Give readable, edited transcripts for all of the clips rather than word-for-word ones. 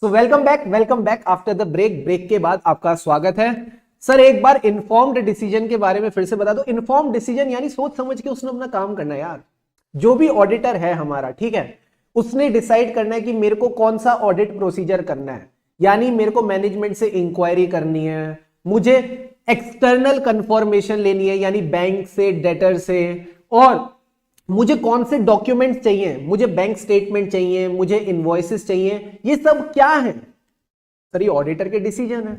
So welcome back after the break के बाद आपका स्वागत है। सर एक बार इन्फॉर्म्ड डिसीजन के बारे में फिर से बता दो। इन्फॉर्म्ड डिसीजन यानी सोच समझ के उसने अपना काम करना है यार। जो भी ऑडिटर है हमारा, ठीक है, उसने डिसाइड करना है कि मेरे को कौन सा ऑडिट प्रोसीजर करना है। यानी मेरे को मैनेजमेंट से इंक्वायरी करनी है, मुझे एक्सटर्नल कंफर्मेशन लेनी है यानी बैंक से, डेटर से, और मुझे कौन से डॉक्यूमेंट्स चाहिए, मुझे बैंक स्टेटमेंट चाहिए, मुझे इनवॉइसेस चाहिए। ये सब क्या है सर? ये ऑडिटर के डिसीजन है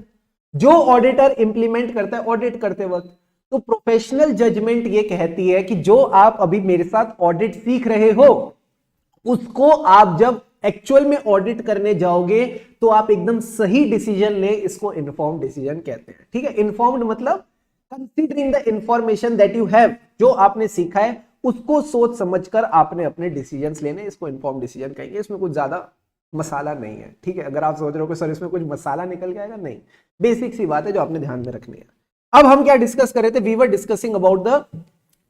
जो ऑडिटर इंप्लीमेंट करता है ऑडिट करते वक्त। तो प्रोफेशनल जजमेंट ये कहती है कि जो आप अभी मेरे साथ ऑडिट सीख रहे हो उसको आप जब एक्चुअल में ऑडिट करने जाओगे तो आप एकदम सही डिसीजन ले। इसको इन्फॉर्म्ड डिसीजन कहते हैं। ठीक है, इन्फॉर्म्ड मतलब considering the information that you have, जो आपने सीखा है उसको सोच समझकर आपने अपने डिसीजंस लेने, इसको इन्फॉर्म डिसीजन कहेंगे। इसमें कुछ ज्यादा मसाला नहीं है। ठीक है, अगर आप सोच रहे हो कि सर इसमें कुछ मसाला निकल के आएगा, नहीं, बेसिक सी बात है जो आपने ध्यान में रखनी है। अब हम क्या डिस्कस कर रहे थे? We were discussing about the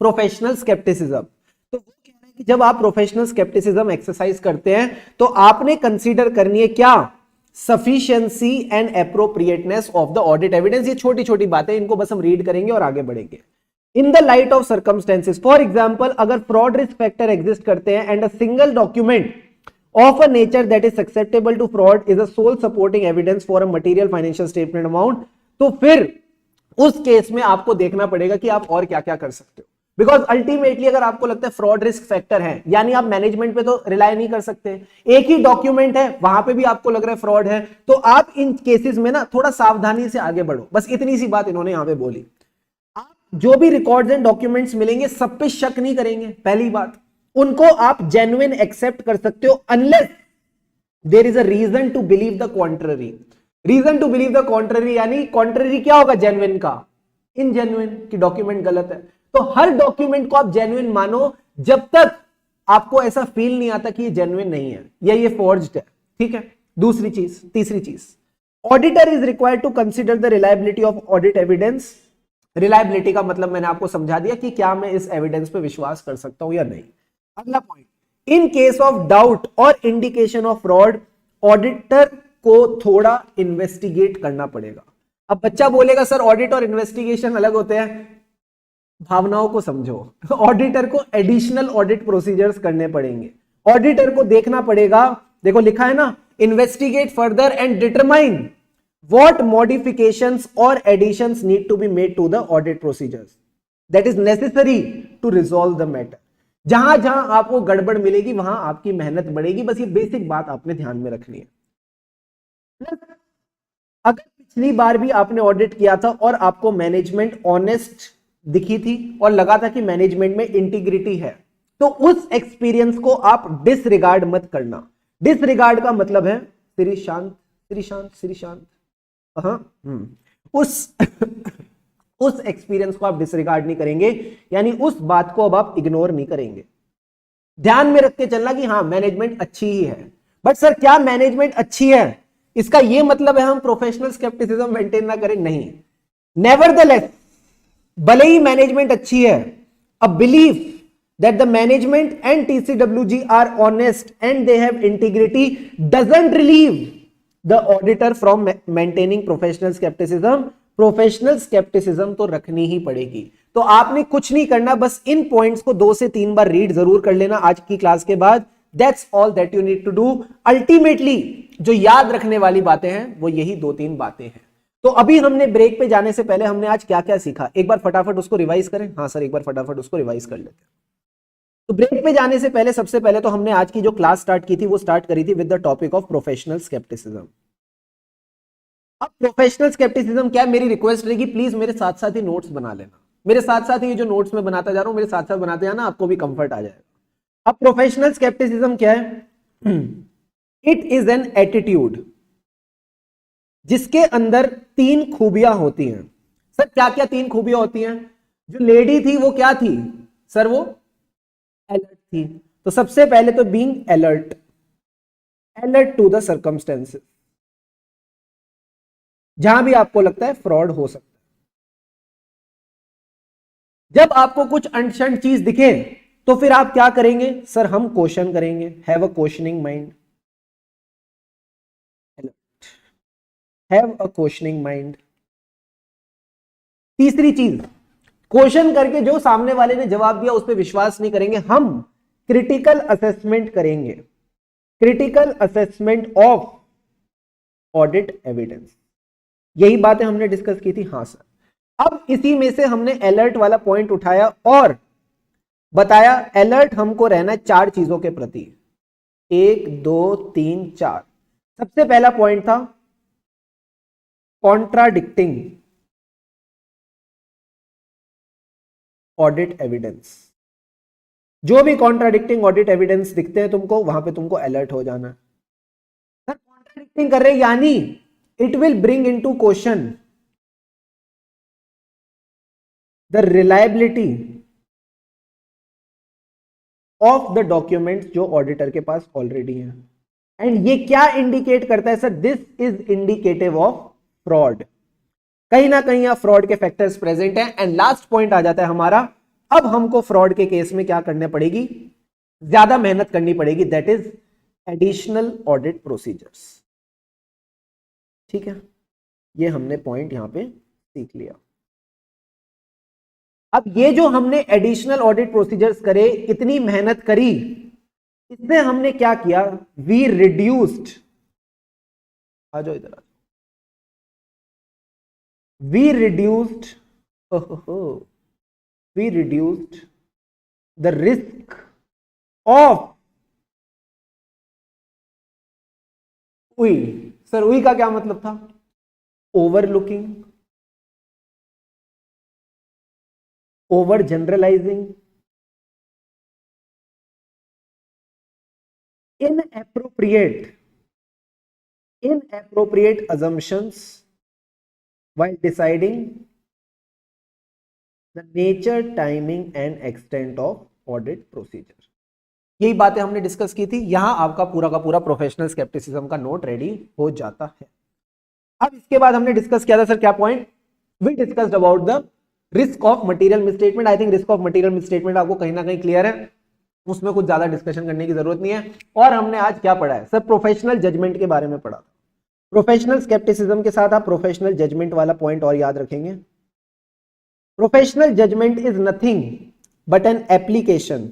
professional scepticism. तो वो कह रहे हैं कि जब आप प्रोफेशनल स्केप्टिसिज्म एक्सरसाइज करते हैं तो आपने कंसीडर करनी है क्या? Sufficiency and appropriateness of the audit evidence. ये छोटी छोटी बातें, इनको बस हम रीड करेंगे और आगे बढ़ेंगे। In the light of circumstances, for example अगर फ्रॉड रिस्क फैक्टर एग्जिस्ट करते हैं and a single document of a nature that is susceptible to fraud is a sole supporting evidence for a material financial statement amount, तो फिर उस case में आपको देखना पड़ेगा कि आप और क्या क्या कर सकते हो। बिकॉज अल्टीमेटली अगर आपको लगता है फ्रॉड रिस्क फैक्टर है, यानी आप मैनेजमेंट पे तो रिलाई नहीं कर सकते, एक ही डॉक्यूमेंट है वहां पे भी आपको लग रहा है फ्रॉड है, तो आप इन केसेस में ना थोड़ा सावधानी से आगे बढ़ो। बस इतनी सी बात इन्होंने यहां पे बोली। जो भी रिकॉर्ड्स एंड डॉक्यूमेंट्स मिलेंगे सब पे शक नहीं करेंगे। पहली बात, उनको आप जेन्युइन एक्सेप्ट कर सकते हो unless there is a reason to believe the contrary. Reason to believe the contrary यानी कॉन्ट्ररी क्या होगा जेन्युइन का? इनजेन्युइन, कि डॉक्यूमेंट गलत है। तो हर डॉक्यूमेंट को आप जेन्युइन मानो जब तक आपको ऐसा फील नहीं आता कि ये जेन्युइन नहीं है या ये फोर्ज्ड है। ठीक है, दूसरी चीज, तीसरी चीज, auditor is required to consider the reliability of audit evidence. Reliability का मतलब मैंने आपको समझा दिया कि क्या मैं इस एविडेंस पे विश्वास कर सकता हूं या नहीं। अगला point, in case of doubt और इंडिकेशन ऑफ फ्रॉड ऑडिटर को थोड़ा इन्वेस्टिगेट करना पड़ेगा। अब बच्चा बोलेगा सर ऑडिट और इन्वेस्टिगेशन अलग होते हैं। भावनाओं को समझो। ऑडिटर को एडिशनल ऑडिट प्रोसीजर्स करने पड़ेंगे। ऑडिटर को देखना पड़ेगा, देखो लिखा है ना, investigate further and determine what modifications or additions need to be made to the audit procedures that is necessary to resolve the matter। जहां जहां आपको गड़बड़ मिलेगी वहां आपकी मेहनत बढ़ेगी। बस ये बेसिक बात आपने ध्यान में रखनी है। अगर पिछली बार भी आपने ऑडिट किया था और आपको मैनेजमेंट ऑनेस्ट दिखी थी और लगा था कि मैनेजमेंट में इंटीग्रिटी है, तो उस एक्सपीरियंस को आप डिसरिगार्ड मत करना। डिसरिगार्ड का मतलब है श्री शांत, श्री शांत, श्री शांत। उस उस एक्सपीरियंस को आप डिसरिगार्ड नहीं करेंगे, यानी उस बात को अब आप इग्नोर नहीं करेंगे। ध्यान में रख के चलना कि हाँ मैनेजमेंट अच्छी ही है। बट सर क्या मैनेजमेंट अच्छी है इसका ये मतलब है हम प्रोफेशनल स्केप्टिसिज्म मेंटेन ना करें? नहीं। नेवरदलेस, भले ही मैनेजमेंट अच्छी है, a belief that the management and TCWG are honest and they have integrity doesn't relieve the auditor from maintaining professional skepticism। Professional scepticism तो रखनी ही पड़ेगी। तो आपने कुछ नहीं करना, बस इन पॉइंट्स को 2 से 3 बार रीड जरूर कर लेना आज की क्लास के बाद। That's all that you need to do. Ultimately जो याद रखने वाली बातें हैं वो यही 2-3 बातें हैं। तो अभी हमने ब्रेक पे जाने से पहले हमने आज क्या क्या सीखा, एक बार फटाफट उसको रिवाइज करें। हाँ सर, एक बार फटाफट उसको रिवाइज कर लेते हैं। तो ब्रेक पे जाने से पहले सबसे पहले तो हमने आज की जो क्लास स्टार्ट की थी वो स्टार्ट करी थी with the topic of professional scepticism. अब प्रोफेशनल स्केप्टिसिज्म क्या है, मेरी रिक्वेस्ट रहेगी प्लीज मेरे साथ साथ ही नोट्स बना लेना। मेरे साथ साथ ही जो नोट्स में बनाता जा रहा हूं मेरे साथ साथ बनाते जाना, आपको भी कंफर्ट आ जाएगा। अब प्रोफेशनल स्केप्टिसिज्म क्या है? इट इज एन एटीट्यूड जिसके अंदर 3 खूबियां होती हैं। सर क्या क्या 3 खूबियां होती हैं? जो लेडी थी वो क्या थी सर? वो अलर्ट थी। तो सबसे पहले तो being alert, alert to the circumstances. जहां भी आपको लगता है फ्रॉड हो सकता है, जब आपको कुछ अनशन चीज दिखे तो फिर आप क्या करेंगे? सर हम क्वेश्चन करेंगे, have a questioning mind. Have a questioning mind. तीसरी चीज, क्वेश्चन करके जो सामने वाले ने जवाब दिया उस पर विश्वास नहीं करेंगे, हम क्रिटिकल असेसमेंट करेंगे, critical assessment of audit evidence. यही बातें हमने डिस्कस की थी। हाँ सर। अब इसी में से हमने अलर्ट वाला पॉइंट उठाया और बताया अलर्ट हमको रहना है 4 चीजों के प्रति, 1 2 3 4। सबसे पहला पॉइंट था कॉन्ट्राडिक्टिंग ऑडिट एविडेंस। जो भी कॉन्ट्राडिक्टिंग ऑडिट एविडेंस दिखते हैं तुमको, वहां पे तुमको अलर्ट हो जाना है। सर कॉन्ट्राडिक्टिंग कर रहे यानी it will bring into question the reliability of the documents जो ऑडिटर के पास ऑलरेडी है। एंड ये क्या इंडिकेट करता है sir? This is indicative of fraud. कहीं ना कहीं यहां फ्रॉड के फैक्टर्स प्रेजेंट हैं। एंड लास्ट पॉइंट आ जाता है हमारा, अब हमको फ्रॉड के केस में क्या करने पड़ेगी? ज्यादा मेहनत करनी पड़ेगी, that is additional audit procedures. ठीक है, ये हमने पॉइंट यहां पे सीख लिया। अब ये जो हमने एडिशनल ऑडिट प्रोसीजर्स करे, इतनी मेहनत करी, इससे हमने क्या किया? वी रिड्यूस्ड, आ जाओ इधर, we reduced the risk of उई। सर उई का क्या मतलब था? Overlooking, overgeneralising, inappropriate assumptions while deciding the nature, timing and extent of audit procedure। यही बातें हमने डिस्कस की थी। यहां आपका पूरा का पूरा प्रोफेशनल स्केप्टिसिज्म का नोट रेडी हो जाता है। अब इसके बाद हमने डिस्कस किया था सर क्या point? We discussed about the risk of material misstatement. I think risk of material misstatement आपको कहीं ना कहीं क्लियर है, उसमें कुछ ज्यादा डिस्कशन करने की जरूरत नहीं है। और हमने आज क्या पढ़ा है सर? प्रोफेशनल जजमेंट के बारे में पढ़ा था। प्रोफेशनल स्केप्टिसिज्म के साथ आप प्रोफेशनल जजमेंट वाला पॉइंट और याद रखेंगे। Professional judgement is nothing but an application.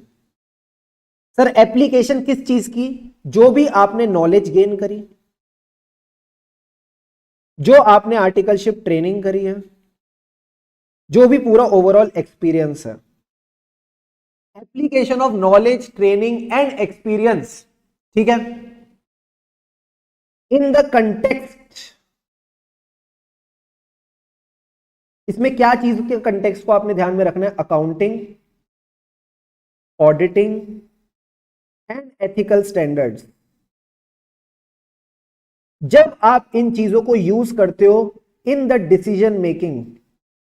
Sir application किस चीज की? जो भी आपने नॉलेज गेन करी, जो आपने आर्टिकलशिप ट्रेनिंग करी है, जो भी पूरा ओवरऑल एक्सपीरियंस है, application of knowledge, training and experience. ठीक है, इन द कंटेक्स्ट। इसमें क्या चीज के कंटेक्स्ट को आपने ध्यान में रखना है? Accounting, auditing and ethical standards. जब आप इन चीजों को यूज करते हो in the decision making,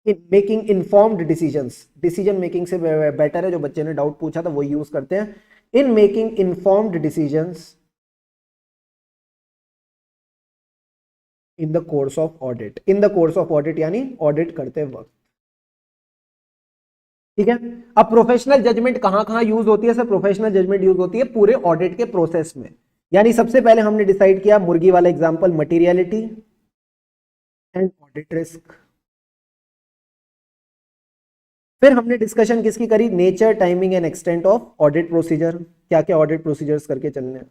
in making informed decisions, decision making से बेटर है, जो बच्चे ने डाउट पूछा था वो यूज करते हैं, in making informed decisions in the course of audit. In the course of audit यानी ऑडिट करते वक्त। ठीक है, अब प्रोफेशनल जजमेंट कहां कहां यूज होती है सर? प्रोफेशनल जजमेंट यूज होती है पूरे ऑडिट के प्रोसेस में। यानी सबसे पहले हमने डिसाइड किया मुर्गी वाला example, materiality and audit risk. फिर हमने डिस्कशन किसकी करी? Nature, timing and extent of audit procedure. क्या क्या ऑडिट प्रोसीजर्स करके चलने हैं।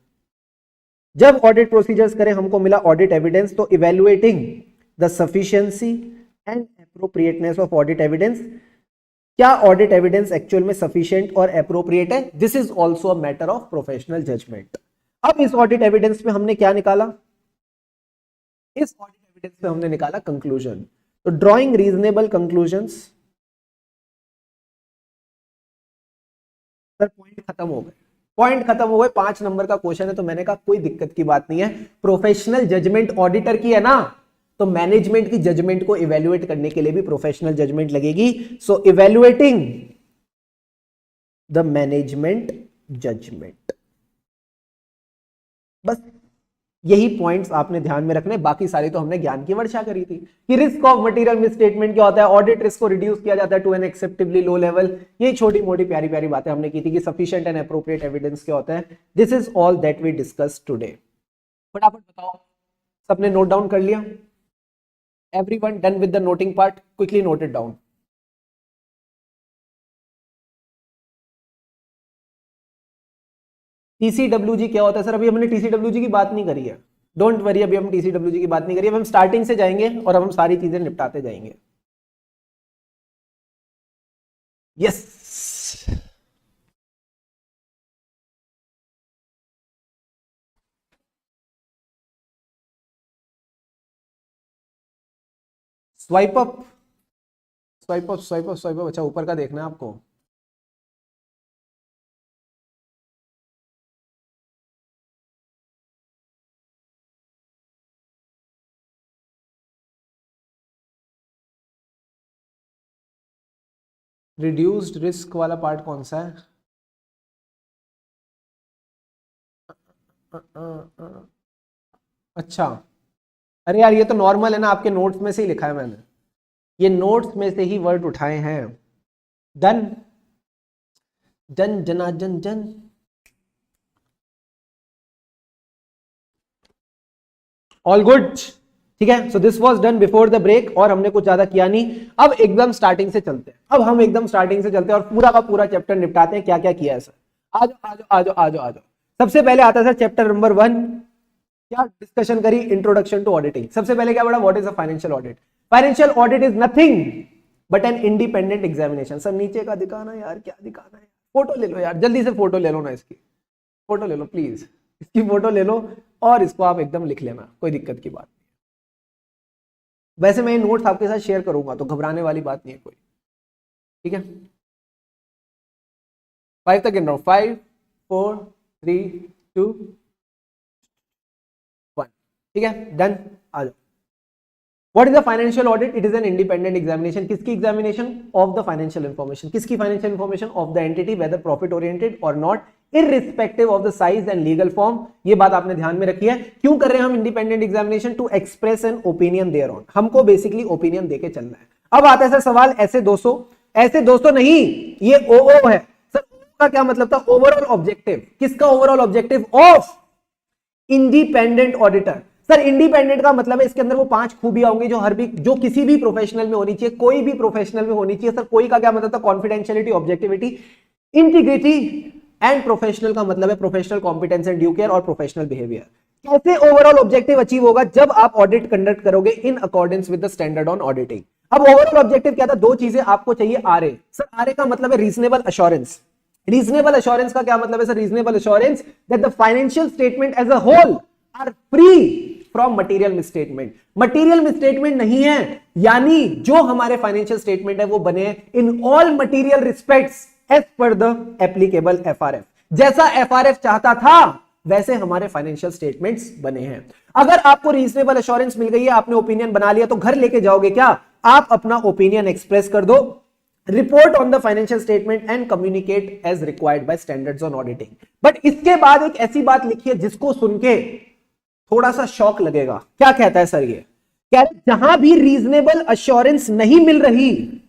जब ऑडिट प्रोसीजर्स करें हमको मिला ऑडिट एविडेंस। तो evaluating the sufficiency and appropriateness of audit evidence. क्या ऑडिट एविडेंस एक्चुअल में सफिशिएंट और एप्रोप्रिएट है? This is also a matter of professional judgement. अब इस ऑडिट एविडेंस में हमने क्या निकाला? इस ऑडिट एविडेंस में हमने निकाला कंक्लूजन। तो drawing reasonable conclusions. Sir point खत्म हो गए, पॉइंट खत्म हो गए, 5 नंबर का क्वेश्चन है। तो मैंने कहा कोई दिक्कत की बात नहीं है, प्रोफेशनल जजमेंट ऑडिटर की है ना, तो मैनेजमेंट की जजमेंट को इवेल्युएट करने के लिए भी प्रोफेशनल जजमेंट लगेगी। सो इवेल्युएटिंग द मैनेजमेंट जजमेंट। बस यही पॉइंट्स आपने ध्यान में रखने, बाकी सारी तो हमने ज्ञान की वर्षा करी थी कि रिस्क ऑफ मटेरियल मिसस्टेटमेंट क्या होता है, ऑडिट रिस्क को रिड्यूस किया जाता है to an acceptably low level. ये छोटी मोटी प्यारी प्यारी बातें हमने की थी कि सफिशिएंट एंड एप्रोप्रिएट एविडेंस क्या होता है। This is all that we discuss today. फटाफट बताओ, सबने नोट डाउन कर लिया? Everyone done with the noting part? Quickly note it down. TCWG क्या होता है सर? अभी हमने TCWG की बात नहीं करी है. डोंट वरी, अभी हम TCWG की बात नहीं करिए. हम स्टार्टिंग से जाएंगे और अब हम सारी चीजें निपटाते जाएंगे. Yes, swipe up, swipe up, swipe up, swipe up. अच्छा, ऊपर का देखना है आपको. रिड्यूस्ड रिस्क वाला पार्ट कौन सा है? अच्छा, अरे यार ये तो नॉर्मल है ना, आपके नोट्स में से ही लिखा है मैंने. ये नोट्स में से ही वर्ड उठाए हैं. डन, जन जना जन जन. ऑल गुड, ठीक है. So this was done before the break और हमने कुछ ज्यादा किया नहीं. अब एकदम स्टार्टिंग से चलते हैं. अब हम एकदम स्टार्टिंग से चलते हैं और पूरा का पूरा चैप्टर निपटाते हैं. क्या क्या किया है सर? आ जाओ आ जाओ आ जाओ आ जाओ आ जाओ. सबसे पहले आता है सर चैप्टर नंबर 1. क्या डिस्कशन करी? Introduction to auditing. सबसे पहले क्या पढ़ा? What is a financial audit? Financial audit is nothing but an independent examination. Sir नीचे का दिखाना यार, क्या दिखाना है? फोटो ले लो यार, जल्दी से फोटो ले लो ना, इसकी फोटो ले लो प्लीज, इसकी फोटो ले लो और इसको आप एकदम लिख लेना, कोई दिक्कत की बात नहीं. वैसे मैं नोट्स आपके साथ शेयर करूंगा तो घबराने वाली बात नहीं है कोई, ठीक है. 5 तक गिन रहा हूं. 5 4 3 2 1. ठीक है, डन. आ जाओ. What is the financial audit? It is an independent examination. किसकी examination? Of the financial information. किसकी financial information? Of the entity, whether profit oriented or not, irrespective of the size and legal form. ये बात आपने ध्यान में रखी है. क्यों कर रहे हैं हम independent examination? To express an opinion thereon. हमको basically opinion देके चलना है. अब आता है सर सवाल, ऐसे 200, ऐसे 200 नहीं, ये OO है सर. OO का क्या मतलब था? Overall objective. किसका overall objective? Of independent auditor. Sir independent का मतलब है इसके अंदर वो 5 खूबियां होंगी जो किसी भी प्रोफेशनल में होनी चाहिए, कोई भी प्रोफेशनल में होनी चाहिए. सर कोई का क्या मतलब था? Confidentiality, objectivity, integrity and professional का मतलब है professional competence and due care और प्रोफेशनल बिहेवियर. कैसे ओवरऑल ऑब्जेक्टिव अचीव होगा? जब आप ऑडिट कंडक्ट करोगे in accordance with the standard on auditing. अब ओवरऑल ऑब्जेक्टिव क्या था? 2 चीजें आपको चाहिए. आरए. सर आरए का मतलब है रीजनेबल अश्योरेंस. रीजनेबल अश्योरेंस का क्या मतलब है sir? Reasonable assurance that the financial statement as a whole are free from material misstatement. Material misstatement नहीं है, यानी जो हमारे फाइनेंशियल स्टेटमेंट है वो बने in all material respects as per the applicable FRF. जैसा एफआरएफ चाहता था वैसे हमारे फाइनेंशियल स्टेटमेंट्स बने हैं. अगर आपको रीजनेबल एश्योरेंस मिल गई है, आपने ओपिनियन बना लिया, तो घर लेके जाओगे क्या? आप अपना ओपिनियन एक्सप्रेस कर दो, report on the financial statement and communicate as required by standards on auditing. But इसके बाद एक ऐसी बात लिखी है जिसको सुन के थोड़ा सा शॉक लगेगा. क्या कहता है सर? ये क्या? जहां भी रीजनेबल अश्योरेंस नहीं मिल रही,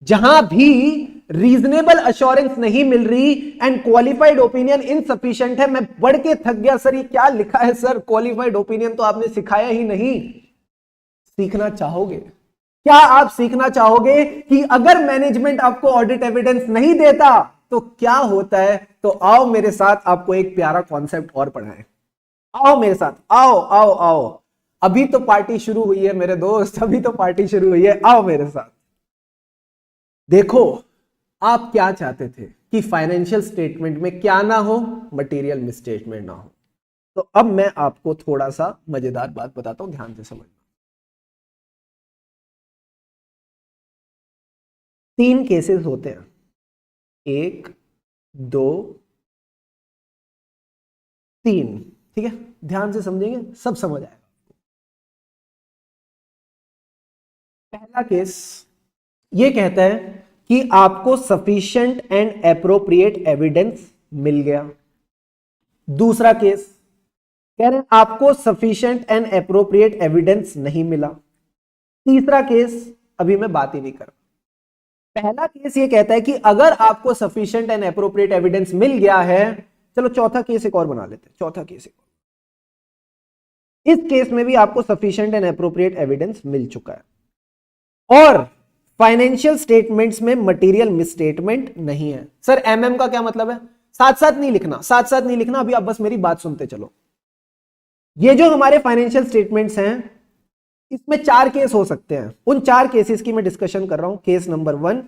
जहां भी रीजनेबल अश्योरेंस नहीं मिल रही एंड क्वालिफाइड ओपिनियन इनसफिशिएंट है. मैं बढ़ के थक गया सर, ये क्या लिखा है सर? क्वालिफाइड ओपिनियन तो आपने सिखाया ही नहीं. सीखना चाहोगे? क्या आप सीखना चाहोगे कि अगर मैनेजमेंट आपको ऑडिट एविडेंस नहीं देता तो क्या होता है? तो आओ मेरे साथ, आपको एक प्यारा कॉन्सेप्ट और पढ़ाएं. आओ मेरे साथ, आओ आओ आओ. अभी तो पार्टी शुरू हुई है मेरे दोस्त, अभी तो पार्टी शुरू हुई है. आओ मेरे साथ. देखो, आप क्या चाहते थे कि फाइनेंशियल स्टेटमेंट में क्या ना हो? मटीरियल मिसस्टेटमेंट ना हो. तो अब मैं आपको थोड़ा सा मजेदार बात बताता हूं, ध्यान से समझना. 3 केसेस होते हैं. 1 2 3. ठीक है, ध्यान से समझेंगे, सब समझ आएगा. पहला केस ये कहता है कि आपको सफिशिएंट एंड एप्रोप्रिएट एविडेंस मिल गया. दूसरा केस कह रहे हैं आपको सफिशिएंट एंड एप्रोप्रिएट एविडेंस नहीं मिला. तीसरा केस अभी मैं बात ही नहीं कर. पहला केस ये कहता है कि अगर आपको सफिशिएंट एंड एप्रोप्रिएट एविडेंस मिल गया है. चलो चौथा केस एक और बना लेते हैं. चौथा केस इस केस में भी आपको सफिशिएंट एंड एप्रोप्रिएट एविडेंस मिल चुका है। और फाइनेंशियल स्टेटमेंट्स में मटेरियल मिसस्टेटमेंट नहीं है। सर एमएम का क्या मतलब है? साथ साथ नहीं लिखना, साथ साथ नहीं लिखना, अभी आप बस मेरी बात सुनते चलो। ये जो हमारे फाइनेंशियल स्टेटमेंट्स हैं, इसमें 4 केस हो सकते हैं। उन 4 केसेस की मैं डिस्कशन कर रहा हूं। Case number 1,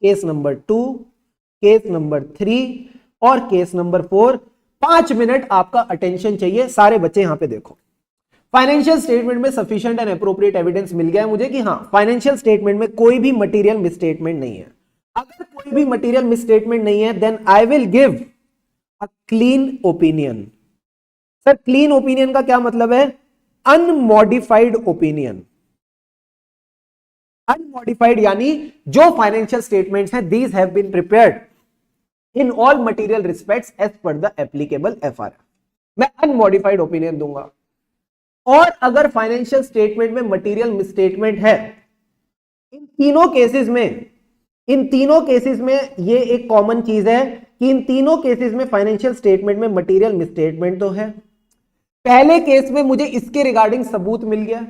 case number 2, case number 3 और केस नंबर 4। 5 मिनट आपका अटेंशन चाहिए। सारे बच्चे यहां पे देखो। फाइनेंशियल स्टेटमेंट में सफिशिएंट एंड एप्रोप्रिएट एविडेंस मिल गया है मुझे कि हाँ, फाइनेंशियल स्टेटमेंट में कोई भी मटेरियल मिसस्टेटमेंट नहीं है। अगर कोई भी मटेरियल मिसस्टेटमेंट नहीं है, then I will give a clean opinion. Sir clean opinion का क्या मतलब है? Unmodified opinion. अनमॉडिफाइड यानी जो फाइनेंशियल स्टेटमेंट्स हैं, these have been prepared in all material respects as per the applicable FRF. मैं अनमॉडिफाइड ओपिनियन दूंगा। और अगर फाइनेंशियल स्टेटमेंट में मटेरियल मिसस्टेटमेंट है, इन तीनों केसेस में ये एक कॉमन चीज है कि इन तीनों केसेस में फाइनेंशियल स्टेटमेंट में मटेरियल मिसस्टेटमेंट तो है। पहले केस में मुझे इसके रिगार्डिंग सबूत मिल गया,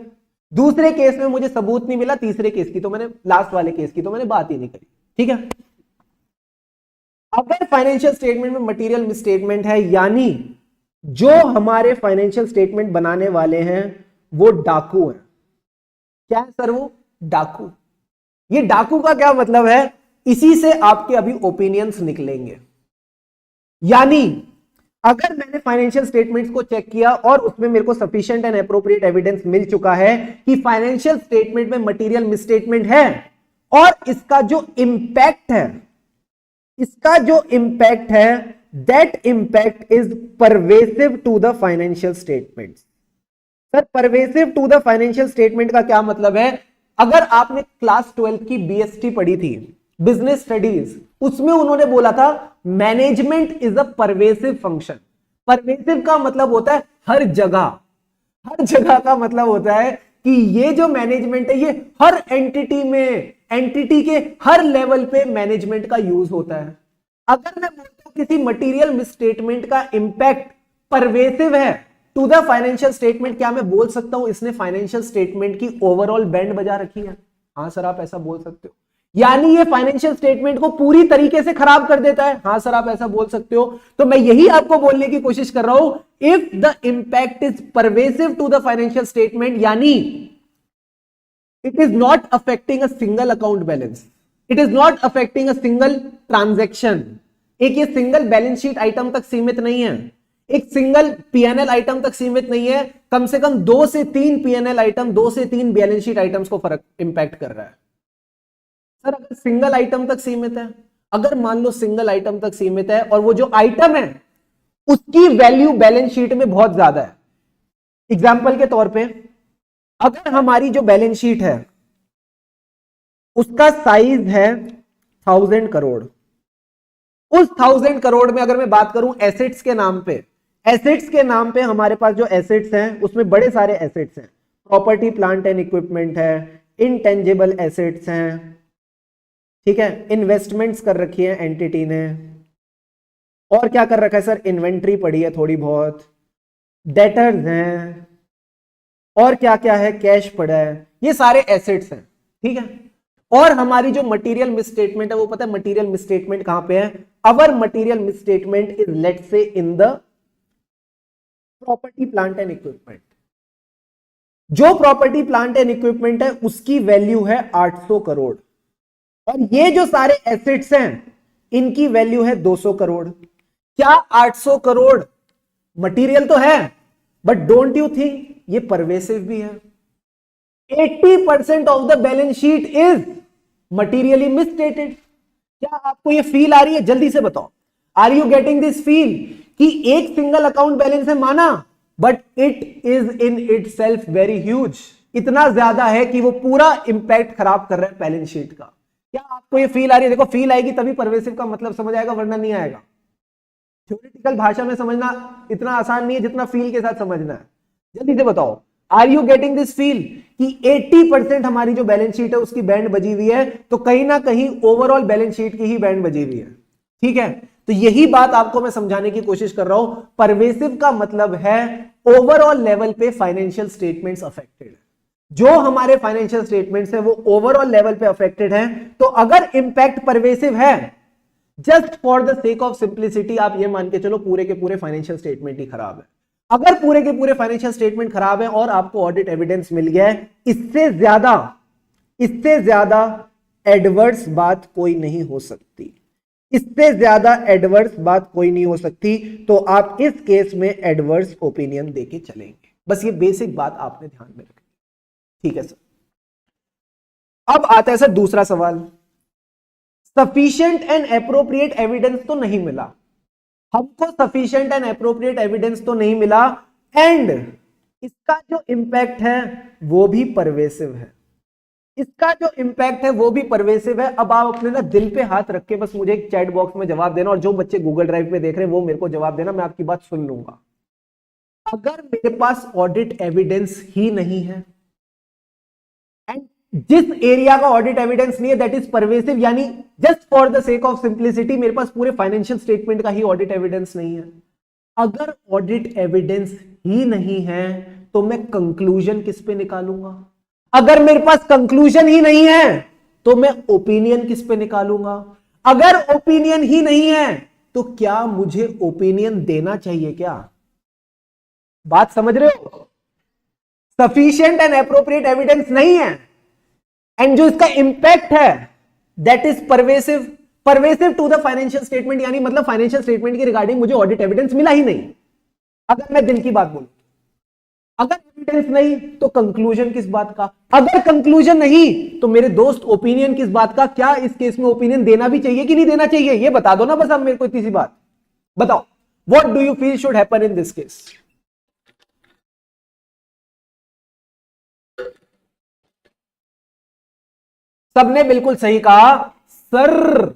दूसरे केस में मुझे सबूत नहीं मिला, तीसरे केस की तो मैंने, लास्ट वाले केस की तो मैंने बात ही नहीं करी। ठीक है, अगर फाइनेंशियल स्टेटमेंट में मटेरियल मिसस्टेटमेंट है, यानी जो हमारे फाइनेंशियल स्टेटमेंट बनाने वाले हैं वो डाकू हैं। क्या है सर? वो डाकू। ये डाकू का क्या मतलब है? इसी से आपके अभी ओपिनियंस निकलेंगे। यानी अगर मैंने फाइनेंशियल स्टेटमेंट्स को चेक किया और उसमें मेरे को सफिशिएंट एंड एप्रोप्रिएट एविडेंस मिल चुका है कि फाइनेंशियल स्टेटमेंट में मटेरियल मिसस्टेटमेंट है और इसका जो इंपैक्ट है, that impact is pervasive to the financial statements. Sir pervasive to the financial statement का क्या मतलब है? अगर आपने क्लास 12 की बीएसटी पढ़ी थी, बिजनेस स्टडीज, उसमें उन्होंने बोला था management is a pervasive function. Pervasive का मतलब होता है हर जगह का मतलब होता है कि ये जो मैनेजमेंट है, ये हर एंटिटी के हर लेवल पे मैनेजमेंट का यूज होता है। अगर मैं बोलता हूं किसी मटेरियल मिसस्टेटमेंट का इंपैक्ट परवेसिव है टू द फाइनेंशियल स्टेटमेंट, क्या मैं बोल सकता हूं इसने फाइनेंशियल स्टेटमेंट की ओवरऑल बैंड बजा रखी है? हाँ सर आप ऐसा बोल सकते हो। यानी ये फाइनेंशियल स्टेटमेंट को पूरी तरीके से खराब कर देता है? हाँ सर आप ऐसा बोल सकते हो। तो मैं यही आपको बोलने की कोशिश कर रहा हूं, if the impact is pervasive to the financial statement, यानी it is not affecting a single account balance, it is not affecting a single transaction. एक ये सिंगल बैलेंस शीट आइटम तक सीमित नहीं है, एक सिंगल पीएनएल आइटम तक सीमित नहीं है, कम से कम 2 से 3 पीएनएल आइटम, 2 से 3 बैलेंस शीट आइटम्स को फर्क इंपैक्ट कर रहा है। सर अगर सिंगल आइटम तक सीमित है, अगर मान लो सिंगल आइटम तक सीमित है और वो जो आइटम है उसकी वैल्यू बैलेंस शीट में बहुत ज्यादा है। एग्जाम्पल के तौर पे अगर हमारी जो बैलेंस शीट है उसका साइज है 1000 करोड़, उस 1000 करोड़ में अगर मैं बात करूं एसेट्स के नाम पे हमारे पास जो एसेट्स हैं उसमें बड़े सारे एसेट्स हैं, प्रॉपर्टी प्लांट एंड इक्विपमेंट है, इनटेंजिबल एसेट्स हैं, ठीक है, इन्वेस्टमेंट्स कर रखी है एंटिटी ने, और क्या कर रखा है सर, इन्वेंट्री पड़ी है थोड़ी बहुत, डेटर्स हैं, और क्या क्या है, कैश पड़ा है, ये सारे एसेट्स हैं। ठीक है, और हमारी जो मटेरियल मिसस्टेटमेंट है वो पता है मटेरियल मिसस्टेटमेंट कहां पे है? Our material misstatement is let's say in the property plant and equipment. जो प्रॉपर्टी प्लांट एंड इक्विपमेंट है उसकी वैल्यू है 800 करोड़ और ये जो सारे एसेट्स हैं इनकी वैल्यू है 200 करोड़। क्या 800 करोड़ मटेरियल तो है, बट डोंट यू थिंक ये परवेसिव भी है? 80% of the balance sheet is materially मिसस्टेटेड। क्या आपको ये फील आ रही है? जल्दी से बताओ, are you getting this feel कि एक सिंगल अकाउंट बैलेंस है माना, but it is in itself very huge, इतना ज्यादा है कि वो पूरा इंपैक्ट खराब कर रहा है बैलेंस शीट का। क्या आपको ये फील आ रही है? देखो फील आएगी तभी परवेसिव का मतलब समझ आएगा, वरना नहीं आएगा। थ्योरेटिकल भाषा में समझना इतना आसान नहीं है जितना फील के साथ समझना है। जल्दी से बताओ, are you getting this feel कि 80% हमारी जो बैलेंस शीट है उसकी बैंड बजी हुई है, तो कहीं ना कहीं ओवरऑल बैलेंस शीट की ही बैंड बजी हुई है। ठीक है, तो यही बात आपको मैं समझाने की कोशिश कर रहा हूं। परवेसिव का मतलब है ओवरऑल लेवल पे फाइनेंशियल स्टेटमेंट्स अफेक्टेड, जो हमारे फाइनेंशियल स्टेटमेंट्स है वो ओवरऑल लेवल पे अफेक्टेड है। तो अगर इंपैक्ट परवेसिव है, just for the sake of simplicity आप ये मान के चलो पूरे के पूरे फाइनेंशियल स्टेटमेंट ही खराब है। अगर पूरे के पूरे फाइनेंशियल स्टेटमेंट खराब है और आपको ऑडिट एविडेंस मिल गया है, इससे ज्यादा एडवर्स बात कोई नहीं हो सकती, इससे ज्यादा एडवर्स बात कोई नहीं हो सकती। तो आप इस केस में एडवर्स ओपिनियन देके चलेंगे। बस ये बेसिक बात आपने ध्यान में रखनी, ठीक है सर। अब आता है सर दूसरा सवाल, सफिशिएंट एंड एप्रोप्रिएट एविडेंस तो नहीं मिला हमको, सफिशिएंट एंड एप्रोप्रिएट एविडेंस तो नहीं मिला, एंड इसका जो इंपैक्ट है वो भी परवेसिव है, इसका जो इंपैक्ट है वो भी परवेसिव है। अब आप अपने ना दिल पे हाथ रख के बस मुझे एक चैट बॉक्स में जवाब देना, और जो बच्चे गूगल ड्राइव पे देख रहे हैं वो मेरे को जवाब देना, मैं आपकी बात सुन लूंगा। अगर मेरे पास ऑडिट एविडेंस ही नहीं है, एंड जिस एरिया का ऑडिट एविडेंस नहीं है दैट इज परवेसिव, यानी just for the sake of simplicity मेरे पास पूरे फाइनेंशियल स्टेटमेंट का ही ऑडिट एविडेंस नहीं है। अगर ऑडिट एविडेंस ही नहीं है तो मैं कंक्लूजन किस पे निकालूंगा? अगर मेरे पास कंक्लूजन ही नहीं है तो मैं ओपिनियन किस पे निकालूंगा? अगर ओपिनियन ही नहीं है तो क्या मुझे ओपिनियन देना चाहिए? क्या बात समझ रहे हो? सफिशिएंट एंड एप्रोप्रिएट एविडेंस नहीं है, एंड जो इसका इंपैक्ट है that is pervasive to the financial statement, यानी मतलब फाइनेंशियल स्टेटमेंट के रिगार्डिंग मुझे ऑडिट एविडेंस मिला ही नहीं। अगर मैं दिल की बात बोलूं, अगर एविडेंस नहीं तो कंक्लूजन किस बात का? अगर कंक्लूजन नहीं तो मेरे दोस्त ओपिनियन किस बात का? क्या इस केस में ओपिनियन देना भी चाहिए कि नहीं देना चाहिए? ये बता दो ना बस, आप मेरे को इतनी सी बात बताओ। What do you feel should happen in this case? सबने बिल्कुल सही कहा, सर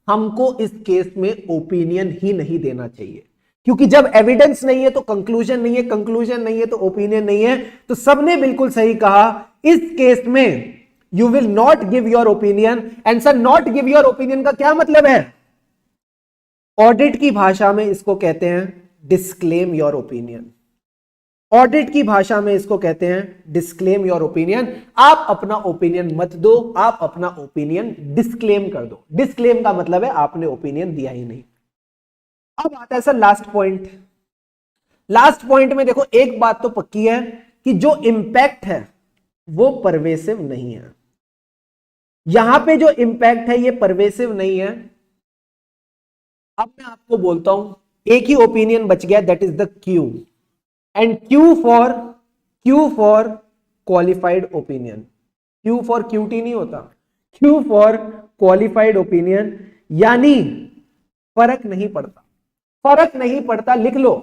हमको इस केस में ओपिनियन ही नहीं देना चाहिए, क्योंकि जब एविडेंस नहीं है तो कंक्लूजन नहीं है, कंक्लूजन नहीं है तो ओपिनियन नहीं है। तो सबने बिल्कुल सही कहा, इस केस में you will not give your opinion. And sir not give your opinion का क्या मतलब है? ऑडिट की भाषा में इसको कहते हैं डिस्क्लेम योर ओपिनियन। ऑडिट की भाषा में इसको कहते हैं डिस्क्लेम योर ओपिनियन। आप अपना ओपिनियन मत दो, आप अपना ओपिनियन डिस्क्लेम कर दो। डिस्क्लेम का मतलब है आपने ओपिनियन दिया ही नहीं। अब आता है sir last point. Last point में देखो एक बात तो पक्की है कि जो इंपैक्ट है वो परवेसिव नहीं है। यहां पे जो इंपैक्ट है ये परवेसिव नहीं है। अब मैं आपको बोलता हूं, एक ही ओपिनियन बच गया, that is the Q, and Q for qualified opinion. Q for QT नहीं होता, क्यू फॉर क्वालिफाइड ओपिनियन, यानी फर्क नहीं पड़ता, फर्क नहीं पड़ता। लिख लो,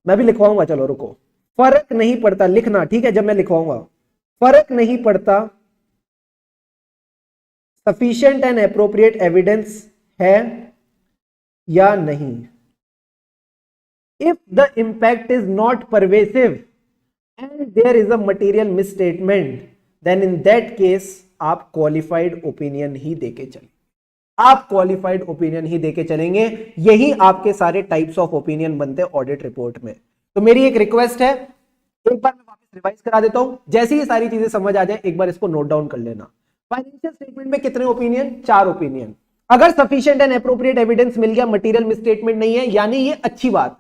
मैं भी लिखवाऊंगा, चलो रुको। फर्क नहीं पड़ता, लिखना ठीक है जब मैं लिखवाऊंगा। फर्क नहीं पड़ता सफिशिएंट एंड एप्रोप्रिएट एविडेंस है या नहीं। If the impact is not pervasive and there is a material misstatement, then in that case आप qualified opinion ही देके चलेंगे, आप qualified opinion ही देके चलेंगे। यही आपके सारे types of opinion बनते हैं ऑडिट रिपोर्ट में। तो मेरी एक रिक्वेस्ट है, एक बार मैं वापस रिवाइज करा देता हूं, जैसे ही सारी चीजें समझ आ जाए एक बार इसको नोट डाउन कर लेना। फाइनेंशियल स्टेटमेंट में कितने ओपिनियन? 4 ओपिनियन। अगर सफिशिएंट एंड एप्रोप्रिएट एविडेंस मिल गया, मटेरियल मिसस्टेटमेंट नहीं है, यानी ये अच्छी बात,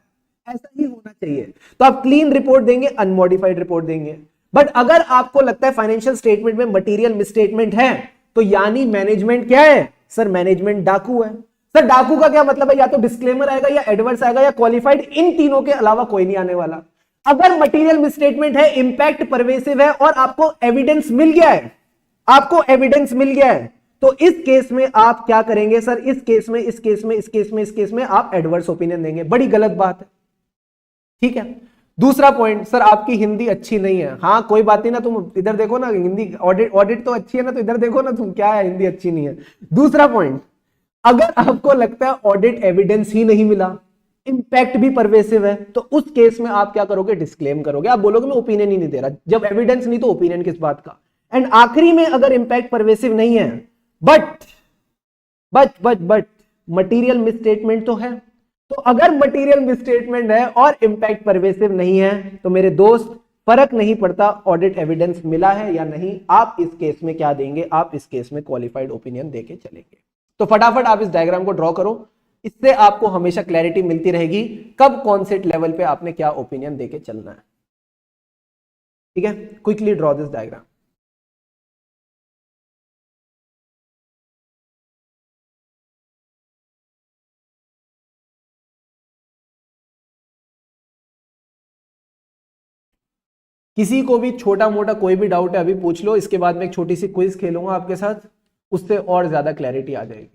ऐसा ही होना चाहिए, तो आप क्लीन रिपोर्ट देंगे, अनमॉडिफाइड रिपोर्ट देंगे। बट अगर आपको लगता है फाइनेंशियल स्टेटमेंट में मटेरियल मिसस्टेटमेंट है, तो यानी मैनेजमेंट क्या है? सर मैनेजमेंट डाकू है। सर डाकू का क्या मतलब है? या तो डिस्क्लेमर आएगा, या एडवर्स आएगा, या क्वालिफाइड, इन तीनों के अलावा कोई नहीं आने वाला। अगर मटेरियल मिसस्टेटमेंट है, इंपैक्ट परवेसिव है, और आपको एविडेंस मिल गया है, आपको एविडेंस मिल गया है, तो इस केस में आप क्या करेंगे? सर इस केस में आप एडवर्स ओपिनियन देंगे। बड़ी गलत बात है, ठीक है। दूसरा पॉइंट, सर आपकी हिंदी अच्छी नहीं है। हाँ कोई बात नहीं ना, तुम इधर देखो ना, हिंदी ऑडिट तो अच्छी है ना, तो इधर देखो ना तुम, क्या है हिंदी अच्छी नहीं है। दूसरा पॉइंट, अगर आपको लगता है ऑडिट एविडेंस ही नहीं मिला, इंपैक्ट भी परवेसिव है, तो उस केस में आप क्या करोगे? डिस्क्लेम करोगे। आप बोलोगे मैं ओपिनियन ही नहीं दे रहा। जब एविडेंस नहीं तो ओपिनियन किस बात का? एंड आखिरी में, अगर इंपैक्ट परवेसिव नहीं है, बट मटेरियल मिसस्टेटमेंट तो है। तो अगर मटेरियल मिसस्टेटमेंट है और इंपैक्ट परवेसिव नहीं है तो मेरे दोस्त फर्क नहीं पड़ता ऑडिट एविडेंस मिला है या नहीं, आप इस केस में क्या देंगे, आप इस केस में क्वालिफाइड ओपिनियन देके चलेंगे। तो फटाफट आप इस डायग्राम को ड्रॉ करो, इससे आपको हमेशा क्लैरिटी मिलती रहेगी कब कौन से लेवल पे आपने क्या ओपिनियन देके चलना है। ठीक है, क्विकली ड्रॉ दिस डायग्राम। किसी को भी छोटा मोटा कोई भी डाउट है अभी पूछ लो, इसके बाद में एक छोटी सी क्विज खेलूंगा आपके साथ, उससे और ज्यादा क्लैरिटी आ जाएगी।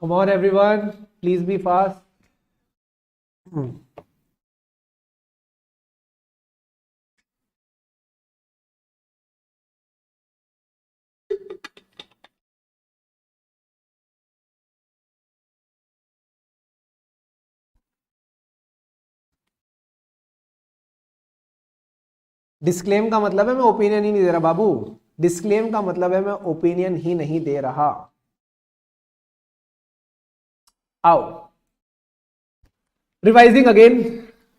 Come on everyone, please be fast. Disclaim का मतलब है मैं ओपिनियन ही नहीं दे रहा बाबू, डिस्क्लेम का मतलब है मैं ओपिनियन ही नहीं दे रहा। आओ, revising again,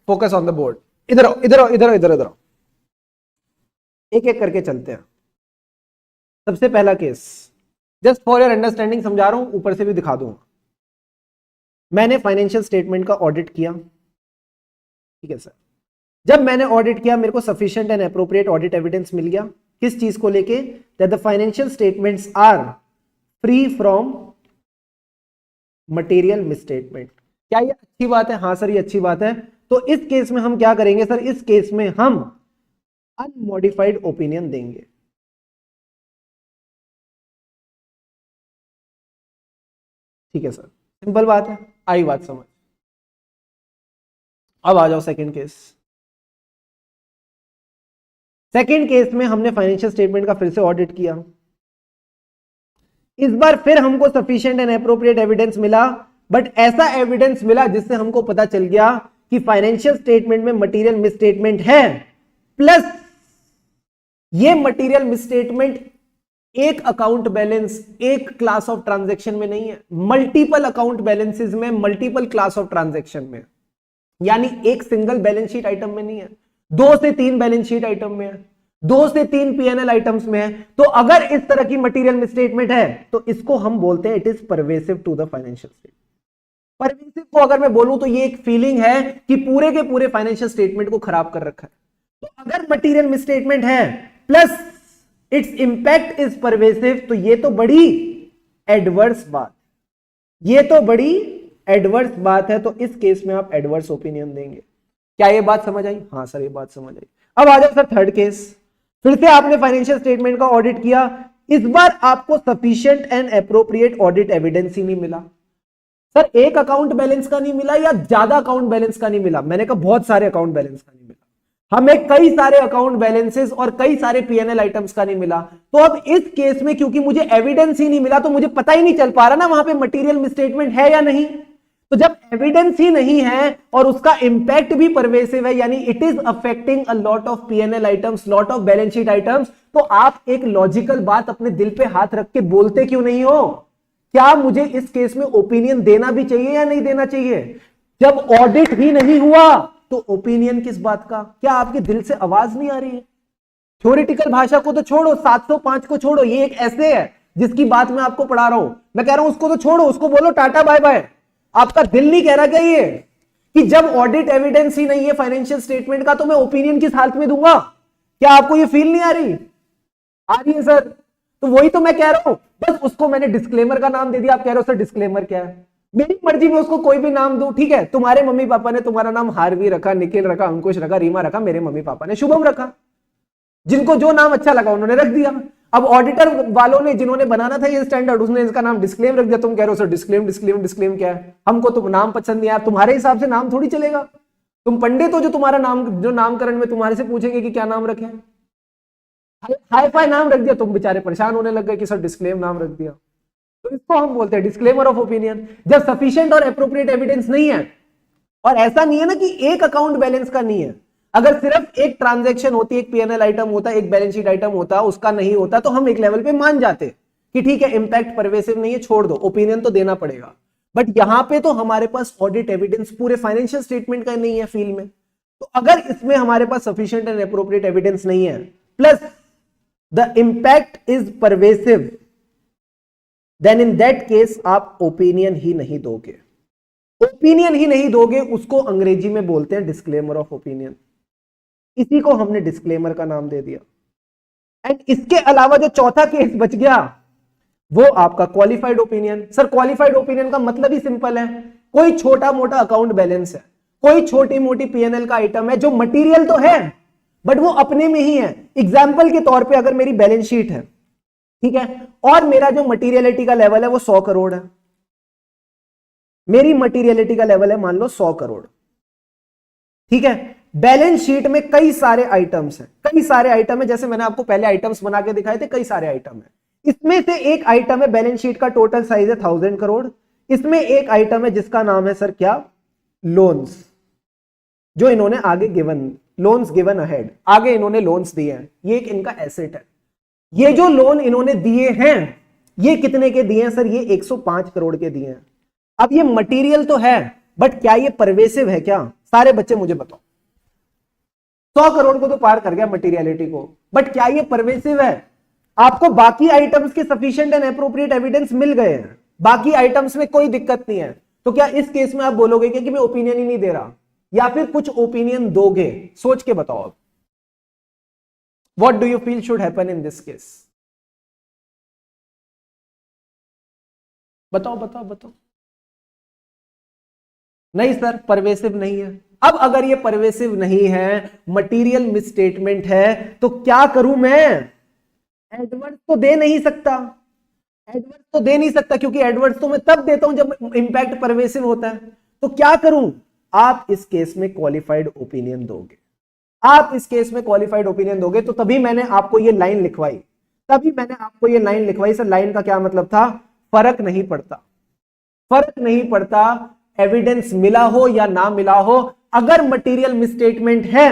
focus on the board. इधर आओ, इधर आओ, इधर आओ, इधर इधर आओ, एक एक करके चलते हैं। सबसे पहला case, just for your understanding समझा रहा हूं, ऊपर से भी दिखा दूंगा। मैंने फाइनेंशियल स्टेटमेंट का ऑडिट किया, ठीक है सर। जब मैंने ऑडिट किया मेरे को sufficient and appropriate audit evidence मिल गया, किस चीज को लेके, that the financial statements are free from material misstatement. क्या ये अच्छी बात है? हाँ सर ये अच्छी बात है। तो इस केस में हम क्या करेंगे सर, इस केस में हम अनमॉडिफाइड ओपिनियन देंगे। ठीक है सर, सिंपल बात है, आई बात समझ। अब आ जाओ सेकंड केस। सेकंड केस में हमने फाइनेंशियल स्टेटमेंट का फिर से ऑडिट किया। इस बार फिर हमको सफिशिएंट एंड एप्रोप्रिएट एविडेंस मिला, बट ऐसा एविडेंस मिला जिससे हमको पता चल गया कि फाइनेंशियल स्टेटमेंट में मटेरियल मिसस्टेटमेंट है, प्लस ये मटेरियल मिसस्टेटमेंट एक अकाउंट बैलेंस, एक क्लास ऑफ ट्रांजैक्शन में नहीं है, मल्टीपल अकाउंट बैलेंसेस में, मल्टीपल क्लास ऑफ ट्रांजैक्शन में। यानी एक सिंगल बैलेंस शीट आइटम में नहीं है, 2 से 3 बैलेंस शीट आइटम में है, 2 से 3 पीएनएल आइटम्स में है, तो अगर इस तरह की मटेरियल मिसस्टेटमेंट है तो इसको हम बोलते हैं it is pervasive to the financial statement. Pervasive को अगर मैं बोलूं तो ये एक फीलिंग है कि पूरे के पूरे फाइनेंशियल स्टेटमेंट को खराब कर रखा है। तो अगर मटेरियल मिसस्टेटमेंट है plus it's impact is pervasive, तो ये तो बड़ी एडवर्स बात, ये तो बड़ी एडवर्स बात है। तो इस केस में आप एडवर्स ओपिनियन देंगे। क्या ये बात समझ आई? हाँ सर ये बात समझ आई। अब आ जाओ सर थर्ड केस। फिर से आपने फाइनेंशियल स्टेटमेंट का ऑडिट किया, इस बार आपको sufficient and appropriate audit evidence ही नहीं मिला। सर एक अकाउंट बैलेंस का नहीं मिला या ज्यादा अकाउंट बैलेंस का नहीं मिला? मैंने कहा बहुत सारे अकाउंट बैलेंस का नहीं मिला, हमें कई सारे अकाउंट बैलेंसेस और कई सारे पीएनएल आइटम्स का नहीं मिला। तो अब इस केस में क्योंकि मुझे एविडेंस ही नहीं मिला तो मुझे पता ही नहीं चल पा रहा ना वहां पे मटेरियल मिसस्टेटमेंट है या नहीं। तो जब एविडेंस ही नहीं है और उसका इंपैक्ट भी परवेसिव है, यानी it is affecting a lot of PNL items, lot of balance sheet items, तो आप एक लॉजिकल बात अपने दिल पे हाथ रख के बोलते क्यों नहीं हो? क्या मुझे इस केस में ओपिनियन देना भी चाहिए या नहीं देना चाहिए? जब ऑडिट ही नहीं हुआ तो ओपिनियन किस बात का? क्या आपके दिल से आवाज नहीं आ रही है? थ्योरेटिकल भाषा को तो छोड़ो, 705 को छोड़ो, ये एक ऐसे है जिसकी बात मैं आपको पढ़ा रहा हूं, मैं कह रहा हूं उसको तो छोड़ो, उसको बोलो टाटा बाय बाय। आपका दिल नहीं कह रहा क्या ये कि जब ऑडिट एविडेंस ही नहीं है फाइनेंशियल स्टेटमेंट का तो मैं ओपिनियन किस हालत में दूंगा? क्या आपको ये फील नहीं आ रही? आ रही है सर। तो वही तो मैं कह रहा हूं, बस उसको मैंने डिस्क्लेमर का नाम दे दिया। आप कह रहे हो सर डिस्क्लेमर क्या है? मेरी मर्जी में उसको कोई भी नाम दूं, ठीक है। तुम्हारे मम्मी पापा ने तुम्हारा नाम हार्वी रखा, निखिल रखा, अंकुश रखा, रीमा रखा, मेरे मम्मी पापा ने शुभम रखा। जिनको जो नाम अच्छा लगा उन्होंने रख दिया। अब ऑडिटर वालों ने जिन्होंने बनाना था ये स्टैंडर्ड, उसने इसका नाम डिस्क्लेम रख दिया। तुम कह रहे हो सर डिस्क्लेम डिस्क्लेम डिस्क्लेम क्या है? हमको तो नाम पसंद नहीं आया, तुम्हारे हिसाब से नाम थोड़ी चलेगा। तुम पंडित हो जो तुम्हारा नाम, जो नामकरण में तुम्हारे से पूछेंगे कि क्या नाम रखें, हाई फाई नाम रख दिया, तुम बेचारे परेशान होने लग गए कि सर डिस्क्लेम नाम रख दिया। तो इसको हम बोलते हैं डिस्क्लेमर ऑफ ओपिनियन। जब सफिशिएंट और एप्रोप्रिएट एविडेंस नहीं है, और ऐसा नहीं है ना कि एक अकाउंट बैलेंस का नहीं है, अगर सिर्फ एक ट्रांजैक्शन होती, एक पीएनएल आइटम होता, एक बैलेंस शीट आइटम होता, उसका नहीं होता तो हम एक लेवल पे मान जाते कि ठीक है इंपैक्ट परवेसिव नहीं है, छोड़ दो, ओपिनियन तो देना पड़ेगा। बट यहां पे तो हमारे पास ऑडिट एविडेंस पूरे फाइनेंशियल स्टेटमेंट का नहीं है फील्ड में। तो अगर इसमें हमारे पास सफिशिएंट एंड एप्रोप्रिएट एविडेंस नहीं है plus the impact is pervasive, then in that case आप ओपिनियन ही नहीं दोगे। ओपिनियन ही नहीं दोगे, उसको अंग्रेजी में बोलते हैं डिस्क्लेमर ऑफ ओपिनियन। इसी को हमने डिस्क्लेमर का नाम दे दिया। एंड इसके अलावा जो चौथा केस बच गया वो आपका qualified opinion. Sir qualified opinion का मतलब ही सिंपल है, कोई छोटा मोटा अकाउंट बैलेंस है, कोई छोटी मोटी पीएनएल का आइटम है जो मटेरियल तो है बट वो अपने में ही है। एग्जाम्पल के तौर पे अगर मेरी बैलेंस शीट है, ठीक है, और मेरा जो मटीरियलिटी का लेवल है वो 100 करोड़ है, मेरी मटीरियलिटी का लेवल है मान लो 100 करोड़, ठीक है। बैलेंस शीट में कई सारे आइटम्स हैं, कई सारे आइटम है, जैसे मैंने आपको पहले आइटम्स बना के दिखाए थे, कई सारे आइटम है। इसमें से एक आइटम है, बैलेंस शीट का टोटल साइज है 1000 करोड़। इसमें एक आइटम है जिसका नाम है सर क्या? लोन्स, जो इन्होंने आगे गिवन, लोन्स गिवन अहेड, आगे इन्होंने लोन्स दिए हैं, ये एक इनका एसेट है। ये जो लोन इन्होंने दिए हैं ये कितने के दिए हैं सर? ये 105 करोड़ के दिए हैं। अब ये मटेरियल तो है बट क्या ये परवेसिव है क्या? सारे बच्चे मुझे बताओ। 100 करोड़ को तो पार कर गया मटेरियलिटी को, बट क्या ये परवेसिव है? आपको बाकी आइटम्स के सफिशिएंट एंड एप्रोप्रिएट एविडेंस मिल गए हैं, बाकी आइटम्स में कोई दिक्कत नहीं है, तो क्या इस केस में आप बोलोगे कि मैं ओपिनियन ही नहीं दे रहा, या फिर कुछ ओपिनियन दोगे? सोच के बताओ अब, what do you feel should happen in this case? बताओ बताओ बताओ। नहीं सर परवेसिव नहीं है। अब अगर ये परवेसिव नहीं है, मटीरियल मिसस्टेटमेंट है, तो क्या करूं मैं? एडवर्स तो दे नहीं सकता, एडवर्स तो दे नहीं सकता, क्योंकि एडवर्स तो मैं तब देता हूं जब इंपैक्ट परवेसिव होता है। तो क्या करूं? आप इस केस में क्वालिफाइड ओपिनियन दोगे। आप इस केस में क्वालिफाइड ओपिनियन दोगे, तो तभी मैंने आपको ये लाइन लिखवाई, तभी मैंने आपको ये लाइन लिखवाई। सर लाइन का क्या मतलब था? फर्क नहीं पड़ता, फर्क नहीं पड़ता एविडेंस मिला हो या ना मिला हो, अगर मटेरियल मिसस्टेटमेंट है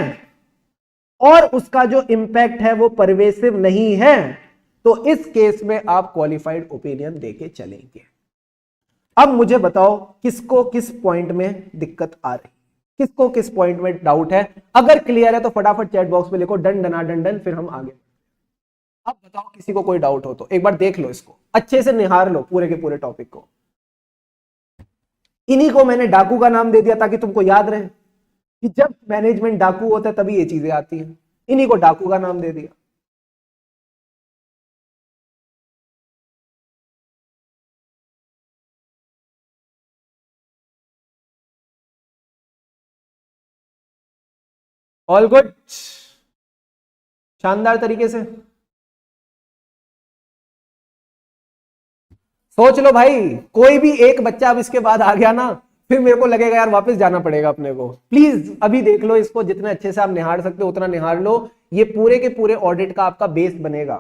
और उसका जो इंपैक्ट है वो परवेसिव नहीं है, तो इस केस में आप क्वालिफाइड ओपिनियन देके चलेंगे। अब मुझे बताओ किसको किस पॉइंट में दिक्कत आ रही, किसको किस पॉइंट में डाउट है? अगर क्लियर है तो फटाफट चैट बॉक्स में लिखो डन डना डन डन, फिर हम आगे। अब बताओ किसी को कोई डाउट हो तो एक बार देख लो, इसको अच्छे से निहार लो पूरे के पूरे टॉपिक को। इन्हीं को मैंने डाकू का नाम दे दिया ताकि तुमको याद रहे कि जब मैनेजमेंट डाकू होता है तभी ये चीजें आती हैं। इन्हीं को डाकू का नाम दे दिया। ऑल गुड, शानदार तरीके से सोच लो भाई। कोई भी एक बच्चा अब इसके बाद आ गया ना, फिर मेरे को लगेगा यार वापस जाना पड़ेगा अपने को। प्लीज अभी देख लो इसको, जितने अच्छे से आप निहार सकते हो उतना निहार लो। ये पूरे के पूरे ऑडिट का आपका बेस बनेगा,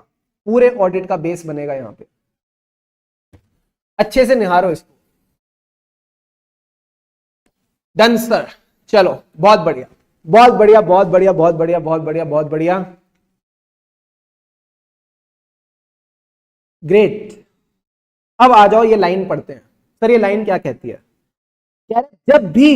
पूरे ऑडिट का बेस बनेगा यहां पे। अच्छे से निहारो इसको। डन सर, चलो बहुत बढ़िया बहुत बढ़िया बहुत बढ़िया बहुत बढ़िया बहुत बढ़िया बहुत बढ़िया, ग्रेट। अब आ जाओ, ये लाइन पढ़ते हैं। सर ये लाइन क्या कहती है? जब भी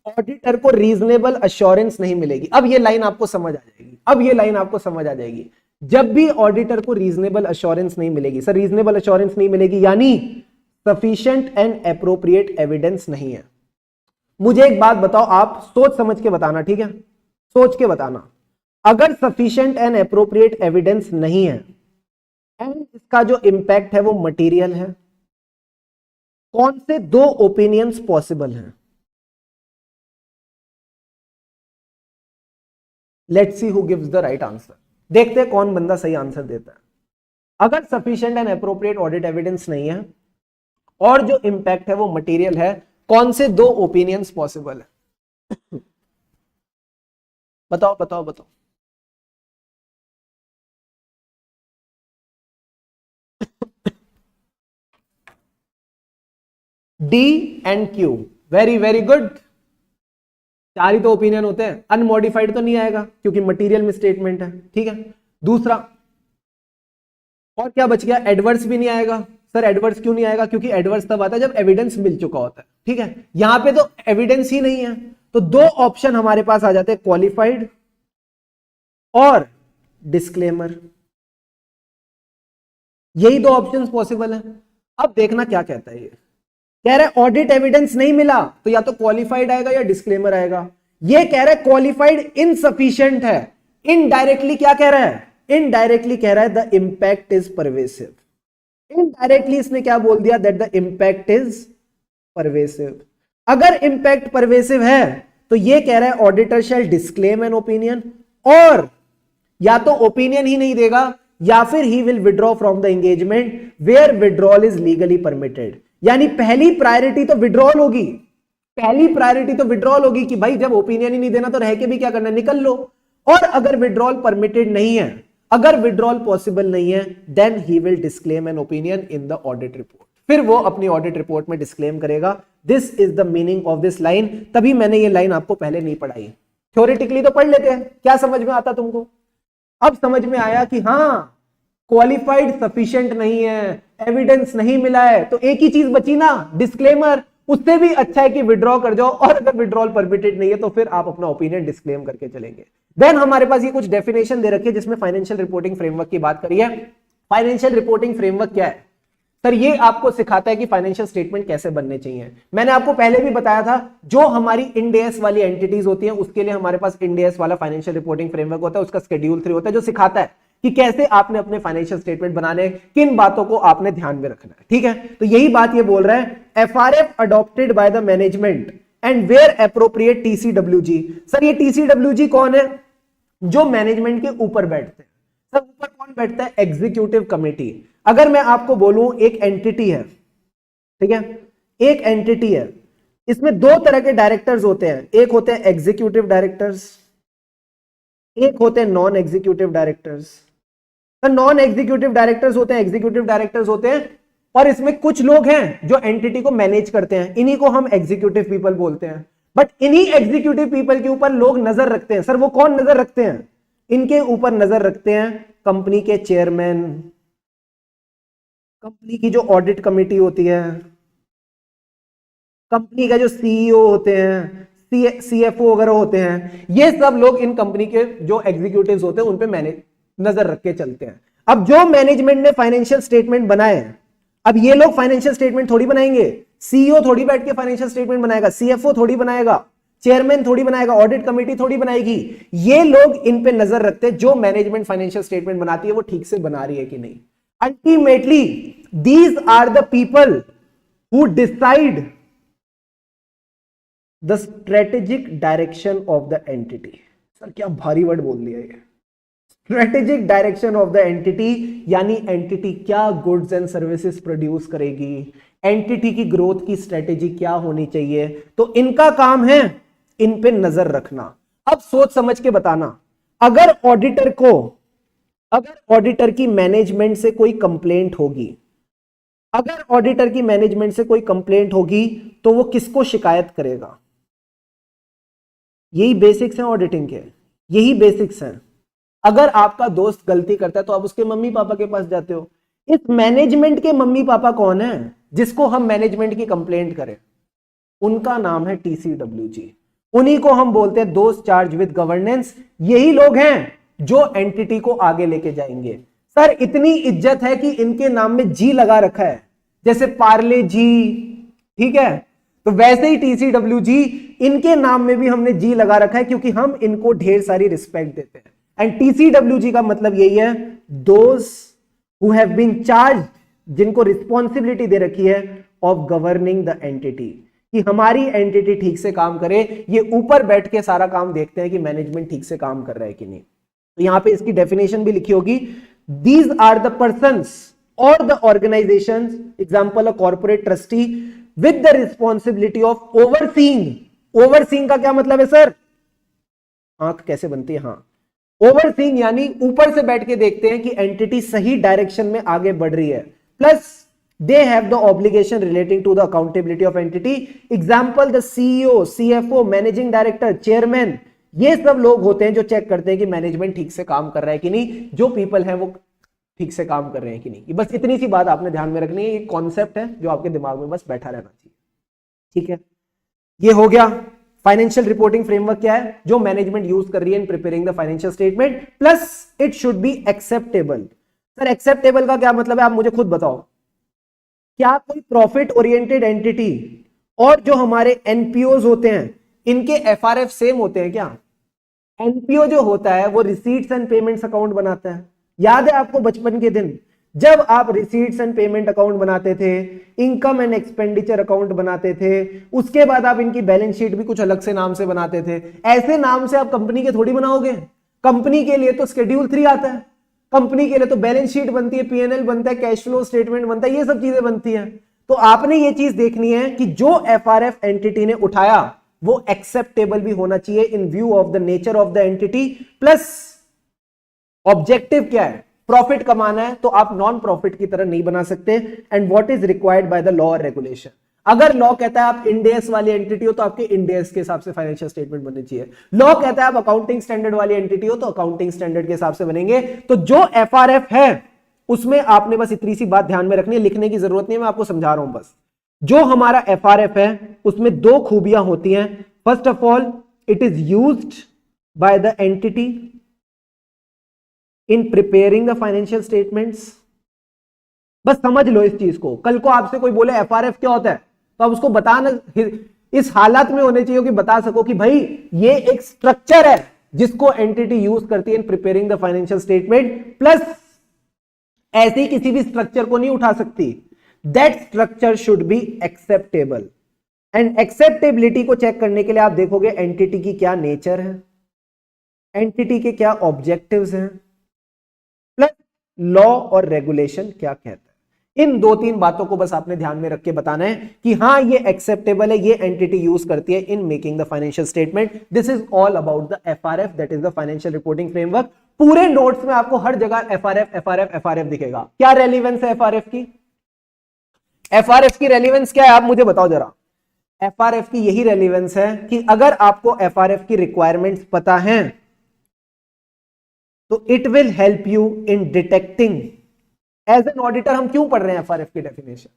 ऑडिटर को रीजनेबल अश्योरेंस नहीं मिलेगी, अब ये लाइन आपको समझ आ जाएगी, अब ये लाइन आपको समझ आ जाएगी। जब भी ऑडिटर को रीजनेबल अश्योरेंस नहीं मिलेगी, सर रीजनेबल अश्योरेंस नहीं मिलेगी यानी सफिशिएंट एंड एप्रोप्रिएट एविडेंस नहीं है। मुझे एक बात बताओ, आप सोच समझ के बताना, ठीक है? सोच के बताना। अगर सफिशिएंट एंड एप्रोप्रिएट एविडेंस नहीं है एंड इसका जो इंपैक्ट है वो मटेरियल है, कौन से दो ओपिनियंस पॉसिबल हैं? Let's see who gives the right answer. देखते हैं कौन बंदा सही आंसर देता है। अगर sufficient and appropriate audit evidence नहीं है और जो इंपैक्ट है वो मटेरियल है, कौन से दो ओपिनियंस पॉसिबल है? बताओ बताओ बताओ। D and Q, very very good. चार ही तो ओपिनियन होते हैं, अनमॉडिफाइड तो नहीं आएगा क्योंकि मटेरियल में स्टेटमेंट है, ठीक है? दूसरा, और क्या बच गया? एडवर्स भी नहीं आएगा। सर एडवर्स क्यों नहीं आएगा? क्योंकि एडवर्स तब आता है जब एविडेंस मिल चुका होता है, ठीक है? यहां पे तो एविडेंस ही नहीं है, तो दो ऑप्शन हमारे पास आ जाते हैं, क्वालिफाइड और डिस्क्लेमर। यही दो ऑप्शंस पॉसिबल है। अब देखना क्या कहता है ये। कह रहा है ऑडिट एविडेंस नहीं मिला तो या तो क्वालिफाइड आएगा या डिस्क्लेमर आएगा। ये कह रहा है क्वालिफाइड इनसफिशिएंट है। इनडायरेक्टली क्या कह रहा है? इनडायरेक्टली कह रहा है the impact is pervasive. Indirectly इसने क्या बोल दिया? That the impact is pervasive. अगर इंपैक्ट परवेसिव है तो ये कह रहा है auditor shall disclaim an opinion, और या तो ओपिनियन ही नहीं देगा या फिर he will withdraw from the engagement where withdrawal is legally permitted. यानी पहली प्रायोरिटी तो विड्रॉल होगी, पहली प्रायोरिटी तो विड्रॉल होगी कि भाई जब ओपिनियन ही नहीं देना तो रह के भी क्या करना, निकल लो। और अगर विड्रॉल परमिटेड नहीं है, अगर विड्रॉल पॉसिबल नहीं है, then he will disclaim an opinion in the audit report. फिर वो अपनी ऑडिट रिपोर्ट में डिस्क्लेम करेगा। This is the meaning of this line. तभी मैंने ये लाइन आपको पहले नहीं पढ़ाई, थ्योरेटिकली तो पढ़ लेते हैं। क्या समझ में आता तुमको? अब समझ में आया कि हाँ, क्वालिफाइड सफिशिएंट नहीं है, एविडेंस नहीं मिला है, तो एक ही चीज बची ना, डिस्क्लेमर। उससे भी अच्छा है कि विड्रॉ कर जाओ, और अगर विड्रॉल परमिटेड नहीं है तो फिर आप अपना ओपिनियन डिस्क्लेम करके चलेंगे। देन हमारे पास ये कुछ डेफिनेशन दे रखी है जिसमें फाइनेंशियल रिपोर्टिंग फ्रेमवर्क की बात करी है। फाइनेंशियल रिपोर्टिंग फ्रेमवर्क क्या है? सर ये आपको सिखाता है कि फाइनेंशियल स्टेटमेंट कैसे बनने चाहिए। मैंने आपको पहले भी बताया था, जो हमारी इंडेस वाली एंटिटीज होती हैं उसके लिए हमारे पास इंडेस वाला फाइनेंशियल रिपोर्टिंग फ्रेमवर्क होता है, उसका शेड्यूल 3 होता है जो सिखाता है कि कैसे आपने अपने फाइनेंशियल स्टेटमेंट बनाने, किन बातों को आपने ध्यान में रखना है, ठीक है? तो यही बात ये बोल रहा है, FRF adopted by the management and where appropriate TCWG. Sir ये टीसीडब्ल्यूजी कौन है? जो मैनेजमेंट के ऊपर बैठते हैं। सर ऊपर कौन बैठता है? Executive committee. अगर मैं आपको बोलूं एक एंटिटी है, ठीक है, एक एंटिटी है, इसमें दो तरह के डायरेक्टर्स होते हैं, एक होते हैं एग्जीक्यूटिव डायरेक्टर्स, एक होते हैं नॉन एग्जीक्यूटिव डायरेक्टर्स। तो नॉन एग्जीक्यूटिव डायरेक्टर्स होते हैं, एग्जीक्यूटिव डायरेक्टर्स होते हैं, और इसमें कुछ लोग हैं जो एंटिटी को मैनेज करते हैं, इन्हीं को हम एग्जीक्यूटिव पीपल बोलते हैं। बट इन्हीं एग्जीक्यूटिव पीपल के ऊपर लोग नजर रखते हैं। सर वो कौन नजर रखते हैं? इनके ऊपर नजर रखते हैं कंपनी के चेयरमैन, कंपनी की जो ऑडिट कमेटी होती है, कंपनी का जो सीईओ होते हैं, CFO वगैरह होते हैं, ये सब लोग इन कंपनी के जो एग्जीक्यूटिव्स होते हैं उन पे मैनेज नजर रख के चलते हैं। अब जो मैनेजमेंट ने फाइनेंशियल स्टेटमेंट बनाए हैं, अब ये लोग फाइनेंशियल स्टेटमेंट थोड़ी बनाएंगे, सीईओ थोड़ी बैठ के फाइनेंशियल स्टेटमेंट बनाएगा, CFO थोड़ी बनाएगा, चेयरमैन थोड़ी बनाएगा, ऑडिट कमेटी थोड़ी बनाएगी। ये लोग इन पे नजर रखते हैं जो मैनेजमेंट फाइनेंशियल स्टेटमेंट बनाती है वो ठीक से बना रही है कि नहीं। Ultimately these are the people who decide the strategic direction of the entity. Sir क्या भारी वर्ड बोल दिया ये, strategic direction of the entity, यानी एंटिटी क्या गुड्स एंड सर्विसेज प्रोड्यूस करेगी, एंटिटी की ग्रोथ की स्ट्रेटेजी क्या होनी चाहिए, तो इनका काम है इन पे नजर रखना। अब सोच समझ के बताना, अगर ऑडिटर की मैनेजमेंट से कोई कंप्लेंट होगी, अगर ऑडिटर की मैनेजमेंट से कोई कंप्लेंट होगी तो वो किसको शिकायत करेगा? यही बेसिक्स हैं ऑडिटिंग के, यही बेसिक्स हैं। अगर आपका दोस्त गलती करता है तो आप उसके मम्मी पापा के पास जाते हो। इस मैनेजमेंट के मम्मी पापा कौन है जिसको हम मैनेजमेंट की कंप्लेंट करें? उनका नाम है TCWG। उन्हीं को हम बोलते हैं दोस्त चार्ज विद गवर्नेंस। यही लोग हैं जो एंटिटी को आगे लेके जाएंगे। सर इतनी इज्जत है कि इनके नाम में जी लगा रखा है, जैसे पार्ले जी, ठीक है, तो वैसे ही TCWG इनके नाम में भी हमने जी लगा रखा है क्योंकि हम इनको ढेर सारी रिस्पेक्ट देते हैं। एंड TCWG का मतलब यही है, those who have been charge, जिनको रिस्पॉन्सिबिलिटी दे रखी है ऑफ गवर्निंग द एंटिटी, कि हमारी एंटिटी ठीक से काम करे। ये ऊपर बैठ के सारा काम देखते हैं कि मैनेजमेंट ठीक से काम कर रहा है कि नहीं। तो यहां पे इसकी डेफिनेशन भी लिखी होगी, दीज आर द पर्संस और the organisations, example a corporate trustee with the responsibility of overseeing. Overseeing का क्या मतलब है सर? आंख कैसे बनती है? हाँ, ओवरसीइंग यानी ऊपर से बैठ के देखते हैं कि एंटिटी सही डायरेक्शन में आगे बढ़ रही है, plus they have the obligation relating to the accountability of entity, example the CEO, CFO, managing director, chairman, ये सब लोग होते हैं जो चेक करते हैं कि मैनेजमेंट ठीक से काम कर रहा है कि नहीं, जो पीपल है वो ठीक से काम कर रहे हैं कि नहीं। बस इतनी सी बात आपने ध्यान में रखनी है, ये कॉन्सेप्ट है जो आपके दिमाग में बस बैठा रहना चाहिए, ठीक है। ये हो गया फाइनेंशियल रिपोर्टिंग फ्रेमवर्क क्या है जो मैनेजमेंट यूज कर रही है in preparing the financial statement, plus it should be acceptable. Sir acceptable का क्या मतलब है, आप मुझे खुद बताओ। क्या कोई प्रॉफिट ओरिएंटेड एंटिटी और जो हमारे एनपीओज होते हैं इनके एफआरएफ सेम होते हैं क्या? एनपीओ जो होता है वो रिसीट्स एंड पेमेंट्स अकाउंट बनाता है। याद है आपको बचपन के दिन जब आप रिसीट्स एंड पेमेंट अकाउंट बनाते थे, इनकम एंड एक्सपेंडिचर अकाउंट बनाते थे, उसके बाद आप इनकी बैलेंस शीट भी कुछ अलग से नाम से बनाते थे। ऐसे नाम से आप कंपनी के थोड़ी बनाओगे। कंपनी के लिए तो शेड्यूल 3 आता है, कंपनी के लिए तो बैलेंस शीट बनती है, पीएनएल बनता है, कैश फ्लो स्टेटमेंट बनता है, ये सब चीजें बनती हैं। तो आपने ये चीज देखनी है कि जो एफआरएफ एंटिटी ने उठाया वो एक्सेप्टेबल भी होना चाहिए इन view of the nature of the entity, plus objective क्या है, प्रॉफिट कमाना है, तो आप नॉन प्रॉफिट की तरह नहीं बना सकते। And what is required by the law और रेगुलेशन। अगर लॉ कहता है आप इंडेस वाली एंटिटी हो तो आपके इंडेस के हिसाब से फाइनेंशियल स्टेटमेंट बननी चाहिए। लॉ कहता है आप अकाउंटिंग स्टैंडर्ड वाली एंटिटी हो तो अकाउंटिंग स्टैंडर्ड के हिसाब से बनेंगे। तो जो एफआरएफ है उसमें आपने बस इतनी सी बात ध्यान में रखनी है, लिखने की जरूरत नहीं है, मैं आपको समझा रहा हूं बस। जो हमारा एफआरएफ है उसमें 2 खूबियां होती हैं। First of all it is used by the entity in preparing the financial statements. बस समझ लो इस चीज को। कल को आपसे कोई बोले एफआरएफ क्या होता है तो आप उसको बताना इस हालत में होने चाहिए कि बता सको कि भाई ये एक स्ट्रक्चर है जिसको एंटिटी यूज करती है in preparing the financial statement, plus ऐसे ही किसी भी स्ट्रक्चर को नहीं उठा सकती। That structure should be acceptable. And acceptability को चेक करने के लिए आप देखोगे एंटिटी की क्या नेचर है, एंटिटी के क्या ऑब्जेक्टिव्स हैं, प्लस लॉ और रेगुलेशन क्या कहता है। इन 2-3 बातों को बस आपने ध्यान में रख के बताना है कि हाँ ये एक्सेप्टेबल है, ये एंटिटी यूज करती है इन making the financial statement. This is all about the FRF, that is the financial reporting framework. पूरे नोट्स में आपको हर जगह एफआरएफ एफआरएफ एफआरएफ दिखेगा। क्या रेलिवेंस है एफआरएफ की? एफआरएफ की रेलिवेंस क्या है आप मुझे बताओ जरा। एफआरएफ की यही रेलिवेंस है कि अगर आपको एफआरएफ की रिक्वायरमेंट्स पता है तो it will help you in detecting. As an auditor हम क्यों पढ़ रहे हैं एफआरएफ की डेफिनेशन?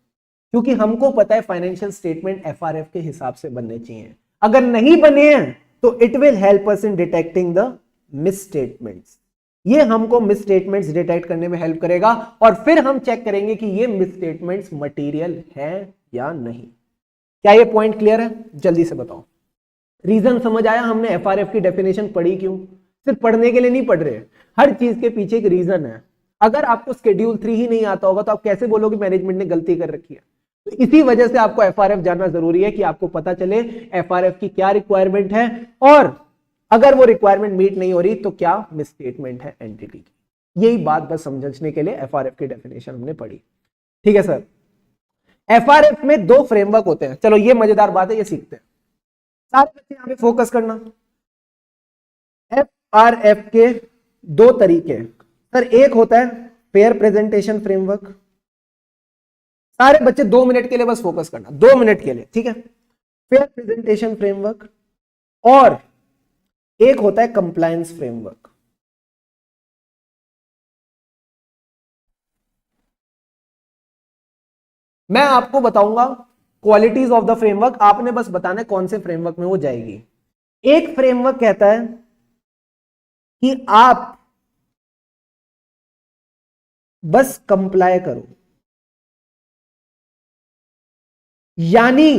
क्योंकि हमको पता है फाइनेंशियल स्टेटमेंट एफआरएफ के हिसाब से बनने चाहिए। अगर नहीं बने हैं तो it will help us in detecting the misstatements. ये हमको मिसस्टेटमेंट्स डिटेक्ट करने में हेल्प करेगा और फिर हम चेक करेंगे कि ये मिसस्टेटमेंट्स मटेरियल है या नहीं। क्या ये पॉइंट क्लियर है? जल्दी से बताओ। रीजन समझ आया? हमने एफआरएफ की डेफिनेशन पढ़ी क्यों? सिर्फ पढ़ने के लिए नहीं पढ़ रहे, हर चीज के पीछे एक रीजन है। अगर आपको शेड्यूल 3 ही नहीं आता होगा तो आप कैसे बोलोगे मैनेजमेंट ने गलती कर रखी है? तो इसी वजह से आपको एफआरएफ जानना जरूरी है कि आपको पता चले एफआरएफ की क्या रिक्वायरमेंट है और अगर वो रिक्वायरमेंट मीट नहीं हो रही तो क्या मिसस्टेटमेंट है एंटिटी की। यही बात बस समझने के लिए एफआरएफ की डेफिनेशन हमने पढ़ी। ठीक है सर। एफआरएफ में 2 फ्रेमवर्क होते हैं। चलो ये मजेदार बात है, ये सीखते हैं। सारे बच्चे यहां पे फोकस करना। एफआरएफ के 2 तरीके सर, एक होता है फेयर प्रेजेंटेशन फ्रेमवर्क। सारे बच्चे 2 मिनट के लिए बस फोकस करना, 2 मिनट के लिए, ठीक है। फेयर प्रेजेंटेशन फ्रेमवर्क और एक होता है कंप्लायंस फ्रेमवर्क। मैं आपको बताऊंगा क्वालिटीज ऑफ द फ्रेमवर्क, आपने बस बताना है कौन से फ्रेमवर्क में वो जाएगी। एक फ्रेमवर्क कहता है कि आप बस कंप्लाई करो, यानी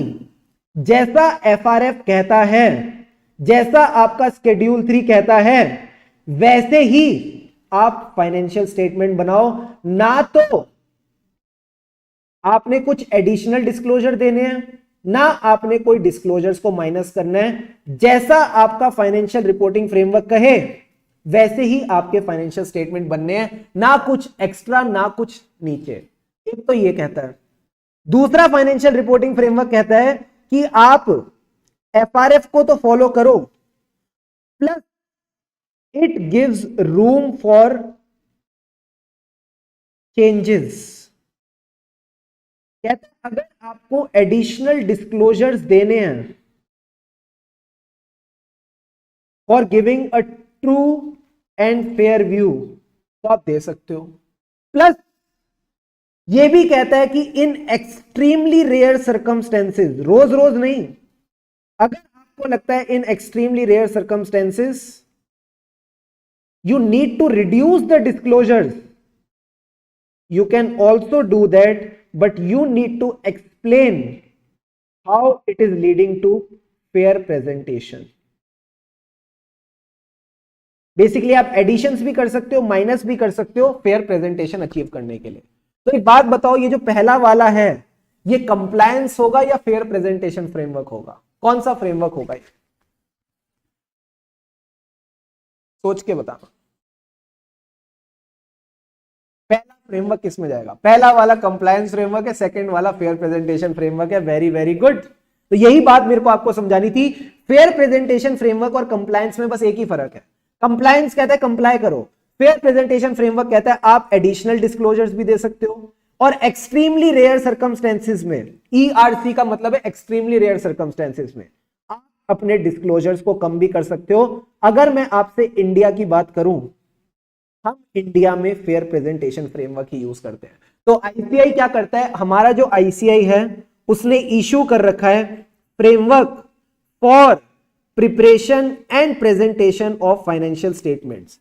जैसा एफआरएफ कहता है, जैसा आपका शेड्यूल 3 कहता है, वैसे ही आप फाइनेंशियल स्टेटमेंट बनाओ। ना तो आपने कुछ एडिशनल डिस्क्लोजर देने हैं, ना आपने कोई डिस्क्लोजर्स को माइनस करना है। जैसा आपका फाइनेंशियल रिपोर्टिंग फ्रेमवर्क कहे वैसे ही आपके फाइनेंशियल स्टेटमेंट बनने हैं, ना कुछ एक्स्ट्रा ना कुछ नीचे। एक तो ये कहता है। दूसरा फाइनेंशियल रिपोर्टिंग फ्रेमवर्क कहता है कि आप एफआरएफ को तो फॉलो करो, plus it gives room for changes. कहता है अगर आपको एडिशनल डिस्क्लोजर्स देने हैं for giving a true and fair view तो आप दे सकते हो। प्लस ये भी कहता है कि इन एक्सट्रीमली रेयर सर्कमस्टेंसेस, रोज रोज नहीं, अगर आपको लगता है in extremely rare circumstances you need to reduce the disclosures, you can also do that, but you need to explain how it is leading to fair presentation. Basically आप editions भी कर सकते हो, माइनस भी कर सकते हो फेयर प्रेजेंटेशन अचीव करने के लिए। तो एक बात बताओ, ये जो पहला वाला है ये कंप्लायंस होगा या फेयर प्रेजेंटेशन फ्रेमवर्क होगा? कौन सा फ्रेमवर्क होगा ये? सोच के बताना। पहला फ्रेमवर्क किस में जाएगा? पहला वाला कंप्लायंस फ्रेमवर्क है, सेकंड वाला फेयर प्रेजेंटेशन फ्रेमवर्क है। Very very good. तो यही बात मेरे को आपको समझानी थी। फेयर प्रेजेंटेशन फ्रेमवर्क और कंप्लायंस में बस एक ही फर्क है। कंप्लायंस कहता है कंप्लाई करो, फेयर प्रेजेंटेशन फ्रेमवर्क कहता है आप एडिशनल डिस्क्लोजर्स भी दे सकते हो और एक्सट्रीमली रेयर सर्कमस्टेंसेस में, ईआरसी का मतलब है एक्सट्रीमली रेयर सर्कमस्टेंसेस में, आप अपने डिस्क्लोजर्स को कम भी कर सकते हो। अगर मैं आपसे इंडिया की बात करूं, हम इंडिया में फेयर प्रेजेंटेशन फ्रेमवर्क ही यूज करते हैं। तो आईसीआई क्या करता है? हमारा जो आईसीआई है उसने इशू कर रखा है framework for preparation and presentation of financial statements.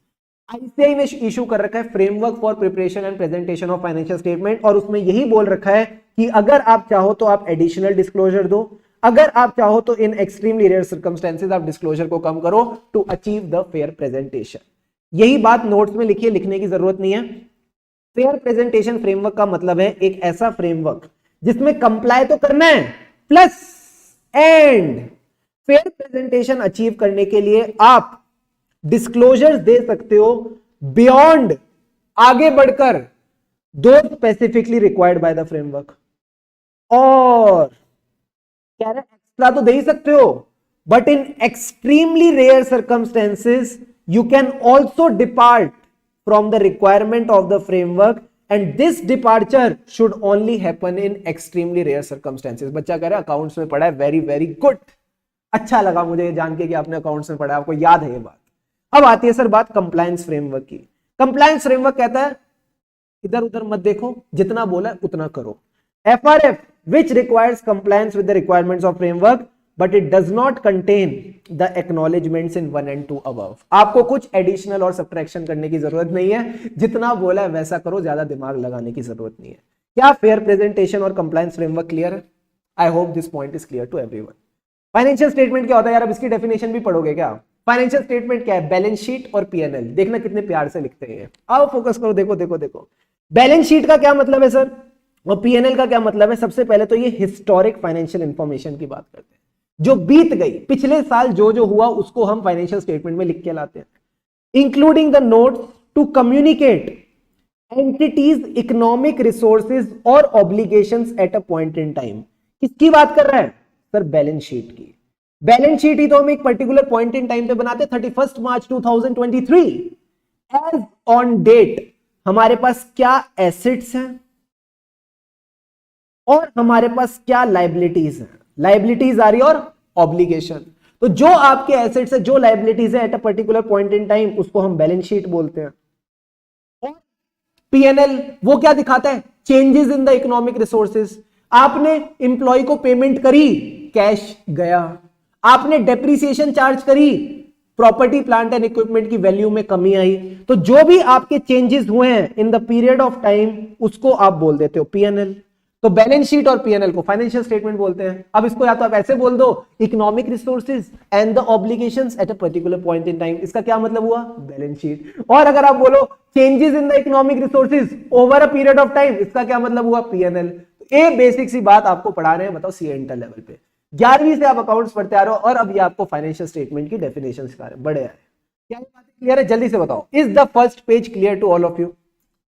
ICI ने इशू कर रखा है framework for preparation and presentation of financial statement, और उसमें यही बोल रखा है कि अगर आप चाहो तो आप एडिशनल डिस्क्लोजर दो, अगर आप चाहो तो इन एक्सट्रीमली रेयर सर्कमस्टेंसेस आप डिस्क्लोजर को कम करो to achieve the fair presentation. यही बात नोट्स में लिखिए, लिखने की जरूरत नहीं है। फेयर प्रेजेंटेशन फ्रेमवर्क का मतलब है एक ऐसा फ्रेमवर्क जिसमें कंप्लाई तो करना है, plus and fair presentation achieve करने के लिए आप डिस्क्लोजर्स दे सकते हो बियॉन्ड, आगे बढ़कर, दो specifically required by the framework. और कह रहे एक्स्ट्रा तो दे ही सकते हो, but in extremely rare circumstances you can also depart from the requirement of the framework, and this departure should only happen in extremely rare circumstances। बच्चा कह रहा है अकाउंट्स में पढ़ा है, वेरी वेरी गुड। अच्छा लगा मुझे जान के कि आपने अकाउंट्स में पढ़ा है, आपको याद है ये बात। अब आती है सर बात कंप्लायंस फ्रेमवर्क की। कंप्लायंस फ्रेमवर्क कहता है इधर उधर मत देखो, जितना बोला उतना करो। FRF which requires compliance with the requirements of framework but it does not contain the acknowledgements in 1 and 2 above. आपको कुछ एडिशनल और सब्ट्रैक्शन करने की जरूरत नहीं है, जितना बोला है वैसा करो, ज्यादा दिमाग लगाने की जरूरत नहीं है। क्या फेयर प्रेजेंटेशन और कंप्लायंस फ्रेमवर्क क्लियर है? I hope this point is clear to everyone. Financial statement क्या होता है यार? अब इसकी डेफिनेशन भी पढ़ोगे क्या? फाइनेंशियल स्टेटमेंट क्या है? बैलेंस शीट और पीएनएल। देखना कितने प्यार से लिखते हैं। आओ फोकस करो, देखो देखो देखो। बैलेंस शीट का क्या मतलब है सर, और पीएनएल का क्या मतलब है? सबसे पहले तो ये हिस्टोरिक फाइनेंशियल इंफॉर्मेशन की बात करते हैं, जो बीत गई, पिछले साल जो जो हुआ उसको हम फाइनेंशियल स्टेटमेंट में लिख के लाते हैं। Including the notes to communicate entities economic resources और obligations at a point in time. किसकी बात कर रहा है सर? बैलेंस शीट की। बैलेंस शीट ही तो हम एक पर्टिकुलर पॉइंट इन टाइम पे बनाते हैं, 31 मार्च 2023। एज ऑन डेट हमारे पास क्या एसेट्स हैं और हमारे पास क्या लाइबिलिटीज हैं। लाइबिलिटीज आ रही है और ऑब्लिगेशन। तो जो आपके एसेट्स है, जो लाइबिलिटीज है at a particular point in time, उसको हम बैलेंस शीट बोलते हैं। और पीएनएल वो क्या दिखाता है? Changes in the economic resources. आपने इंप्लॉय को पेमेंट करी, कैश गया। आपने डेप्रिसिएशन चार्ज करी, प्रॉपर्टी प्लांट एंड इक्विपमेंट की वैल्यू में कमी आई। तो जो भी आपके चेंजेस हुए हैं in the period of time, उसको आप बोल देते हो पीएनएल। तो बैलेंस शीट और पीएनएल को फाइनेंशियल स्टेटमेंट बोलते हैं। अब इसको या तो आप ऐसे बोल दो, economic resources and the obligations at a particular point in time. इसका क्या मतलब हुआ? Balance sheet. और अगर आप बोलो changes in the economic resources over a period of time, इसका क्या मतलब हुआ? पीएनएल। ये बेसिक सी बात आपको पढ़ा रहे हैं, बताओ सी इंटर लेवल पे। 11वीं से आप अकाउंट्स पढ़ते आ रहे हो और अब ये आपको फाइनेंशियल स्टेटमेंट की डेफिनेशन सिखा रहे हैं। बड़े आए क्या बात क्लियर है? जल्दी से बताओ। Is the first page clear to all of you?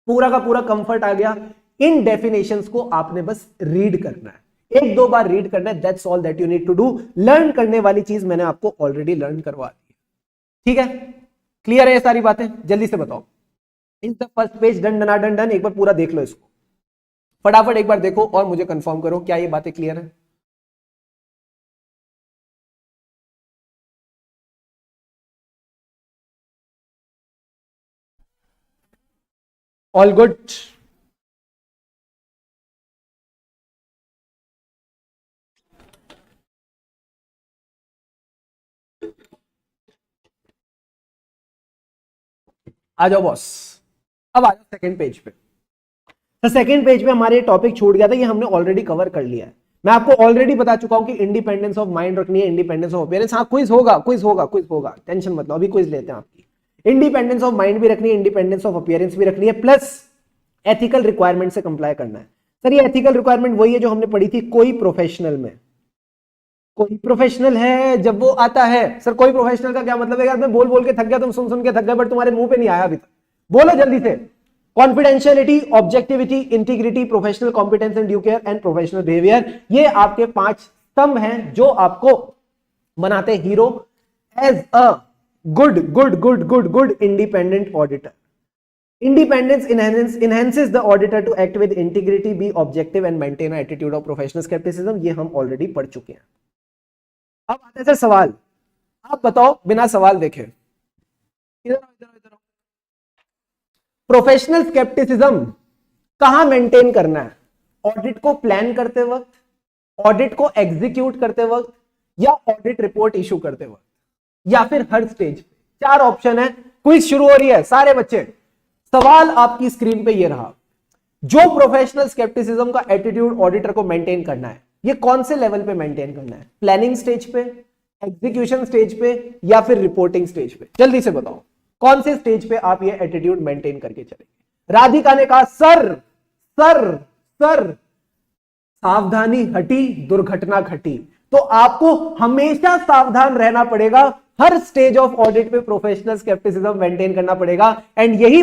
पूरा का पूरा कंफर्ट आ गया। इन डेफिनेशंस को आपने बस रीड करना है, 1-2 बार रीड करना है। That's all that you need to do. Learn करने वाली चीज मैंने आपको ऑलरेडी लर्न करवा दी। ठीक है, क्लियर है ये सारी बातें? जल्दी से बताओ। Is the first page done done done done? एक बार पूरा देख लो इसको, फटाफट एक बार देखो और मुझे कंफर्म करो क्या ये बातें क्लियर है। All good? आ जाओ बॉस, अब आ जाओ सेकंड पेज पे। तो सेकंड पेज पे हमारे टॉपिक छूट गया था, ये हमने ऑलरेडी कवर कर लिया है। मैं आपको ऑलरेडी बता चुका हूं कि इंडिपेंडेंस ऑफ माइंड रखनी है, इंडिपेंडेंस ऑफ अपीयरेंस। हाँ, क्विज होगा, क्विज होगा, क्विज होगा, टेंशन मत लो, अभी क्विज लेते हैं आपकी। इंडिपेंडेंस ऑफ माइंड भी रखनी है, इंडिपेंडेंस ऑफ अपीयरेंस भी रखनी है, प्लस एथिकल रिक्वायरमेंट से कंप्लाई करना है। सर ये एथिकल रिक्वायरमेंट वही है जो हमने पढ़ी थी कोई प्रोफेशनल में। कोई प्रोफेशनल है जब वो आता है, सर कोई प्रोफेशनल का क्या मतलब है? यार मैं बोल बोल के थक गया, तुम सुन सुन के थक गए, बट तुम्हारे मुंह पे नहीं आया अभी तक। बोलो जल्दी से। Confidentiality, objectivity, integrity, professional competence and due care and professional behaviour, ये आपके 5 स्तंभ हैं जो आपको बनाते hero as a good good good good good independent auditor. Independence enhances the auditor to act with integrity, be objective and maintain an attitude of professional skepticism। ये हम already पढ़ चुके हैं। अब आते हैं सर सवाल। आप बताओ बिना सवाल देखे, इधर इधर इधर। प्रोफेशनल स्केप्टिसिज्म कहां मेंटेन करना है? ऑडिट को प्लान करते वक्त, ऑडिट को एग्जीक्यूट करते वक्त, या ऑडिट रिपोर्ट इशू करते वक्त, या फिर हर स्टेज पे? 4 ऑप्शन है। क्विज शुरू हो रही है सारे बच्चे। सवाल आपकी स्क्रीन पे ये रहा, जो प्रोफेशनल स्केप्टिसिज्म का एटीट्यूड ऑडिटर को मेंटेन करना है, ये कौन से लेवल पे मेंटेन करना है? प्लानिंग स्टेज पे, एग्जीक्यूशन स्टेज पे, या फिर रिपोर्टिंग स्टेज पे? जल्दी से बताओ कौन से स्टेज पे आप ये एटीट्यूड मेंटेन करके चलेंगे? राधिका ने कहा सर सर सर सावधानी हटी दुर्घटना घटी। तो आपको हमेशा सावधान रहना पड़ेगा, हर स्टेज ऑफ ऑडिट पे प्रोफेशनल स्केप्टिसिज्म मेंटेन करना पड़ेगा। एंड यही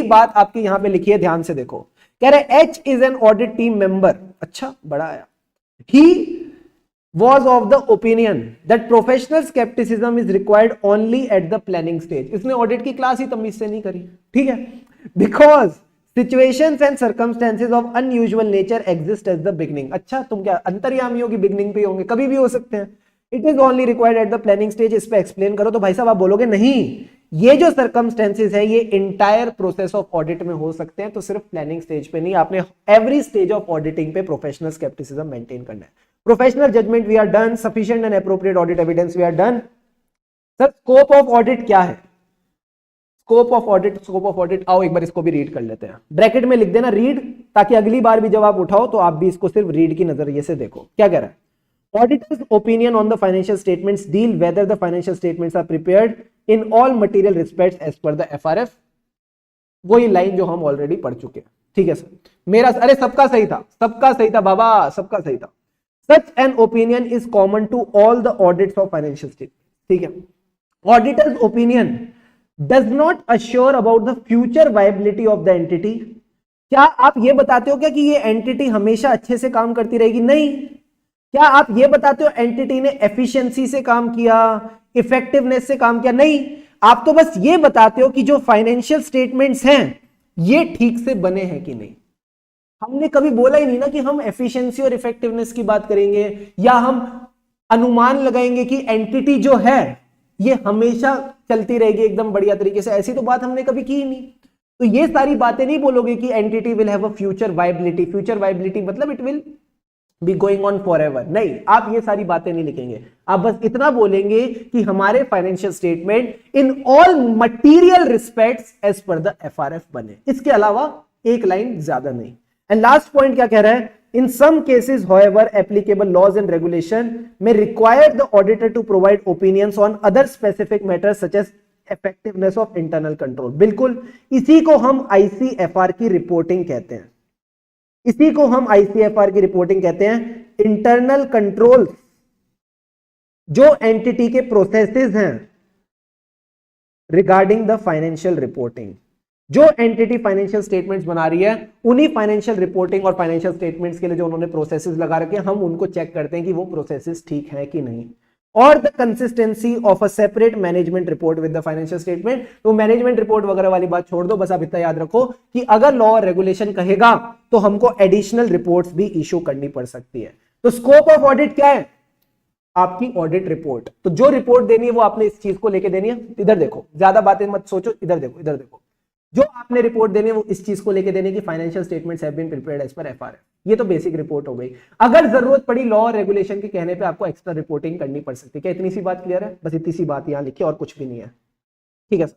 बात आपकी यहां पे लिखी है, ध्यान से देखो। कह रहे H is an audit team member. अच्छा, बड़ा आया। ही was of the opinion that professional skepticism is required only at the planning stage। इसने ऑडिट की क्लास ही तमीज से नहीं करी, ठीक है? Because situations and circumstances of unusual nature exist at the beginning। अच्छा, तुम क्या अंतर्यामी हो कि बिगनिंग पे होंगे? कभी भी हो सकते हैं। It is only required at the planning stage। इस पे एक्सप्लेन करो तो भाई साहब आप बोलोगे नहीं, ये जो सर्कमस्टेंसेज है ये इंटायर प्रोसेस ऑफ ऑडिट में हो सकते हैं, तो सिर्फ प्लानिंग स्टेज पे नहीं, आपने एवरी स्टेज ऑफ ऑडिटिंग पे प्रोफेशनल स्केप्टिसिज्म मेंटेन करना है। Professional judgement we are done, sufficient and appropriate audit evidence we are done. Sir scope of audit क्या है? स्कोप ऑफ ऑडिट आओ एक बार इसको भी रीड कर लेते हैं। ब्रैकेट में लिख देना रीड, ताकि अगली बार भी जब आप उठाओ तो आप भी इसको सिर्फ रीड की नजरिए से देखो। क्या कह रहा है? Auditor's opinion on the financial statements deal whether the financial statements are prepared in all material respects as per the FRF। वही लाइन जो हम ऑलरेडी पढ़ चुके हैं। ठीक है सर, मेरा अरे सबका सही था, सबका सही था बाबा, सबका सही था। Such an opinion is common to all the audits of financial statements। ठीक है, auditors opinion does not assure about the future viability of the entity। क्या आप ये बताते हो क्या कि ये एंटिटी हमेशा अच्छे से काम करती रहेगी? नहीं। क्या आप ये बताते हो एंटिटी ने एफिशिएंसी से काम किया, इफेक्टिवनेस से काम किया? नहीं। आप तो बस ये बताते हो कि जो फाइनेंशियल स्टेटमेंट्स हैं ये ठीक से बने हैं कि नहीं। हमने कभी बोला ही नहीं ना कि हम एफिशिएंसी और इफेक्टिवनेस की बात करेंगे, या हम अनुमान लगाएंगे कि एंटिटी जो है ये हमेशा चलती रहेगी एकदम बढ़िया तरीके से। ऐसी तो बात हमने कभी की ही नहीं। तो ये सारी बातें नहीं बोलोगे कि entity will have a future viability. Future viability मतलब it will be going on forever. नहीं, आप ये सारी बातें नहीं लिखेंगे। आप बस इतना बोलेंगे कि हमारे financial statement in all material respects as per the FRF बने। इसके अलावा एक लाइन ज्यादा नहीं। एंड लास्ट पॉइंट क्या कह रहा है? In some cases however applicable laws and regulation may require the auditor to provide opinions on other specific matters such as effectiveness of internal control। बिल्कुल, इसी को हम आईसीएफआर की रिपोर्टिंग कहते हैं। इसी को हम आईसीएफआर की रिपोर्टिंग कहते हैं। इंटरनल कंट्रोल जो एंटिटी के प्रोसेसेस हैं रिगार्डिंग द फाइनेंशियल रिपोर्टिंग। जो एंटिटी फाइनेंशियल स्टेटमेंट्स बना रही है उन्हीं फाइनेंशियल रिपोर्टिंग और फाइनेंशियल स्टेटमेंट्स के लिए जो उन्होंने प्रोसेसेस लगा रखे हैं, हम उनको चेक करते हैं कि वो प्रोसेसेस ठीक है कि नहीं। और the consistency of a separate management report with the financial statement. तो मैनेजमेंट रिपोर्ट वगैरह वाली बात छोड़ दो, बस आप इतना याद रखो कि अगर लॉ और रेगुलेशन कहेगा तो हमको एडिशनल रिपोर्ट्स भी इशू करनी पड़ सकती है। तो स्कोप ऑफ ऑडिट क्या है? आपकी ऑडिट रिपोर्ट। तो जो रिपोर्ट देनी है वो आपने इस चीज को लेके देनी है। इधर देखो, ज्यादा बातें मत सोचो, इधर देखो, इधर देखो। जो आपने रिपोर्ट देनी है वो इस चीज को लेके देने की financial statements have been prepared as per FRF. ये तो बेसिक रिपोर्ट हो गई। अगर जरूरत पड़ी लॉ और रेगुलेशन के कहने पे आपको एक्स्ट्रा रिपोर्टिंग करनी पड़ सकती है। क्या इतनी सी बात क्लियर है? बस इतनी सी बात यहां लिखी और कुछ भी नहीं है। ठीक है सर।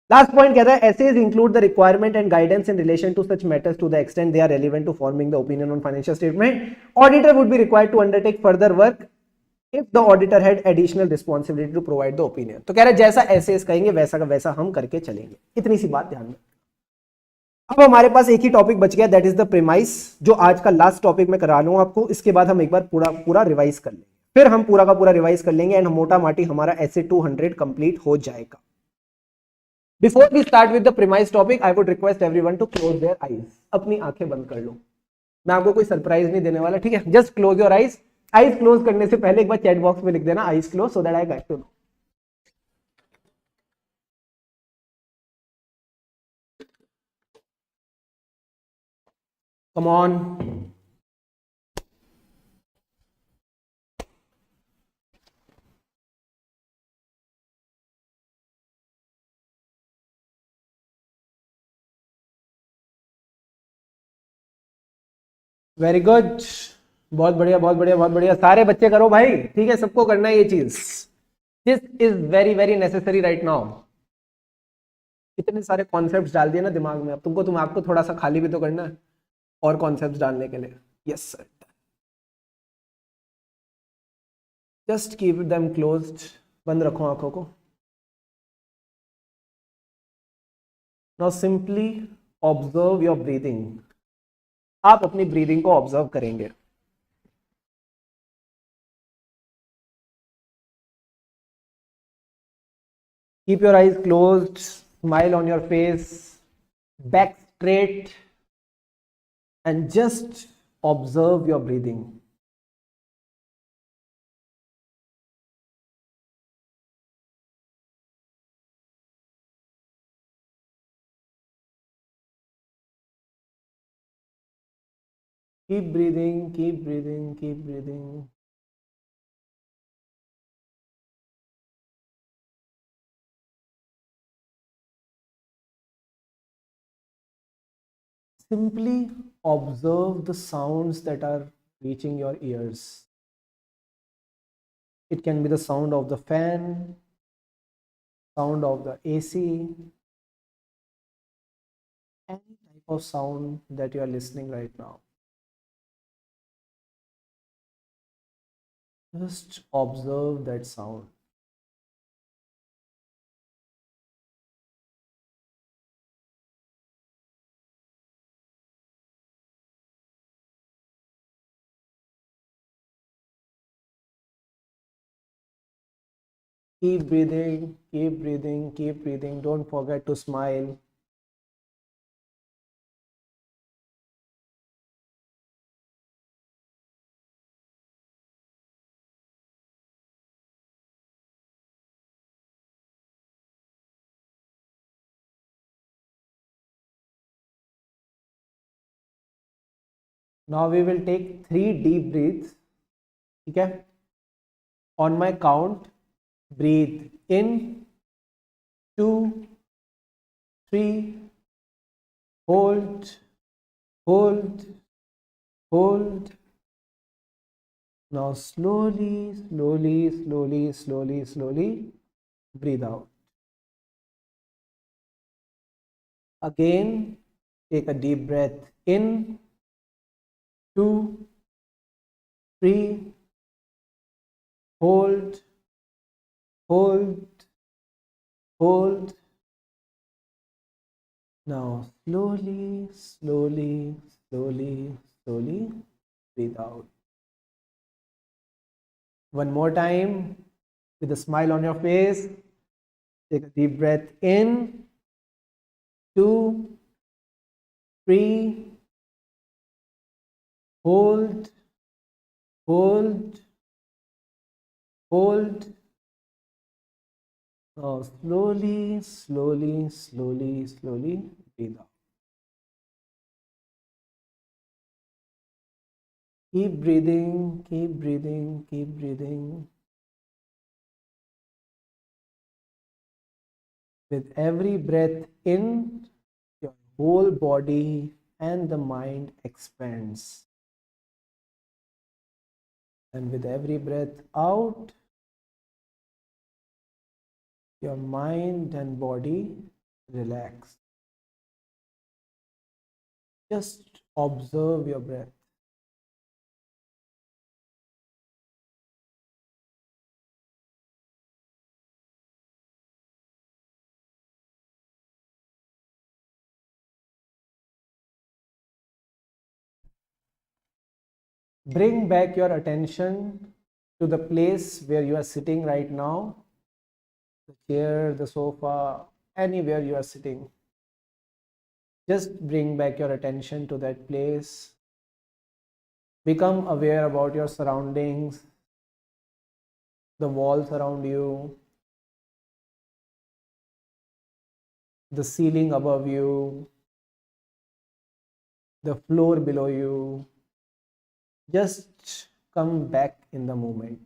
लास्ट पॉइंट कहता है SAs include the requirement and guidance in relation to such matters to the extent they are relevant to forming the opinion on financial statement. Auditor would be required to undertake further work if the auditor had additional responsibility to provide the opinion। तो कह रहा है जैसा essays कहेंगे वैसा का वैसा हम करके चलेंगे। इतनी सी बात ध्यान में। अब हमारे पास एक ही टॉपिक बच गया, दैट इज द प्रीमाइस, जो आज का लास्ट टॉपिक मैं करा लूं आपको। इसके बाद हम एक बार पूरा रिवाइज कर लेंगे, फिर हम पूरा का पूरा रिवाइज कर लेंगे एंड मोटा माटी हमारा ऐसे 200 कंप्लीट हो जाएगा। Before we start with the premise topic, I would request everyone to close their eyes. अपनी आंखें बंद कर लो। मैं आपको कोई सरप्राइज नहीं देने वाला, ठीक है? Just close your eyes. Eyes close करने से पहले एक बार चैट बॉक्स में लिख देना eyes close, so that I get to know. Come on. Very good, बहुत बढ़िया, बहुत बढ़िया, बहुत बढ़िया। सारे बच्चे करो भाई, ठीक है? सबको करना है ये चीज। This is very very necessary right now. इतने सारे कॉन्सेप्ट्स डाल दिए ना दिमाग में, अब आपको थोड़ा सा खाली भी तो करना है और कॉन्सेप्ट्स डालने के लिए। Yes sir, just keep them closed. बंद रखो आंखों को। Now simply observe your breathing. आप अपनी ब्रीदिंग को ऑब्जर्व करेंगे। Keep your eyes closed, smile on your face, back straight, and just observe your breathing. Keep breathing, keep breathing, keep breathing. Simply observe the sounds that are reaching your ears. It can be the sound of the fan, sound of the AC, any type of sound that you are listening right now. Just observe that sound. Keep breathing, keep breathing, keep breathing. Don't forget to smile. Now we will take 3 deep breaths. Okay? On my count, breathe in, 2, 3, hold, hold, hold. Now slowly, slowly, slowly, slowly, slowly breathe out. Again, take a deep breath in, 2, 3, hold, hold, hold. Now slowly, slowly, slowly, slowly breathe out. One more time with a smile on your face. Take a deep breath in, 2, 3, hold, hold, hold. Now slowly, slowly, slowly, slowly breathe out. Keep breathing, keep breathing, keep breathing. With every breath in, your whole body and the mind expands. And with every breath out, your mind and body relax. Just observe your breath. Bring back your attention to the place where you are sitting right now, the chair, the sofa, anywhere you are sitting. Just bring back your attention to that place. Become aware about your surroundings, the walls around you, the ceiling above you, the floor below you. Just come back in the moment.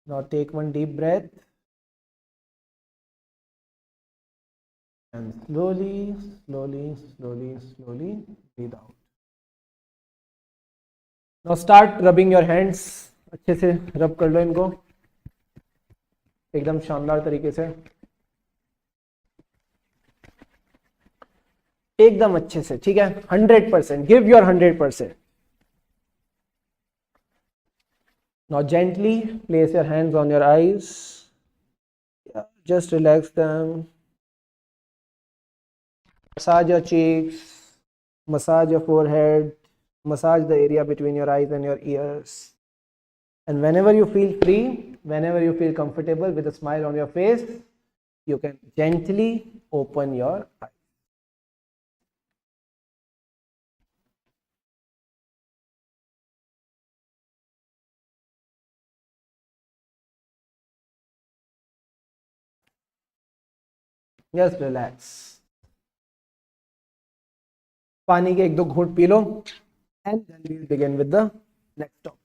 Now take one deep breath and slowly, slowly, slowly, slowly breathe out. Now start rubbing your hands. अच्छे से रब कर लो इनको एकदम शानदार तरीके से, एकदम अच्छे से. ठीक है, 100%. Give your 100%. Now gently place your hands on your eyes. Just relax them. Massage your cheeks, massage your forehead, massage the area between your eyes and your ears. And whenever you feel free, whenever you feel comfortable with a smile on your face, you can gently open your eyes. Just relax. पानी के 1-2 घूंट पी लो and then we'll begin with the next topic.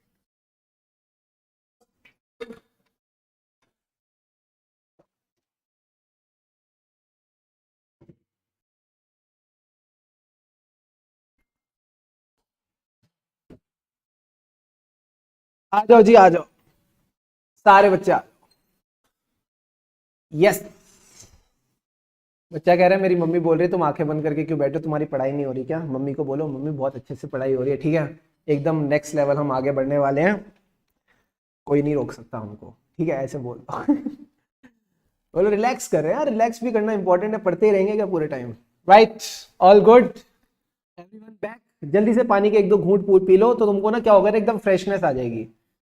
आ जाओ जी, आ जाओ सारे बच्चे, आ जाओ। यस, बच्चा कह रहा है मेरी मम्मी बोल रही है तुम आंखें बंद करके क्यों बैठो, तुम्हारी पढ़ाई नहीं हो रही क्या? मम्मी को बोलो मम्मी बहुत अच्छे से पढ़ाई हो रही है, ठीक है, एकदम नेक्स्ट लेवल हम आगे बढ़ने वाले हैं, कोई नहीं रोक सकता हमको, ठीक है, ऐसे बोल दो। बोलो रिलैक्स कर रहे हैं यार, रिलैक्स भी करना इंपॉर्टेंट है, पढ़ते ही रहेंगे क्या पूरे time? Right, all good, everyone back. जल्दी से पानी के एक दो घूंट पी लो तो तुमको ना क्या होगा, एकदम फ्रेशनेस आ जाएगी,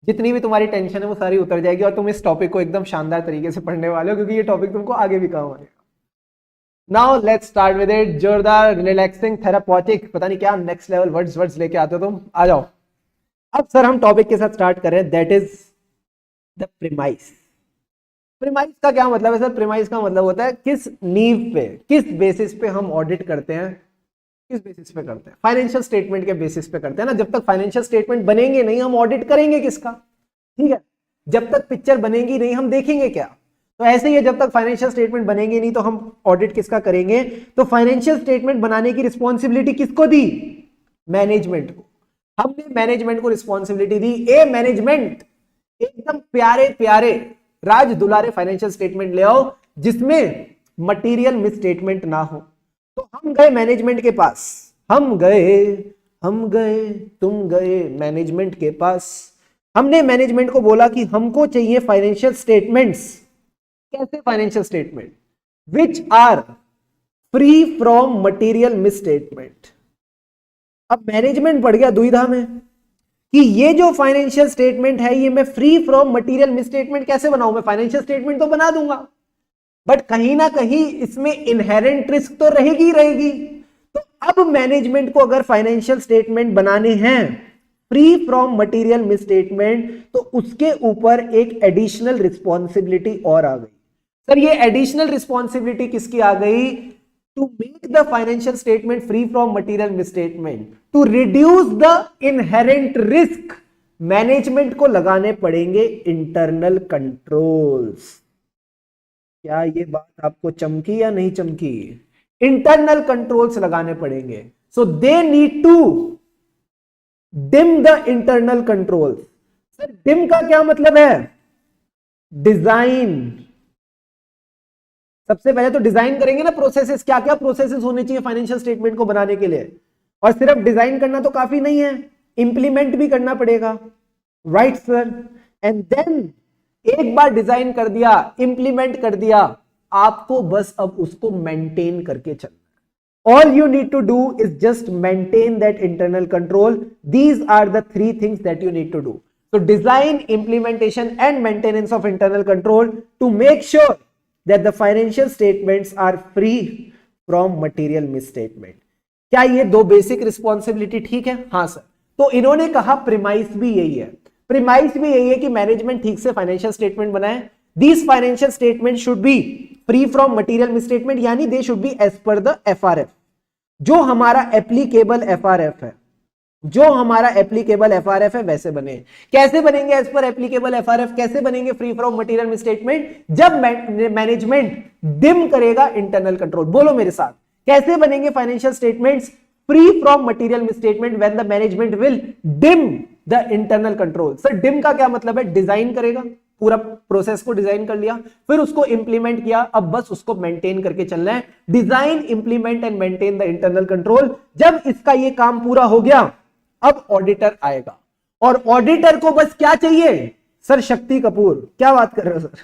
जितनी भी तुम्हारी टेंशन है वो सारी उतर जाएगी और तुम इस टॉपिक को एकदम शानदार तरीके से पढ़ने वाले हो, क्योंकि ये टॉपिक तुमको आगे भी काम आएगा। Now let's start with it, जोरदार रिलैक्सिंग थेरापॉटिक, पता नहीं क्या नेक्स्ट लेवल वर्ड्स वर्ड्स लेके आते हो तुम, आ जाओ। अब सर हम टॉपिक के साथ स्टार्ट कर रहे हैं, that is the premise. Premise का क्या मतलब है सर? प्रीमाइस का मतलब होता है किस नींव पे, किस बेसिस पे हम ऑडिट करते हैं, किस बेसिस पे करते हैं? फाइनेंशियल स्टेटमेंट के बेसिस पे करते हैं ना। जब तक फाइनेंशियल स्टेटमेंट बनेंगे नहीं हम ऑडिट करेंगे किसका? ठीक है, जब तक पिक्चर बनेगी नहीं हम देखेंगे क्या? तो ऐसे ही है, जब तक फाइनेंशियल स्टेटमेंट बनेंगे नहीं तो हम ऑडिट किसका करेंगे? तो फाइनेंशियल स्टेटमेंट बनाने की रिस्पॉन्सिबिलिटी किसको दी? मैनेजमेंट को। हमने मैनेजमेंट को रिस्पॉन्सिबिलिटी दी, ए मैनेजमेंट एकदम प्यारे प्यारे राज दुलारे फाइनेंशियल स्टेटमेंट ले आओ जिसमें मटेरियल मिसस्टेटमेंट ना हो। तो हम गए मैनेजमेंट के पास, हम गए तुम गए मैनेजमेंट के पास। हमने मैनेजमेंट को बोला कि हमको चाहिए फाइनेंशियल स्टेटमेंट्स। कैसे financial statement? Which are free from material misstatement. अब मैनेजमेंट पड़ गया दुविधा में कि ये जो फाइनेंशियल स्टेटमेंट है ये मैं फ्री फ्रॉम मटेरियल मिसस्टेटमेंट कैसे बनाऊं? मैं फाइनेंशियल स्टेटमेंट तो बना दूंगा बट कहीं ना कहीं इसमें इनहेरेंट रिस्क तो रहेगी ही रहेगी। तो अब मैनेजमेंट को अगर फाइनेंशियल स्टेटमेंट बनाने हैं फ्री फ्रॉम मटेरियल मिसस्टेटमेंट तो उसके ऊपर एक एडिशनल रिस्पॉन्सिबिलिटी और आ गई। सर ये एडिशनल रिस्पॉन्सिबिलिटी किसकी आ गई? To make the financial statement free from material misstatement, to reduce the inherent risk, management को लगाने पड़ेंगे इंटरनल कंट्रोल्स। क्या ये बात आपको चमकी या नहीं चमकी? इंटरनल कंट्रोल्स लगाने पड़ेंगे। So they need to dim the internal controls. Sir dim का क्या मतलब है? डिजाइन। सबसे पहले तो डिजाइन करेंगे ना प्रोसेसेस, क्या क्या प्रोसेसेस होने चाहिए फाइनेंशियल स्टेटमेंट को बनाने के लिए। और सिर्फ डिजाइन करना तो काफी नहीं है, इंप्लीमेंट भी करना पड़ेगा। Right sir. एंड देन एक बार डिजाइन कर दिया, इंप्लीमेंट कर दिया, आपको बस अब उसको मेंटेन करके चलना। All you need to do is just maintain that internal control. These are the three things that you need to do. So design, implementation and maintenance of internal control to make sure that the financial statements are free from material misstatement. क्या ये दो basic responsibility ठीक है? हाँ sir. तो इन्होंने कहा premise भी यही है, प्रीमाइस भी यही है कि मैनेजमेंट ठीक से फाइनेंशियल स्टेटमेंट बनाए। These financial statements should be free from material misstatement, यानी they should be as per the FRF, जो हमारा एप्लीकेबल FRF है, जो हमारा एप्लीकेबल एफआरएफ है वैसे बने। कैसे बनेंगे एज पर एप्लीकेबल एफआरएफ? कैसे बनेंगे फ्री फ्रॉम मटेरियल मिसस्टेटमेंट? जब मैनेजमेंट डिम करेगा इंटरनल कंट्रोल। बोलो मेरे साथ, कैसे बनेंगे financial statements free from material misstatement? When the management will dim the internal control. Sir dim का क्या मतलब है? डिजाइन करेगा, पूरा प्रोसेस को डिजाइन कर लिया, फिर उसको इंप्लीमेंट किया, अब बस उसको मेंटेन करके चलना है। Design, implement and maintain the internal control. जब इसका ये काम पूरा हो गया अब ऑडिटर आएगा, और ऑडिटर को बस क्या चाहिए? सर शक्ति कपूर। क्या बात कर रहे हो सर?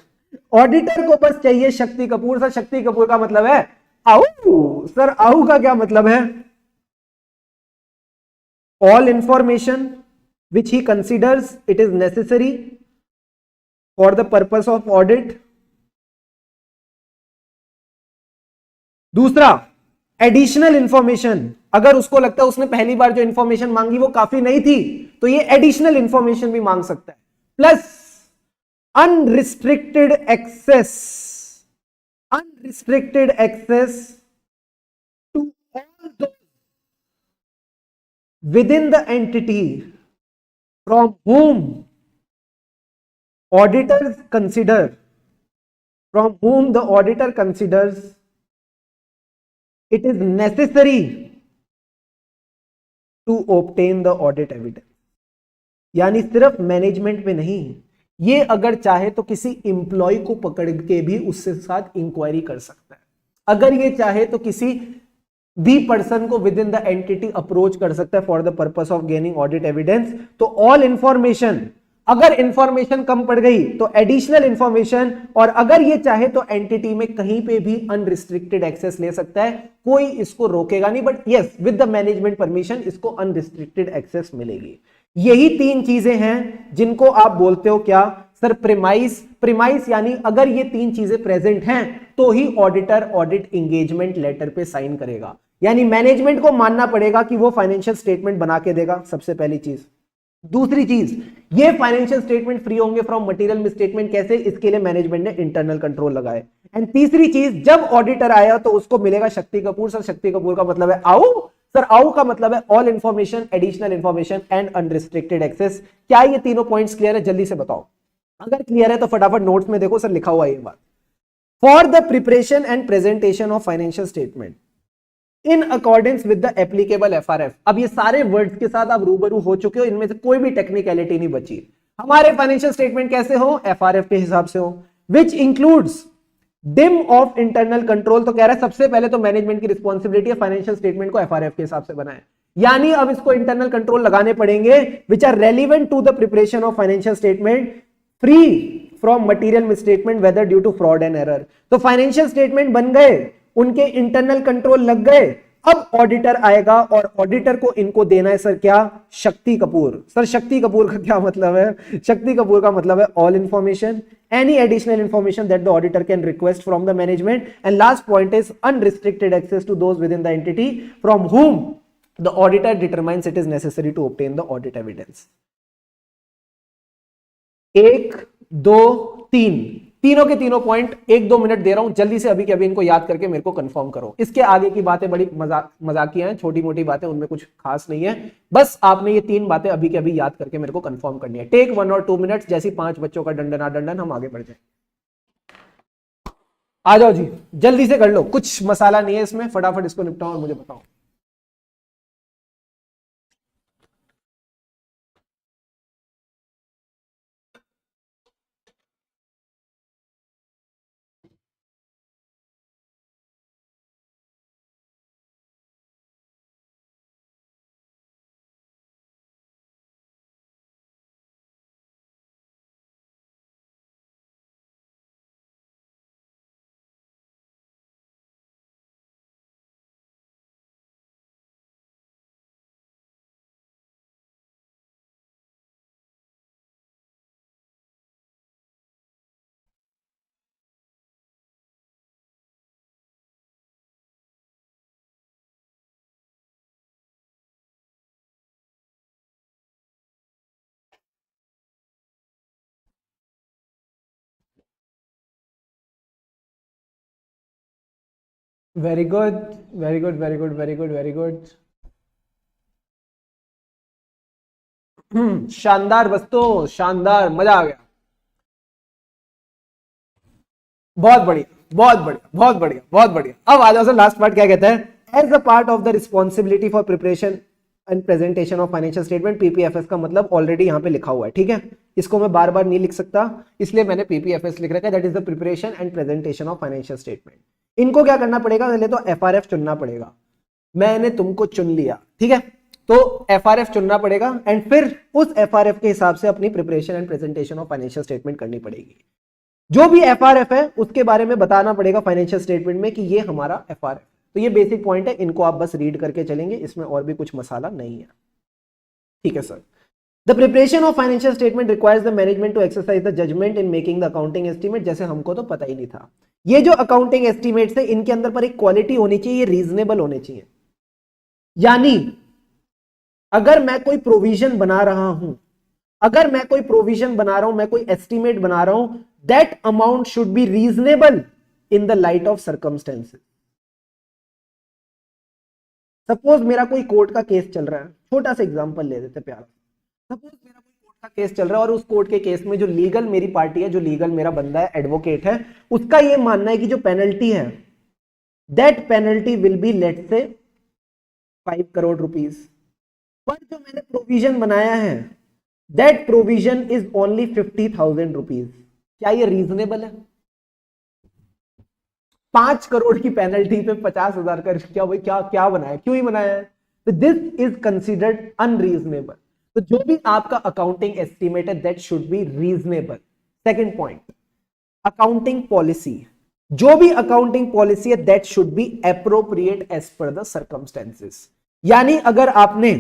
ऑडिटर को बस चाहिए शक्ति कपूर। सर शक्ति कपूर का मतलब है आहू। सर आहू का क्या मतलब है? All information which he considers it is necessary for the purpose of audit. दूसरा एडिशनल इंफॉर्मेशन, अगर उसको लगता है उसने पहली बार जो इंफॉर्मेशन मांगी वो काफी नहीं थी तो ये एडिशनल इंफॉर्मेशन भी मांग सकता है। Plus unrestricted access, unrestricted access to all those within the entity from whom auditors consider, from whom the auditor considers it is necessary to obtain the audit evidence। यानी सिर्फ मैनेजमेंट पे नहीं, ये अगर चाहे तो किसी इंप्लॉय को पकड़ के भी उससे साथ इंक्वायरी कर सकता है। अगर ये चाहे तो किसी भी पर्सन को with in the entity approach कर सकता है for the purpose of gaining audit evidence. तो ऑल इंफॉर्मेशन, अगर इंफॉर्मेशन कम पड़ गई तो एडिशनल इंफॉर्मेशन, और अगर ये चाहे तो एंटिटी में कहीं पे भी अनरिस्ट्रिक्टेड एक्सेस ले सकता है, कोई इसको रोकेगा नहीं। But yes, with the management permission इसको अनरिस्ट्रिक्टेड एक्सेस मिलेगी। यही तीन चीजें हैं जिनको आप बोलते हो क्या सर, प्रीमाइस। प्रीमाइस यानी अगर ये तीन चीजें प्रेजेंट हैं तो ही ऑडिटर ऑडिट इंगेजमेंट लेटर पे साइन करेगा। यानी मैनेजमेंट को मानना पड़ेगा कि वो फाइनेंशियल स्टेटमेंट बना के देगा, सबसे पहली चीज। दूसरी चीज, ये फाइनेंशियल स्टेटमेंट फ्री होंगे फ्रॉम मटेरियल मिसस्टेटमेंट, कैसे, इसके लिए मैनेजमेंट ने इंटरनल कंट्रोल लगाए। एंड तीसरी चीज, जब ऑडिटर आया तो उसको मिलेगा शक्ति कपूर। सर शक्ति कपूर का मतलब है आउ, सर आउ का मतलब है all information, additional information and unrestricted access. क्या ये तीनों पॉइंट्स क्लियर है? जल्दी से बताओ। अगर क्लियर है तो फटाफट नोट्स में देखो, सर लिखा हुआ ये बात। For the preparation and presentation of financial statement in accordance with the applicable FRF. अब ये सारे वर्ड्स के साथ आप रूबरू हो चुके हो, इनमें से कोई भी टेक्निकलिटी नहीं बची। हमारे फाइनेंशियल स्टेटमेंट कैसे हो? एफआरएफ के हिसाब से हो, which includes dim of internal control. तो कह रहा है सबसे पहले तो मैनेजमेंट की रिस्पॉन्सिबिलिटी है फाइनेंशियल स्टेटमेंट को एफआरएफ के हिसाब से बनाए, यानी अब इसको इंटरनल कंट्रोल लगाने पड़ेंगे which are relevant to the preparation of financial statement free from material misstatement whether due to fraud and error. तो फाइनेंशियल स्टेटमेंट बन गए, उनके इंटरनल कंट्रोल लग गए, अब ऑडिटर आएगा और ऑडिटर को इनको देना है सर क्या? शक्ति कपूर। सर शक्ति कपूर का क्या मतलब है? शक्ति कपूर का मतलब है all information, any additional information that the auditor can request from the management, and last point is unrestricted access to those within the entity from whom the auditor determines it is necessary to obtain the audit evidence. 1 2 3, तीनों के तीनों point 1-2 minute दे रहा हूं, जल्दी से अभी के अभी इनको याद करके मेरे को कंफर्म करो। इसके आगे की बातें बड़ी मजाकिया हैं, छोटी मोटी बातें, उनमें कुछ खास नहीं है। बस आपने ये 3 बातें अभी के अभी याद करके मेरे को कंफर्म करनी है। टेक 1 और 2 मिनट्स, जैसी 5 बच्चों का डंडन डंडन, हम आगे बढ़ जाए। आ जाओ जी, जल्दी से कर लो, कुछ मसाला नहीं है इसमें, फटाफट इसको निपटाओ और मुझे बताओ। Very good, very good, very good, very good, very good. शानदार दोस्तों, शानदार, मजा आ गया। बहुत बढ़िया, बहुत बढ़िया, बहुत बढ़िया, बहुत बढ़िया। अब आ जाओ सर, लास्ट पार्ट क्या कहता है? As a part of the responsibility for preparation and presentation of financial statement, PPFS का मतलब ऑलरेडी यहां पे लिखा हुआ है, ठीक है, इसको मैं बार बार नहीं लिख सकता, इसलिए मैंने पीपीएफएस लिख रखा है, that is the preparation and presentation of financial statement. इनको क्या करना पड़ेगा? पहले तो एफआरएफ चुनना पड़ेगा। मैंने तुमको चुन लिया, ठीक है, तो एफआरएफ चुनना पड़ेगा, एंड फिर उस एफआरएफ के हिसाब से अपनी preparation and presentation of financial statement करनी पड़ेगी। जो भी एफआरएफ है उसके बारे में बताना पड़ेगा फाइनेंशियल स्टेटमेंट में कि ये हमारा एफआरएफ। तो ये बेसिक पॉइंट है, इनको आप बस रीड करके चलेंगे, इसमें और भी कुछ मसाला नहीं है, ठीक है sir. The preparation of financial statement requires the management to exercise the judgement in making the accounting estimate. जैसे हमको तो पता ही नहीं था, ये जो अकाउंटिंग एस्टीमेट्स है इनके अंदर पर एक क्वालिटी होनी चाहिए, ये रीजनेबल होने चाहिए। यानी अगर मैं कोई प्रोविजन बना रहा हूं, अगर मैं कोई प्रोविजन बना रहा हूं, मैं कोई एस्टीमेट बना रहा हूं, that amount should be reasonable in the light of circumstances. Suppose मेरा कोई कोर्ट का केस चल रहा है, छोटा सा एग्जांपल ले देते प्यारा। सपोज मेरा कोई कोर्ट का केस चल रहा है और उस कोर्ट के केस में जो लीगल मेरी पार्टी है, जो लीगल मेरा बंदा है, एडवोकेट है, उसका ये मानना है कि जो पेनल्टी है, that penalty will be late से 5 करोड़ रुपीस। पर जो मैंने प्रोविजन बनाया है that provision is only 50,000 rupees. क्या ये रीजनेबल है? 5 करोड़ की पेनल्टी पे 50,000 का रिस्क, क्या भाई, क्या क्या बनाया, क्यों ही बनाया है? तो दिस इज कंसिडर्ड अनरीजनेबल। तो जो भी आपका अकाउंटिंग एस्टिमेट है that should be reasonable. Second point, accounting policy, जो भी अकाउंटिंग पॉलिसी है that should be appropriate as per the circumstances. यानी अगर आपने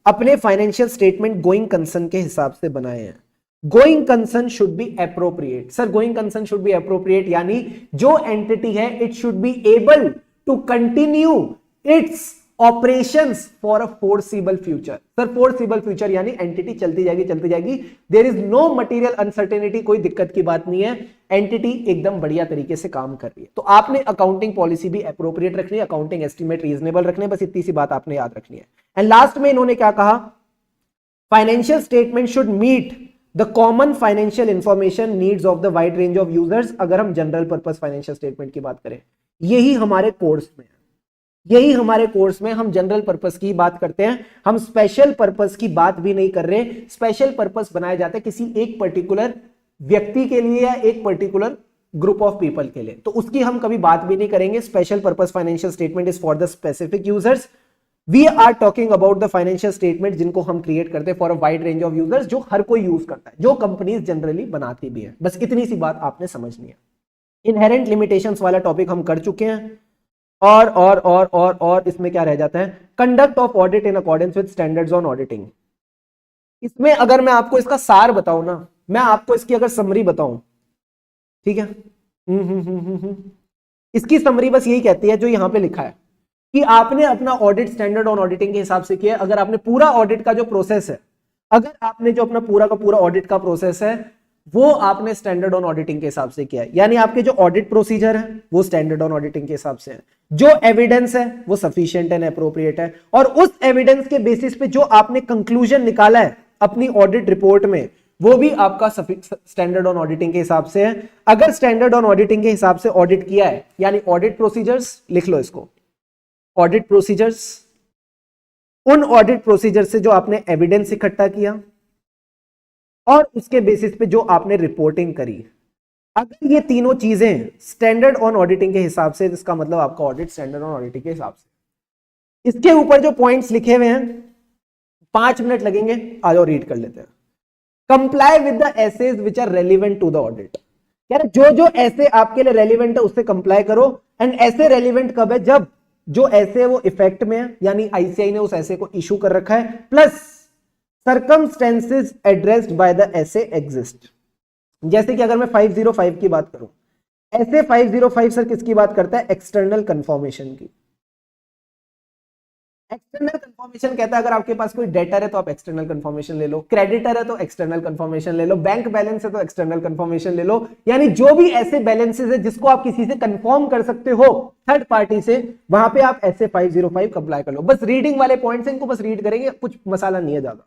अपने फाइनेंशियल स्टेटमेंट गोइंग कंसर्न के हिसाब से बनाए हैं, going concern should be appropriate. Sir going concern should be appropriate यानी जो एंटिटी है it should be able to continue its operations for a foreseeable future. Sir foreseeable future यानी entity चलती जाएगी, there is no material uncertainty, कोई दिक्कत की बात नहीं है, एंटिटी एकदम बढ़िया तरीके से काम कर रही है। तो आपने अकाउंटिंग पॉलिसी भी एप्रोप्रिएट रखनी है, अकाउंटिंग एस्टिमेट रीजनेबल रखने, बस इतनी सी बात आपने याद रखनी है। एंड लास्ट में इन्होंने क्या कहा, financial statement should meet the common financial information needs of the wide range of users. अगर हम जनरल पर्पस फाइनेंशियल स्टेटमेंट की बात करें, यही हमारे कोर्स में है, यही हमारे कोर्स में हम जनरल पर्पस की बात करते हैं, हम स्पेशल पर्पस की बात भी नहीं कर रहे। स्पेशल पर्पस बनाए जाते हैं किसी एक पर्टिकुलर व्यक्ति के लिए या एक पर्टिकुलर ग्रुप ऑफ पीपल के लिए, तो उसकी हम कभी बात भी नहीं करेंगे। Special purpose financial statement is for the specific users, we are talking about the financial statement जिनको हम क्रिएट करते हैं for a wide range of users, जो हर कोई यूज करता है, जो कंपनीज जनरली बनाती भी है। बस इतनी सी बात आपने समझनी है। इनहेरेंट लिमिटेशंस वाला टॉपिक हम कर चुके हैं। और इसमें क्या रह जाता है, conduct of audit in accordance with standards on auditing. इसमें अगर मैं आपको इसका सार बताऊं ना, मैं आपको इसकी अगर समरी बताऊं, ठीक है, इसकी समरी बस यही कहती है जो यहां पे लिखा है कि आपने अपना ऑडिट स्टैंडर्ड ऑन ऑडिटिंग के हिसाब से किया। अगर आपने पूरा ऑडिट का जो प्रोसेस है, अगर आपने जो अपना पूरा का पूरा ऑडिट का प्रोसेस है वो आपने स्टैंडर्ड ऑन ऑडिटिंग के हिसाब से किया है, यानी आपके जो ऑडिट प्रोसीजर है वो स्टैंडर्ड ऑन ऑडिटिंग के हिसाब से है, जो एविडेंस है वो सफिशिएंट एंड एप्रोप्रिएट है, और उस एविडेंस के बेसिस पे जो आपने कंक्लूजन निकाला है अपनी ऑडिट रिपोर्ट में वो भी आपका स्टैंडर्ड ऑन ऑडिटिंग के हिसाब से है। अगर स्टैंडर्ड ऑन ऑडिटिंग के हिसाब से ऑडिट किया है, यानी ऑडिट प्रोसीजर्स, लिख लो इसको, ऑडिट प्रोसीजर्स, उन ऑडिट प्रोसीजर से जो आपने एविडेंस इकट्ठा किया और उसके बेसिस पे जो आपने रिपोर्टिंग करी, अगर ये तीनों चीजें स्टैंडर्ड ऑन ऑडिटिंग के हिसाब से, इसका मतलब आपका ऑडिट स्टैंडर्ड ऑन ऑडिटिंग के हिसाब से। इसके ऊपर जो पॉइंट्स लिखे हुए हैं 5 मिनट लगेंगे, आ जाओ रीड कर लेते हैं। Comply with the SAs which are relevant to the audit, कह रहे जो जो ऐसे आपके लिए रेलिवेंट है उससे कंप्लाई करो। एंड ऐसे रेलिवेंट कब है, जब जो ऐसे वो इफेक्ट में है, यानी आईसीआई ने उस ऐसे को इशू कर रखा है, plus circumstances addressed by the essay exist। जैसे कि अगर मैं 505 की बात करूं, ऐसे 505 सर किसकी बात करता है, एक्सटर्नल कंफर्मेशन की। एक्सटर्नल कंफर्मेशन कहता है अगर आपके पास कोई डेटर है तो आप एक्सटर्नल कंफर्मेशन ले लो, क्रेडिटर है तो एक्सटर्नल कंफर्मेशन ले लो, बैंक बैलेंस है तो एक्सटर्नल कंफर्मेशन ले लो, यानी जो भी ऐसे बैलेंसेस है जिसको आप किसी से कंफर्म कर सकते हो थर्ड पार्टी से, वहां पे आप ऐसे 505 अप्लाई कर लो। बस रीडिंग वाले पॉइंट्स हैं, इनको बस रीड करेंगे, कुछ मसाला नहीं है ज्यादा।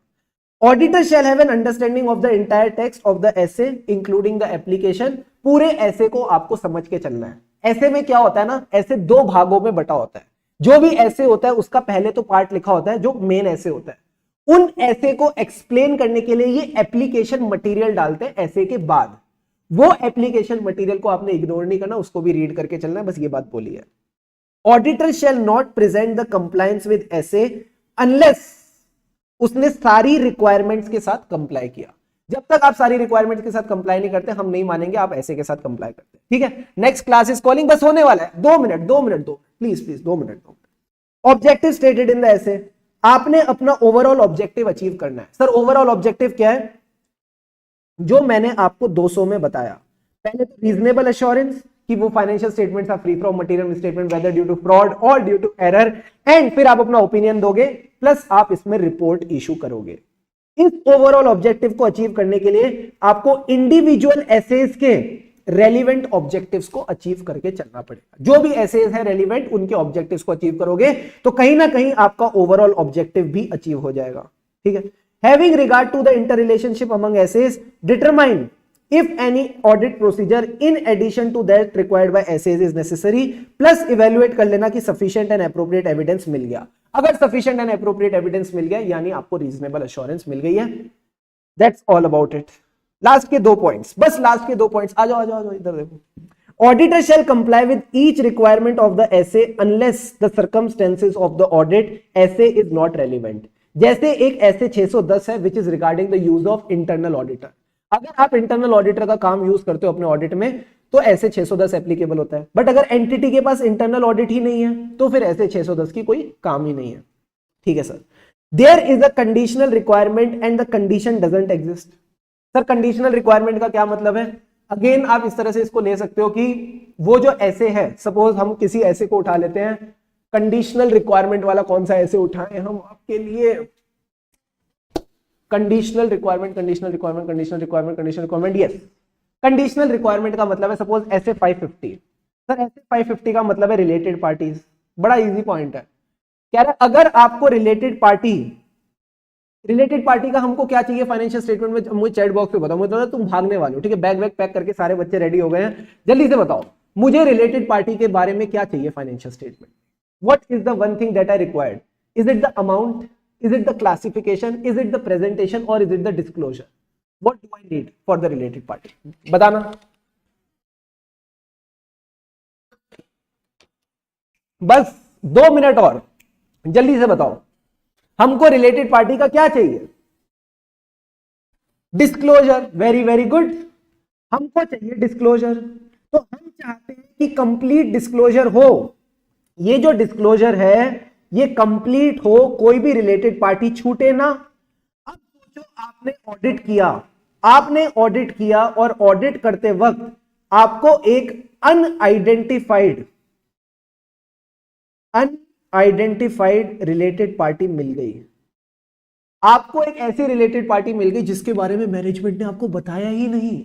Auditor shall have an understanding of the entire text of the essay including the application। पूरे ऐसे को आपको समझ के चलना है। ऐसे में क्या होता है ना, ऐसे 2 भागों में बटा होता है। जो भी ऐसे होता है उसका पहले तो पार्ट लिखा होता है जो मेन ऐसे होता है, उन ऐसे को एक्सप्लेन करने के लिए ये एप्लीकेशन मटेरियल डालते हैं ऐसे के बाद। वो एप्लीकेशन मटेरियल को आपने इग्नोर नहीं करना, उसको भी रीड करके चलना है, बस ये बात बोली है। Auditor shall not present the compliance with ऐसे अनलेस उसने सारी रिक्वायरमेंट्स के साथ कंप्लाई किया। जब तक आप सारी रिक्वायरमेंट्स के साथ कंप्लाई नहीं करते हम नहीं मानेंगे आप ऐसे के साथ कंप्लाई करते। ठीक है, नेक्स्ट क्लास इज कॉलिंग, बस होने वाला है, 2 minute please 2 minute. Objective stated in the ऐसे, आपने अपना ओवरऑल ऑब्जेक्टिव अचीव करना है। सर ओवरऑल ऑब्जेक्टिव क्या है, जो मैंने आपको 200 में बताया, पहले तो रीजनेबल एश्योरेंस कि वो financial statements are free from material misstatement whether due to fraud और ड्यू टू एरर, एंड फिर आप अपना ओपिनियन दोगे, प्लस आप इसमें रिपोर्ट इशू करोगे। इस ओवरऑल ऑब्जेक्टिव को अचीव करने के लिए आपको इंडिविजुअल एसेज के रेलिवेंट ऑब्जेक्टिव्स को अचीव करके चलना पड़ेगा। जो भी एसेज है रेलिवेंट उनके ऑब्जेक्टिव्स को अचीव करोगे तो कहीं ना कहीं आपका ओवरऑल ऑब्जेक्टिव भी अचीव हो जाएगा। ठीक है, having regard to the interrelationship among SAs, determine if any audit procedure in addition to that required by essays is necessary, plus evaluate कर लेना कि sufficient and appropriate evidence मिल गया। अगर sufficient and appropriate evidence मिल गया यानी आपको reasonable assurance मिल गई है। That's all about it. Last के 2 पॉइंट्स, बस लास्ट के 2 पॉइंट्स। आ जाओ आ जाओ आ जाओ, इधर देखो। Auditor shall comply with each requirement of the essay unless the circumstances of the audit essay is not relevant. जैसे एक ऐसे 610 है which is regarding the use of internal auditor. अगर आप इंटरनल ऑडिटर का काम यूज करते हो अपने ऑडिट में तो ऐसे 610 एप्लीकेबल होता है, बट अगर एंटिटी के पास इंटरनल ऑडिट ही नहीं है तो फिर ऐसे 610 की कोई काम ही नहीं है। ठीक है sir. There is a conditional requirement and the condition doesn't exist. Sir conditional requirement का क्या मतलब है? अगेन आप इस तरह से इसको ले सकते हो कि वो जो ऐसे है, सपोज हम किसी ऐसे को उठा लेते हैं, कंडीशनल रिक्वायरमेंट वाला कौन सा ऐसे उठाएं हम आपके लिए? Conditional requirement, conditional requirement, conditional requirement, conditional requirement. Yes, conditional requirement का मतलब है सपोज ऐसे 550। सर ऐसे 550 का मतलब है रिलेटेड पार्टीज। बड़ा इजी पॉइंट है। कह रहा है अगर आपको रिलेटेड पार्टी का हमको क्या चाहिए फाइनेंशियल स्टेटमेंट में, मुझे चैट बॉक्स पे बताओ। मुझे तुम भागने वाले हो, ठीक है? बैग वैग पैक करके सारे बच्चे रेडी हो गए हैं, जल्दी से बताओ मुझे रिलेटेड पार्टी के बारे में क्या चाहिए financial statement. What is the one thing that I required? Is it the amount, is it the classification, is it the presentation और is it the disclosure? What do I need for the related party? बताना। बस 2 minute और, जल्दी से बताओ हमको related party का क्या चाहिए? डिस्क्लोजर। वेरी वेरी गुड, हमको चाहिए डिस्क्लोजर। तो हम चाहते हैं कि कंप्लीट डिस्क्लोजर हो। ये जो डिस्क्लोजर है ये कंप्लीट हो, कोई भी रिलेटेड पार्टी छूटे ना। अब सोचो आपने ऑडिट किया और ऑडिट करते वक्त आपको एक अनआइडेंटिफाइड रिलेटेड पार्टी मिल गई। आपको एक ऐसी रिलेटेड पार्टी मिल गई जिसके बारे में मैनेजमेंट ने आपको बताया ही नहीं।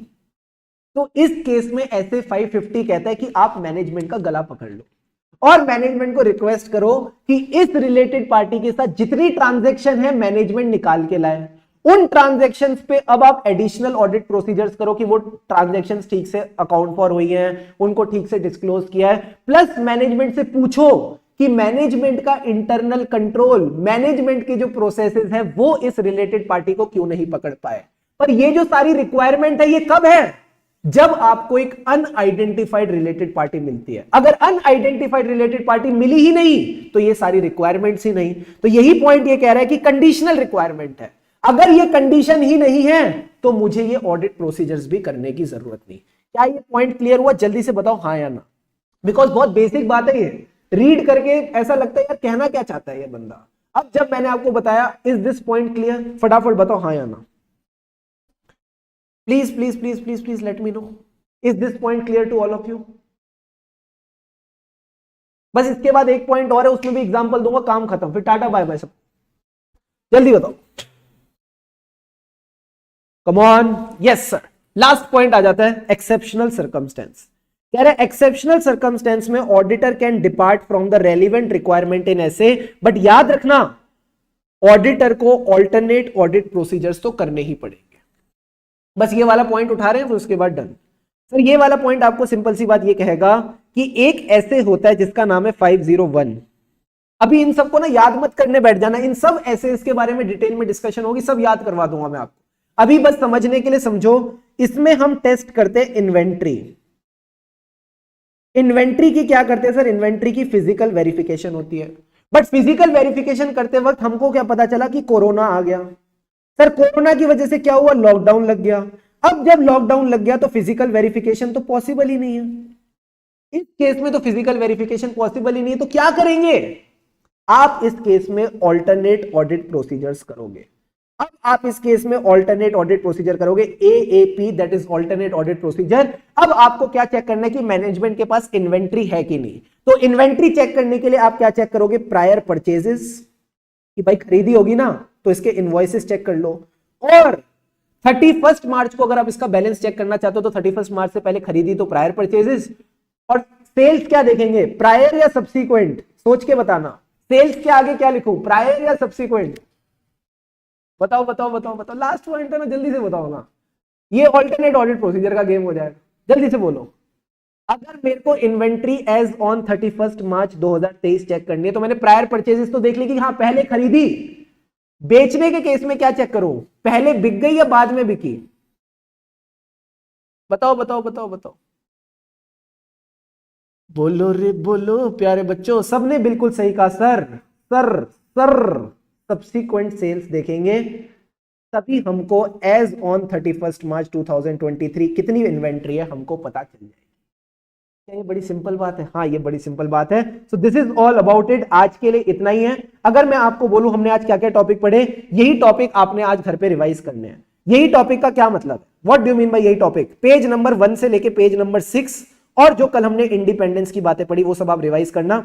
तो इस केस में ऐसे 550 कहता है कि आप मैनेजमेंट का गला पकड़ लो और मैनेजमेंट को रिक्वेस्ट करो कि इस रिलेटेड पार्टी के साथ जितनी ट्रांजैक्शन है मैनेजमेंट निकाल के लाए। उन ट्रांजैक्शंस पे अब आप एडिशनल ऑडिट प्रोसीजर्स करो कि वो ट्रांजैक्शंस ठीक से अकाउंट फॉर हुई हैं, उनको ठीक से डिस्क्लोज किया है। प्लस मैनेजमेंट से पूछो कि मैनेजमेंट का इंटरनल कंट्रोल, मैनेजमेंट के जो प्रोसेसेस है वो इस रिलेटेड पार्टी को क्यों नहीं पकड़ पाए। पर ये जो सारी रिक्वायरमेंट है ये कब है? जब आपको एक अनआइडेंटिफाइड रिलेटेड पार्टी मिलती है। अगर अनआइडेंटिफाइड रिलेटेड पार्टी मिली ही नहीं तो ये सारी रिक्वायरमेंट्स ही नहीं। तो यही पॉइंट ये कह रहा है कि कंडीशनल रिक्वायरमेंट है। अगर ये कंडीशन ही नहीं है तो मुझे ये ऑडिट प्रोसीजर्स भी करने की जरूरत नहीं। क्या ये पॉइंट क्लियर हुआ? जल्दी से बताओ हाँ या ना, बिकॉज बहुत बेसिक बात है ये। रीड करके ऐसा लगता है यार कहना क्या चाहता है ये बंदा। अब जब मैंने आपको बताया इज दिस पॉइंट क्लियर, फटाफट बताओ हाँ या ना। Please please please please please let me know, is this point clear to all of you? बस इसके बाद एक पॉइंट और है, उसमें भी एग्जांपल दूंगा, काम खत्म, फिर टाटा बाय बाय सब। जल्दी बताओ, come on. Yes sir, last point आ जाता है एक्सेप्शनल सर्कमस्टेंस। कह रहे एक्सेप्शनल सर्कमस्टेंस में auditor can depart from the relevant requirement in SA, but याद रखना ऑडिटर को ऑल्टरनेट ऑडिट प्रोसीजर्स तो करने ही पड़ेंगे। बस ये वाला पॉइंट उठा रहे हैं, फिर उसके बाद डन। सर ये वाला पॉइंट आपको सिंपल सी बात ये कहेगा कि एक ऐसे होता है जिसका नाम है 501। अभी इन सबको ना याद मत करने बैठ जाना, इन सब ऐसे इसके बारे में डिटेल में डिस्कशन होगी, सब याद करवा दूंगा मैं आपको। अभी बस समझने के लिए समझो, इसमें हम टेस्ट करते हैं इन्वेंट्री। इन्वेंट्री की क्या करते हैं सर? इन्वेंट्री की फिजिकल वेरिफिकेशन होती है। बट फिजिकल वेरिफिकेशन करते वक्त हमको क्या पता चला कि कोरोना आ गया। सर कोरोना की वजह से क्या हुआ? लॉकडाउन लग गया। अब जब लॉकडाउन लग गया तो फिजिकल वेरिफिकेशन तो पॉसिबल ही नहीं है। इस केस में तो फिजिकल वेरिफिकेशन पॉसिबल ही नहीं है, तो क्या करेंगे आप? इस केस में ऑल्टरनेट ऑडिट प्रोसीजर्स करोगे। अब आप इस केस में ऑल्टरनेट ऑडिट प्रोसीजर करोगे, AAP, that is alternate audit procedure. अब आपको क्या चेक करना है कि मैनेजमेंट के पास इन्वेंट्री है कि नहीं। तो इन्वेंट्री चेक करने के लिए आप क्या चेक करोगे? प्रायर परचेजेस, कि भाई खरीदी होगी ना तो इसके इनवॉइसेस चेक कर लो। और 31 मार्च को अगर आप इसका बैलेंस चेक करना चाहते हो तो 31 मार्च से पहले खरीदी तो प्रायर परचेजेस। और सेल्स क्या देखेंगे? प्रायर या सब्सीक्वेंट? सोच के बताना, सेल्स के आगे क्या लिखूं, प्रायर या सब्सीक्वेंट? बताओ बताओ बताओ बताओ, लास्ट पॉइंट है ना, जल्दी से बताओ ना। ये ऑल्टरनेट ऑडिट प्रोसीजर का गेम हो जाएगा, जल्दी से बोलो। अगर मेरे को inventory as on 31 March 2023 check करनी है तो मैंने प्रायर परचेजेस तो देख ली कि हाँ पहले खरीदी, बेचने के केस में क्या चेक करूं, पहले बिक गई या बाद में बिकी? बताओ बताओ बताओ बताओ, बोलो रे बोलो प्यारे बच्चों। सबने बिल्कुल सही कहा sir. Sir sir subsequent sales देखेंगे तभी हमको एज ऑन 31 मार्च 2023 कितनी इन्वेंट्री है हमको पता चल जाएगी। क्या ये बड़ी सिंपल बात है? हाँ ये बड़ी सिंपल बात है। So this is all about it. आज के लिए इतना ही है। अगर मैं आपको बोलूं हमने आज क्या क्या टॉपिक पढ़े, यही टॉपिक आपने आज घर पे रिवाइज करने हैं। यही टॉपिक का क्या मतलब है, what do you mean by यही टॉपिक? पेज नंबर 1 से लेके पेज नंबर 6 और जो कल हमने इंडिपेंडेंस की बातें पढ़ी वो सब आप रिवाइज करना।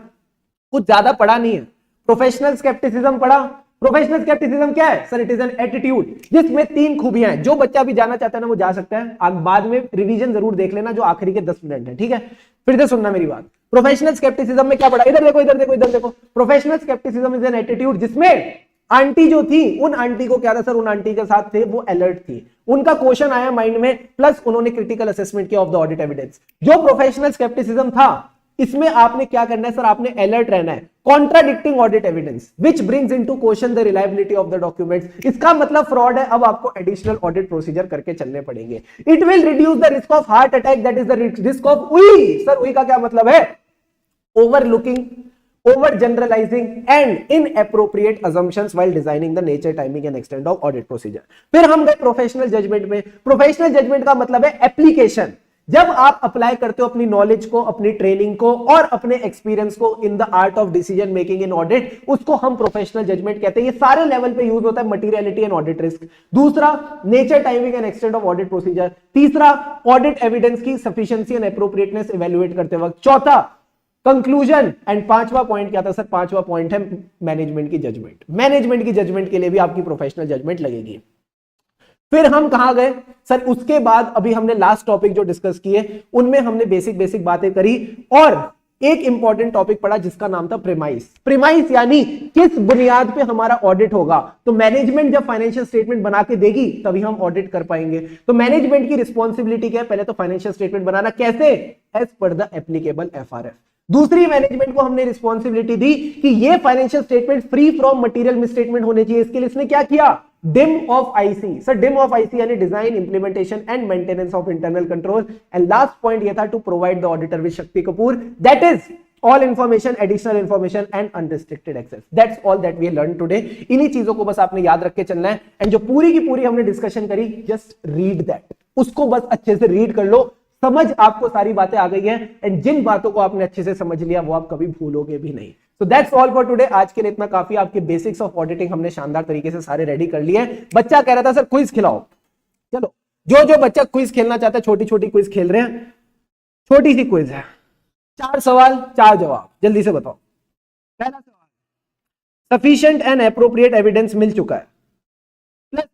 कुछ ज्यादा पढ़ा नहीं है। प्रोफेशनल स्केप्टिसिज्म पढ़ा। प्रोफेशनल स्केप्टिसिज्म क्या है sir? It is an attitude जिसमें 3 खूबियां हैं। जो बच्चा भी जाना चाहता है ना वो जा सकता है। आप बाद में रिवीजन जरूर देख लेना जो आखिरी के 10 मिनट है, ठीक है? फिर से सुनना मेरी बात। प्रोफेशनल स्केप्टिसिज्म में क्या पढ़ा? इधर देखो इधर देखो इधर देखो। Professional scepticism is an attitude जिसमें आंटी जो थी, उन आंटी को क्या था सर? उन आंटी के साथ थे वो अलर्ट थी, उनका क्वेश्चन आया माइंड में, प्लस उन्होंने क्रिटिकल असेसमेंट किया ऑफ द ऑडिट एविडेंस। जो प्रोफेशनल स्केप्टिसिज्म था इसमें आपने क्या करना है सर? आपने अलर्ट रहना है। Contradicting audit evidence which brings into question the reliability of the documents, इसका मतलब फ्रॉड है। अब आपको एडिशनल ऑडिट प्रोसीजर करके चलने पड़ेंगे। It will reduce the risk of heart attack, that is the risk of उई। सर उई का क्या मतलब है? Overlooking, over generalizing and inappropriate assumptions while designing the nature, timing and extent of audit procedure। फिर हम गए प्रोफेशनल जजमेंट में। प्रोफेशनल जजमेंट का मतलब है एप्लीकेशन। जब आप अप्लाई करते हो अपनी नॉलेज को, अपनी ट्रेनिंग को और अपने एक्सपीरियंस को in the art of decision making in audit, उसको हम प्रोफेशनल जजमेंट कहते हैं। ये सारे लेवल पे यूज होता है, मटीरियलिटी एंड ऑडिट रिस्क। दूसरा nature, timing and extent of audit procedure. तीसरा ऑडिट एविडेंस की सफिशिएंसी एंड एप्रोप्रिएटनेस इवैल्यूएट करते वक्त। चौथा कंक्लूजन। एंड पांचवा पॉइंट क्या था सर? पांचवा पॉइंट है मैनेजमेंट की जजमेंट। मैनेजमेंट की जजमेंट के लिए भी आपकी प्रोफेशनल जजमेंट लगेगी। फिर हम कहां गए सर? उसके बाद अभी हमने लास्ट टॉपिक जो डिस्कस किए उनमें हमने बेसिक बेसिक बातें करी और एक इंपॉर्टेंट टॉपिक पढ़ा जिसका नाम था प्रीमाइस। प्रीमाइस यानी किस बुनियाद पे हमारा ऑडिट होगा। तो मैनेजमेंट जब फाइनेंशियल स्टेटमेंट बना के देगी तभी हम ऑडिट कर पाएंगे। तो मैनेजमेंट की रिस्पॉन्सिबिलिटी क्या है? पहले तो फाइनेंशियल स्टेटमेंट बनाना। कैसे? As per the applicable FRF. दूसरी, मैनेजमेंट को हमने रिस्पॉन्सिबिलिटी दी कि ये financial statement free from material misstatement होने चाहिए। इसके लिए इसने क्या किया? DIM of IC. Sir DIM of IC यानी design, implementation and maintenance of internal control. And last point ये था to provide the auditor with Shakti Kapoor, that is all information, additional information and unrestricted access. That's all that we learn today. इन्हीं चीजों को बस आपने याद रख के चलना है। एंड जो पूरी की पूरी हमने डिस्कशन करी, जस्ट रीड दैट, उसको बस अच्छे से रीड कर लो। समझ आपको सारी बातें आ गई हैं। एंड जिन बातों को आपने अच्छे से समझ लिया वो आप कभी भूलोगे भी नहीं। So that's all for today. आज के लिए इतना काफी। आपके बेसिक्स ऑफ ऑडिटिंग हमने शानदार तरीके से सारे रेडी कर लिए। बच्चा कह रहा था सर क्विज खिलाओ। चलो, जो जो बच्चा क्विज खेलना चाहता है, छोटी छोटी क्विज खेल रहे हैं। छोटी सी क्विज है, 4 सवाल 4 जवाब, जल्दी से बताओ। पहला सवाल, सफिशिएंट एंड एप्रोप्रिएट एविडेंस मिल चुका है, प्लस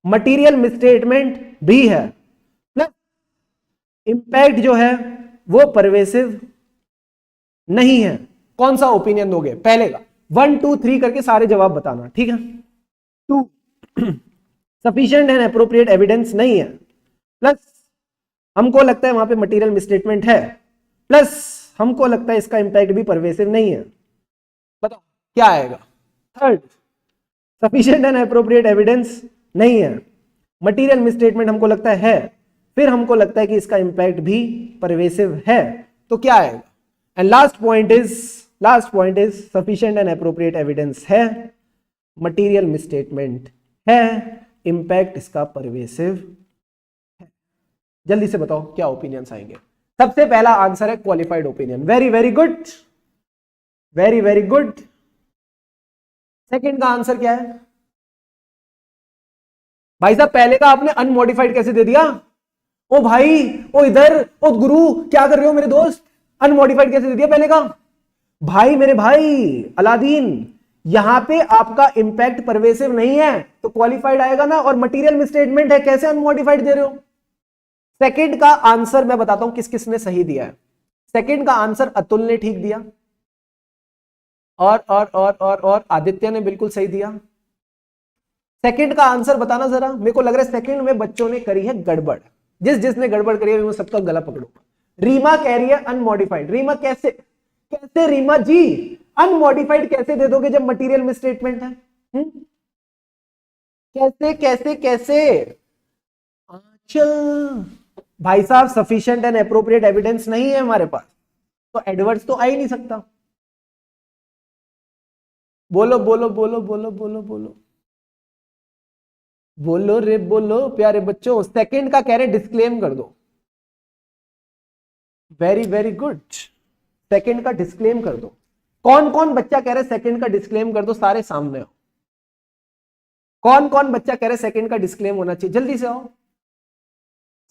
मटीरियल मिसस्टेटमेंट भी है, प्लस इंपैक्ट जो है वो परवेसिव नहीं है। कौन सा ओपिनियन दोगे? पहले का 1 2 3 करके सारे जवाब बताना, ठीक है? 2, सफिशिएंट एंड एप्रोप्रिएट एविडेंस नहीं है, प्लस हमको लगता है वहां पे मटेरियल मिसस्टेटमेंट है, प्लस हमको लगता है इसका इंपैक्ट भी परवेसिव नहीं है। बताओ क्या आएगा? Third, sufficient and appropriate evidence नहीं है, मटेरियल मिसस्टेटमेंट हमको लगता है, फिर हमको लगता है कि इसका इंपैक्ट भी परवेसिव है, तो क्या आएगा? And last point is sufficient and appropriate evidence है, मटेरियल मिसस्टेटमेंट है, इंपैक्ट इसका परवेसिव है। जल्दी से बताओ क्या ओपिनियंस आएंगे। सबसे पहला आंसर है qualified opinion. Very very good, very very good. Second का आंसर क्या है? भाई साहब पहले का आपने अनमॉडिफाइड कैसे दे दिया? ओ भाई, ओ इधर, ओ गुरु, क्या कर रहे हो मेरे दोस्त? अनमॉडिफाइड कैसे दे दिया पहले का? भाई मेरे भाई अलादीन, यहां पे आपका इंपैक्ट परवेसिव नहीं है तो क्वालिफाइड आएगा ना, और मटेरियल मिसस्टेटमेंट है, कैसे अनमॉडिफाइड दे रहे हो? सेकंड का आंसर मैं बताता हूं किस किसने सही दिया है। सेकंड का आंसर अतुल ने ठीक दिया, और आदित्य ने बिल्कुल सही दिया। सेकंड का आंसर बताना जरा, मेरे को लग रहा है सेकंड में बच्चों ने करी है गड़बड़। जिसने गड़बड़ करी है वो सबका गला पकड़ूंगा। रीमा कह रही है अनमॉडिफाइड। रीमा कैसे रीमा जी अनमॉडिफाइड कैसे दे दोगे जब मटेरियल मिसस्टेटमेंट है? कैसे कैसे कैसे? चल भाई साहब, सफिशिएंट एंड एप्रोप्रिएट एविडेंस नहीं है हमारे पास, तो एडवर्स तो आ ही नहीं सकता। बोलो बोलो बोलो बोलो बोलो बोलो बोलो रे बोलो प्यारे बच्चों। सेकंड का कह रहे डिस्क्लेम कर दो। वेरी वेरी गुड, सेकंड का डिस्क्लेम कर दो। कौन कौन बच्चा कह रहे सेकंड का डिस्क्लेम कर दो? सारे सामने हो। कौन कौन बच्चा कह रहे सेकंड का डिस्क्लेम होना चाहिए? जल्दी से आओ,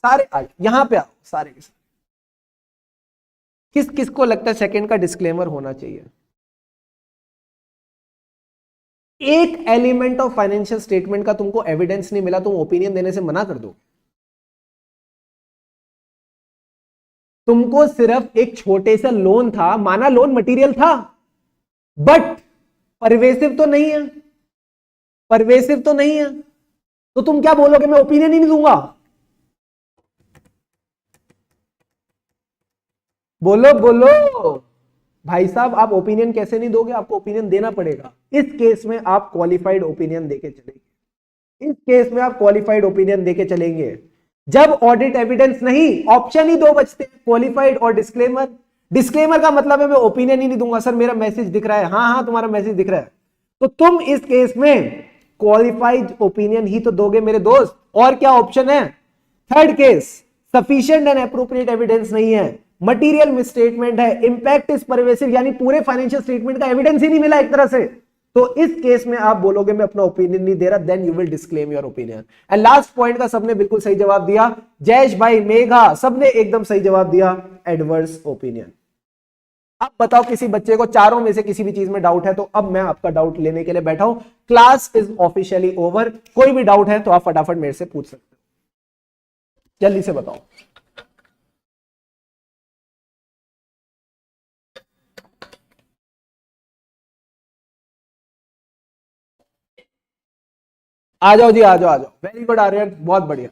सारे आ यहां पे आओ सारे के सारे। किस किस को लगता है सेकंड का डिस्क्लेमर होना चाहिए? एक एलिमेंट ऑफ फाइनेंशियल स्टेटमेंट का तुमको एविडेंस नहीं मिला, तुम ओपिनियन देने से मना कर दो? तुमको सिर्फ एक छोटे सा लोन था, माना लोन मटेरियल था, बट परवेसिव तो नहीं है, परवेसिव तो नहीं है, तो तुम क्या बोलोगे? मैं ओपिनियन ही नहीं दूंगा? बोलो बोलो भाई साहब, आप ओपिनियन कैसे नहीं दोगे? आपको ओपिनियन देना पड़ेगा। इस केस में आप क्वालिफाइड ओपिनियन देके चलेंगे, इस केस में आप क्वालिफाइड ओपिनियन देके चलेंगे। जब ऑडिट एविडेंस नहीं, ऑप्शन ही दो बचते हैं, क्वालिफाइड और डिस्क्लेमर। डिस्क्लेमर का मतलब है मैं ओपिनियन ही नहीं दूंगा। सर मेरा मैसेज दिख रहा है, हाँ हाँ तुम्हारा मैसेज दिख रहा है, तो तुम इस केस में क्वालिफाइड ओपिनियन ही तो दोगे मेरे दोस्त। और क्या ऑप्शन है? Third case, sufficient and appropriate evidence नहीं है, मटेरियल मिसस्टेटमेंट है, इंपैक्ट इज परवेसिव, यानी पूरे फाइनेंशियल स्टेटमेंट का एविडेंस ही नहीं मिला एक तरह से, तो इस केस में आप बोलोगे मैं अपना ओपिनियन नहीं दे रहा, then you will disclaim your opinion. And last point का सबने बिल्कुल सही जवाब दिया, जयेश भाई, मेघा, सबने एकदम सही जवाब दिया, एडवर्स ओपिनियन। अब बताओ किसी बच्चे को चारों में से किसी भी चीज में डाउट है, तो अब मैं आपका डाउट लेने के लिए बैठा हूं। Class is officially over. कोई भी डाउट है तो आप फटाफट मेरे से पूछ सकते हो, जल्दी से बताओ। आ जाओ जी, आ जाओ आ जाओ। वेरी गुड आर्यन, बहुत बढ़िया।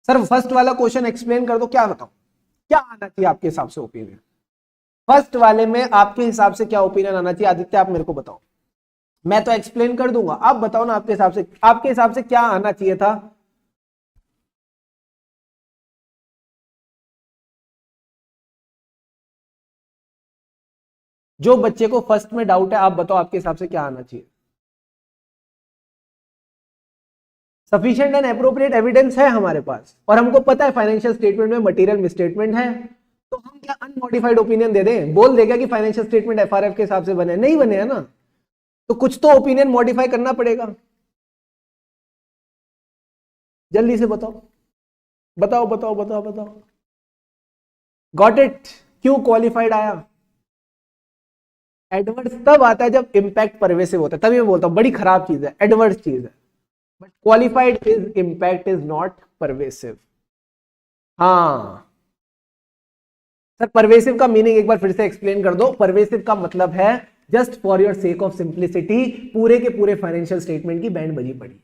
सर फर्स्ट वाला क्वेश्चन एक्सप्लेन कर दो, क्या बताओ, क्या आना चाहिए आपके हिसाब से ओपिनियन? फर्स्ट वाले में आपके हिसाब से क्या ओपिनियन आना चाहिए? आदित्य आप मेरे को बताओ, मैं तो एक्सप्लेन कर दूंगा, आप बताओ ना आपके हिसाब से क्या आना चाहिए था? जो बच्चे को फर्स्ट में डाउट है, आप बताओ आपके हिसाब से क्या आना चाहिए? सफिशिएंट एंड एप्रोप्रिएट एविडेंस है हमारे पास, और हमको पता है फाइनेंशियल स्टेटमेंट में मटेरियल मिसस्टेटमेंट है, तो हम क्या अनमॉडिफाइड ओपिनियन दे दें? बोल देगा कि फाइनेंशियल स्टेटमेंट एफआरएफ के हिसाब से बने? नहीं बने हैं ना, तो कुछ तो ओपिनियन मॉडिफाई करना पड़ेगा। जल्दी से बताओ बताओ बताओ बताओ बताओ। Got it? क्यों क्वालिफाइड आया? एडवर्स तब आता है जब इंपैक्ट परवेसिव होता है, तभी मैं बोलता हूं बड़ी खराब चीज है, एडवर्स चीज है। But qualified is impact is not pervasive. हाँ सर, परवेसिव का मीनिंग एक बार फिर से एक्सप्लेन कर दो। परवेसिव का मतलब है, just for your sake of simplicity, पूरे के पूरे फाइनेंशियल स्टेटमेंट की बैंड बजी पड़ी।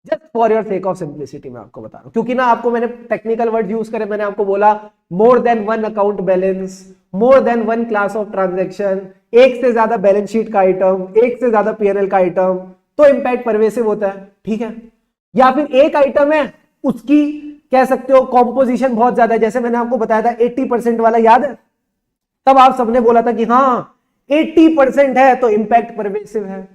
Just for your sake of simplicity मैं आपको बता रहा हूं, क्योंकि ना आपको मैंने टेक्निकल वर्ड यूज करे, मैंने आपको बोला more than one account balance, more than one class of transaction, एक से ज्यादा बैलेंस शीट का आइटम, एक से ज्यादा पीएनएल का आइटम, तो इंपैक्ट परवेसिव होता है, ठीक है? या फिर एक आइटम है, उसकी कह सकते हो कॉम्पोजिशन बहुत ज्यादा है, जैसे मैंने आपको बताया था 80% वाला, याद है? तब आप सबने बोला था कि हाँ 80% है तो इंपैक्ट परवेसिव है।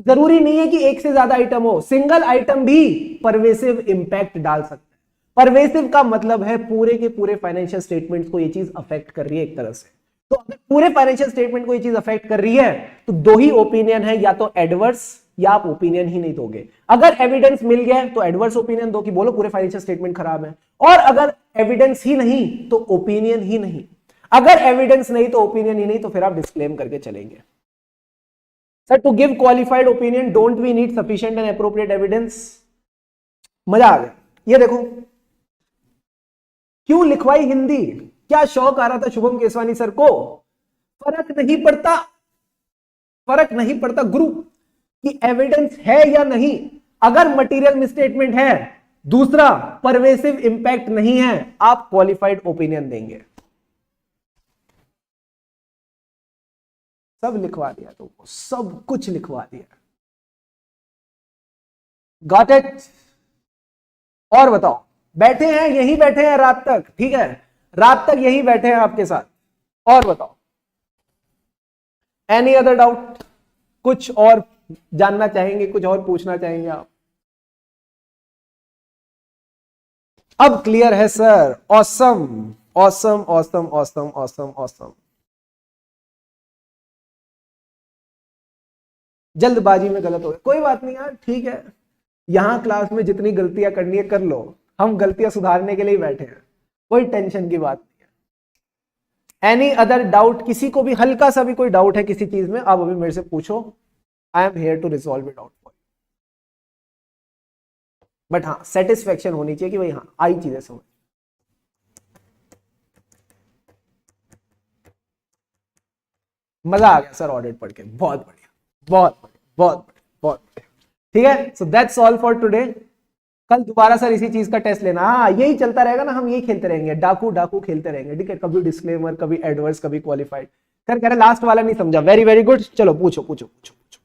जरूरी नहीं है कि एक से ज्यादा आइटम हो, सिंगल आइटम भी परवेसिव इंपैक्ट डाल सकता है। परवेसिव का मतलब है पूरे के पूरे फाइनेंशियल स्टेटमेंट्स को ये चीज अफेक्ट कर रही है एक तरह से। तो अगर पूरे फाइनेंशियल स्टेटमेंट को ये चीज अफेक्ट कर रही है, तो दो ही ओपिनियन है, या तो एडवर्स या आप ओपिनियन ही नहीं दोगे। अगर एविडेंस मिल गया तो एडवर्स ओपिनियन दो कि बोलो पूरे फाइनेंशियल स्टेटमेंट खराब है, और अगर एविडेंस ही नहीं तो ओपिनियन ही नहीं। अगर एविडेंस नहीं तो ओपिनियन ही नहीं, तो फिर आप डिस्क्लेम करके चलेंगे। Sir to give qualified opinion don't we need sufficient and appropriate evidence? मजा आ गया। ये देखो क्यों लिखवाई हिंदी, क्या शौक आ रहा था शुभम केसवानी सर को? फर्क नहीं पड़ता, फर्क नहीं पड़ता गुरु कि एविडेंस है या नहीं, अगर मटेरियल मिसस्टेटमेंट है, दूसरा परवेसिव इंपैक्ट नहीं है, आप क्वालिफाइड ओपिनियन देंगे। सब लिखवा दिया तुमको, सब कुछ लिखवा दिया। Got it? और बताओ, बैठे हैं यहीं बैठे हैं रात तक, ठीक है, रात तक यहीं बैठे हैं आपके साथ। और बताओ, एनी अदर डाउट? कुछ और जानना चाहेंगे, कुछ और पूछना चाहेंगे आप? अब क्लियर है sir, awesome awesome awesome awesome awesome awesome. जल्दबाजी में गलत हो गया, कोई बात नहीं यार, ठीक है, यहां क्लास में जितनी गलतियां करनी है कर लो, हम गलतियां सुधारने के लिए ही बैठे हैं, कोई टेंशन की बात नहीं है। Any other doubt? किसी को भी हल्का सा भी कोई डाउट है किसी चीज में, आप अभी मेरे से पूछो, I am here to resolve it out for you. But हाँ, सेटिस्फेक्शन होनी चाहिए कि भाई हाँ आई चीजें समझ। मजा आ गया सर ऑडिट पढ़ के, बहुत बढ़िया, बहुत बढ़िया, बहुत बढ़िया, बहुत बढ़िया। ठीक है, so that's all for today. कल दोबारा सर इसी चीज का टेस्ट लेना। हाँ, यही चलता रहेगा ना, हम यही खेलते रहेंगे, डाकू डाकू खेलते रहेंगे, ठीक है, कभी डिस्क्लेमर, कभी एडवर्स, कभी क्वालिफाइड। सर कह रहे लास्ट वाला नहीं समझा, वेरी वेरी गुड, चलो पूछो पूछो पूछो पूछो।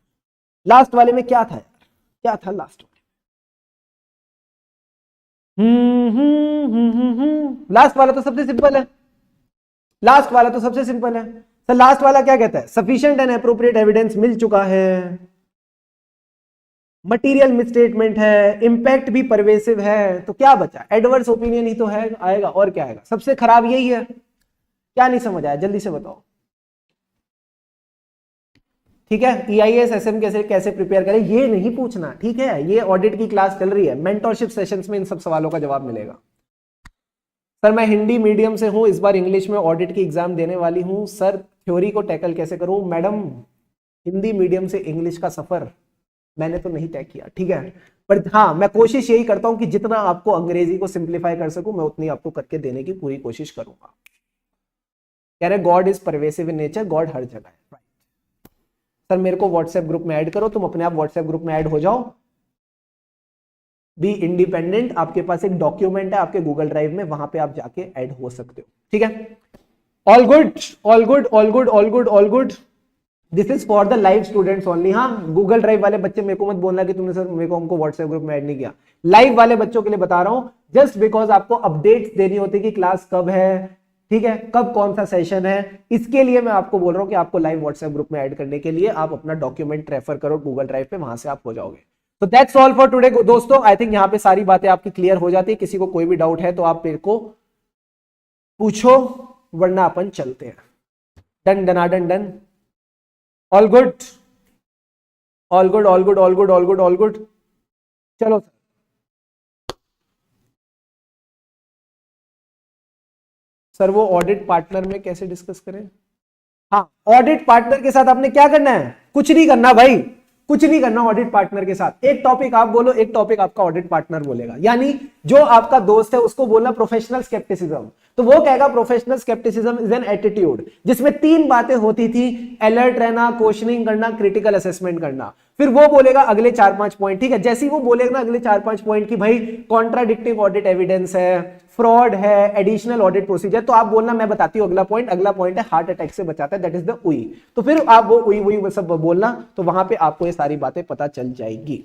लास्ट वाले में क्या था यार, क्या था लास्ट लास्ट वाला? तो सबसे सिंपल है, लास्ट वाला तो सबसे सिंपल है सर। लास्ट वाला क्या कहता है? सफिशिएंट एंड एप्रोप्रिएट एविडेंस मिल चुका है, मटेरियल मिसस्टेटमेंट है, इंपैक्ट भी परवेसिव है, तो क्या बचा? एडवर्स ओपिनियन ही तो है, आएगा, और क्या आएगा? सबसे खराब यही है। क्या नहीं समझ आया, जल्दी से बताओ। ठीक है, EIS SM कैसे कैसे प्रिपेयर करें ये नहीं पूछना, ठीक है, ये ऑडिट की क्लास चल रही है, मेंटरशिप सेशंस में इन सब सवालों का जवाब मिलेगा। सर मैं हिंदी मीडियम से हूं, इस बार इंग्लिश में ऑडिट की एग्जाम देने वाली हूं, सर थ्योरी को टैकल कैसे करूं? मैडम, हिंदी मीडियम से इंग्लिश का सफर मैंने तो नहीं तय किया, ठीक है, पर हाँ मैं कोशिश यही करता हूं कि जितना आपको अंग्रेजी को सिंप्लीफाई कर सकूं, मैं उतनी आपको करके देने की पूरी कोशिश करूंगा। कह रहे God is pervasive in nature, God हर जगह है, राइट। सर मेरे को व्हाट्सएप ग्रुप में ऐड करो, तुम अपने आप व्हाट्सएप ग्रुप में ऐड हो जाओ, बी इंडिपेंडेंट, आपके पास एक डॉक्यूमेंट है आपके गूगल ड्राइव में, वहां पे आप जाके ऐड हो सकते हो, ठीक है। All good, all good, all good, all good, all good. This is for the live students only. हाँ, गूगल ड्राइव वाले बच्चे मेरे को मत बोलना कि तुमने सर मेरे को हमको व्हाट्सएप ग्रुप में ऐड नहीं किया। लाइव वाले बच्चों के लिए बता रहा हूं, जस्ट बिकॉज आपको अपडेट्स देनी होती है कि क्लास कब है, ठीक है, कब कौन सा सेशन है, इसके लिए मैं आपको बोल रहा हूं कि आपको लाइव व्हाट्सएप ग्रुप में ऐड करने के लिए आप अपना डॉक्यूमेंट रेफर करो गूगल ड्राइव पे, वहां से आप हो जाओगे। तो दैट्स ऑल फॉर टुडे दोस्तों। आई थिंक यहां पे सारी बातें आपकी क्लियर हो जाती है। किसी को कोई भी डाउट है तो आप मेरे को पूछो, वरना अपन चलते हैं। डन डनाडन done, all good, all good, all good, all good, all good, all good. चलो सर वो ऑडिट पार्टनर में कैसे डिस्कस करें? हाँ, ऑडिट पार्टनर के साथ आपने क्या करना है? कुछ नहीं करना भाई, कुछ नहीं करना ऑडिट पार्टनर के साथ। एक टॉपिक आप बोलो, एक टॉपिक आपका ऑडिट पार्टनर बोलेगा, यानी जो आपका दोस्त है उसको बोलना प्रोफेशनल स्केप्टिसिज्म, तो वो कहेगा professional scepticism is an attitude, जिसमें 3 बातें होती थी, अलर्ट रहना, क्वेश्चनिंग करना, क्रिटिकल असेसमेंट करना। फिर वो बोलेगा अगले 4-5 पॉइंट, ठीक है, जैसे ही वो बोलेगा ना अगले 4-5 पॉइंट की भाई कॉन्ट्राडिक्टिव ऑडिट एविडेंस है, फ्रॉड है, एडिशनल ऑडिट प्रोसीजर, तो आप बोलना मैं बताती हूँ अगला पॉइंट। अगला पॉइंट है हार्ट अटैक से बचाता है, दैट इज द उई। तो फिर आप वो उई सब बोलना, तो वहां पे आपको ये सारी बातें पता चल जाएगी,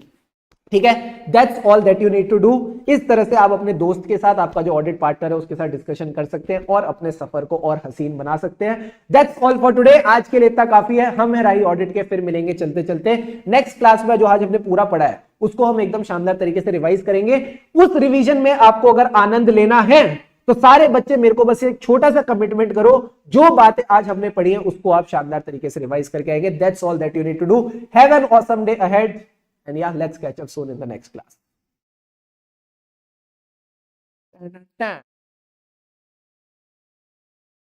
ठीक है। That's all that you need to do. इस तरह से आप अपने दोस्त के साथ, आपका जो ऑडिट पार्टनर है उसके साथ डिस्कशन कर सकते हैं और अपने सफर को और हसीन बना सकते हैं। दैट्स ऑल फॉर टुडे, आज के लिए इतना काफी है। हम है राही ऑडिट के, फिर मिलेंगे चलते चलते। नेक्स्ट क्लास में जो आज हमने पूरा पढ़ा है उसको हम एकदम शानदार तरीके से रिवाइज करेंगे। उस रिवीजन में आपको अगर आनंद लेना है तो सारे बच्चे मेरे को बस एक छोटा सा कमिटमेंट करो, जो बातें आज हमने पढ़ी है उसको आप शानदार तरीके से रिवाइज करके आएंगे। That's all that you need to do. Have an awesome day ahead and yeah, let's catch up soon in the next class.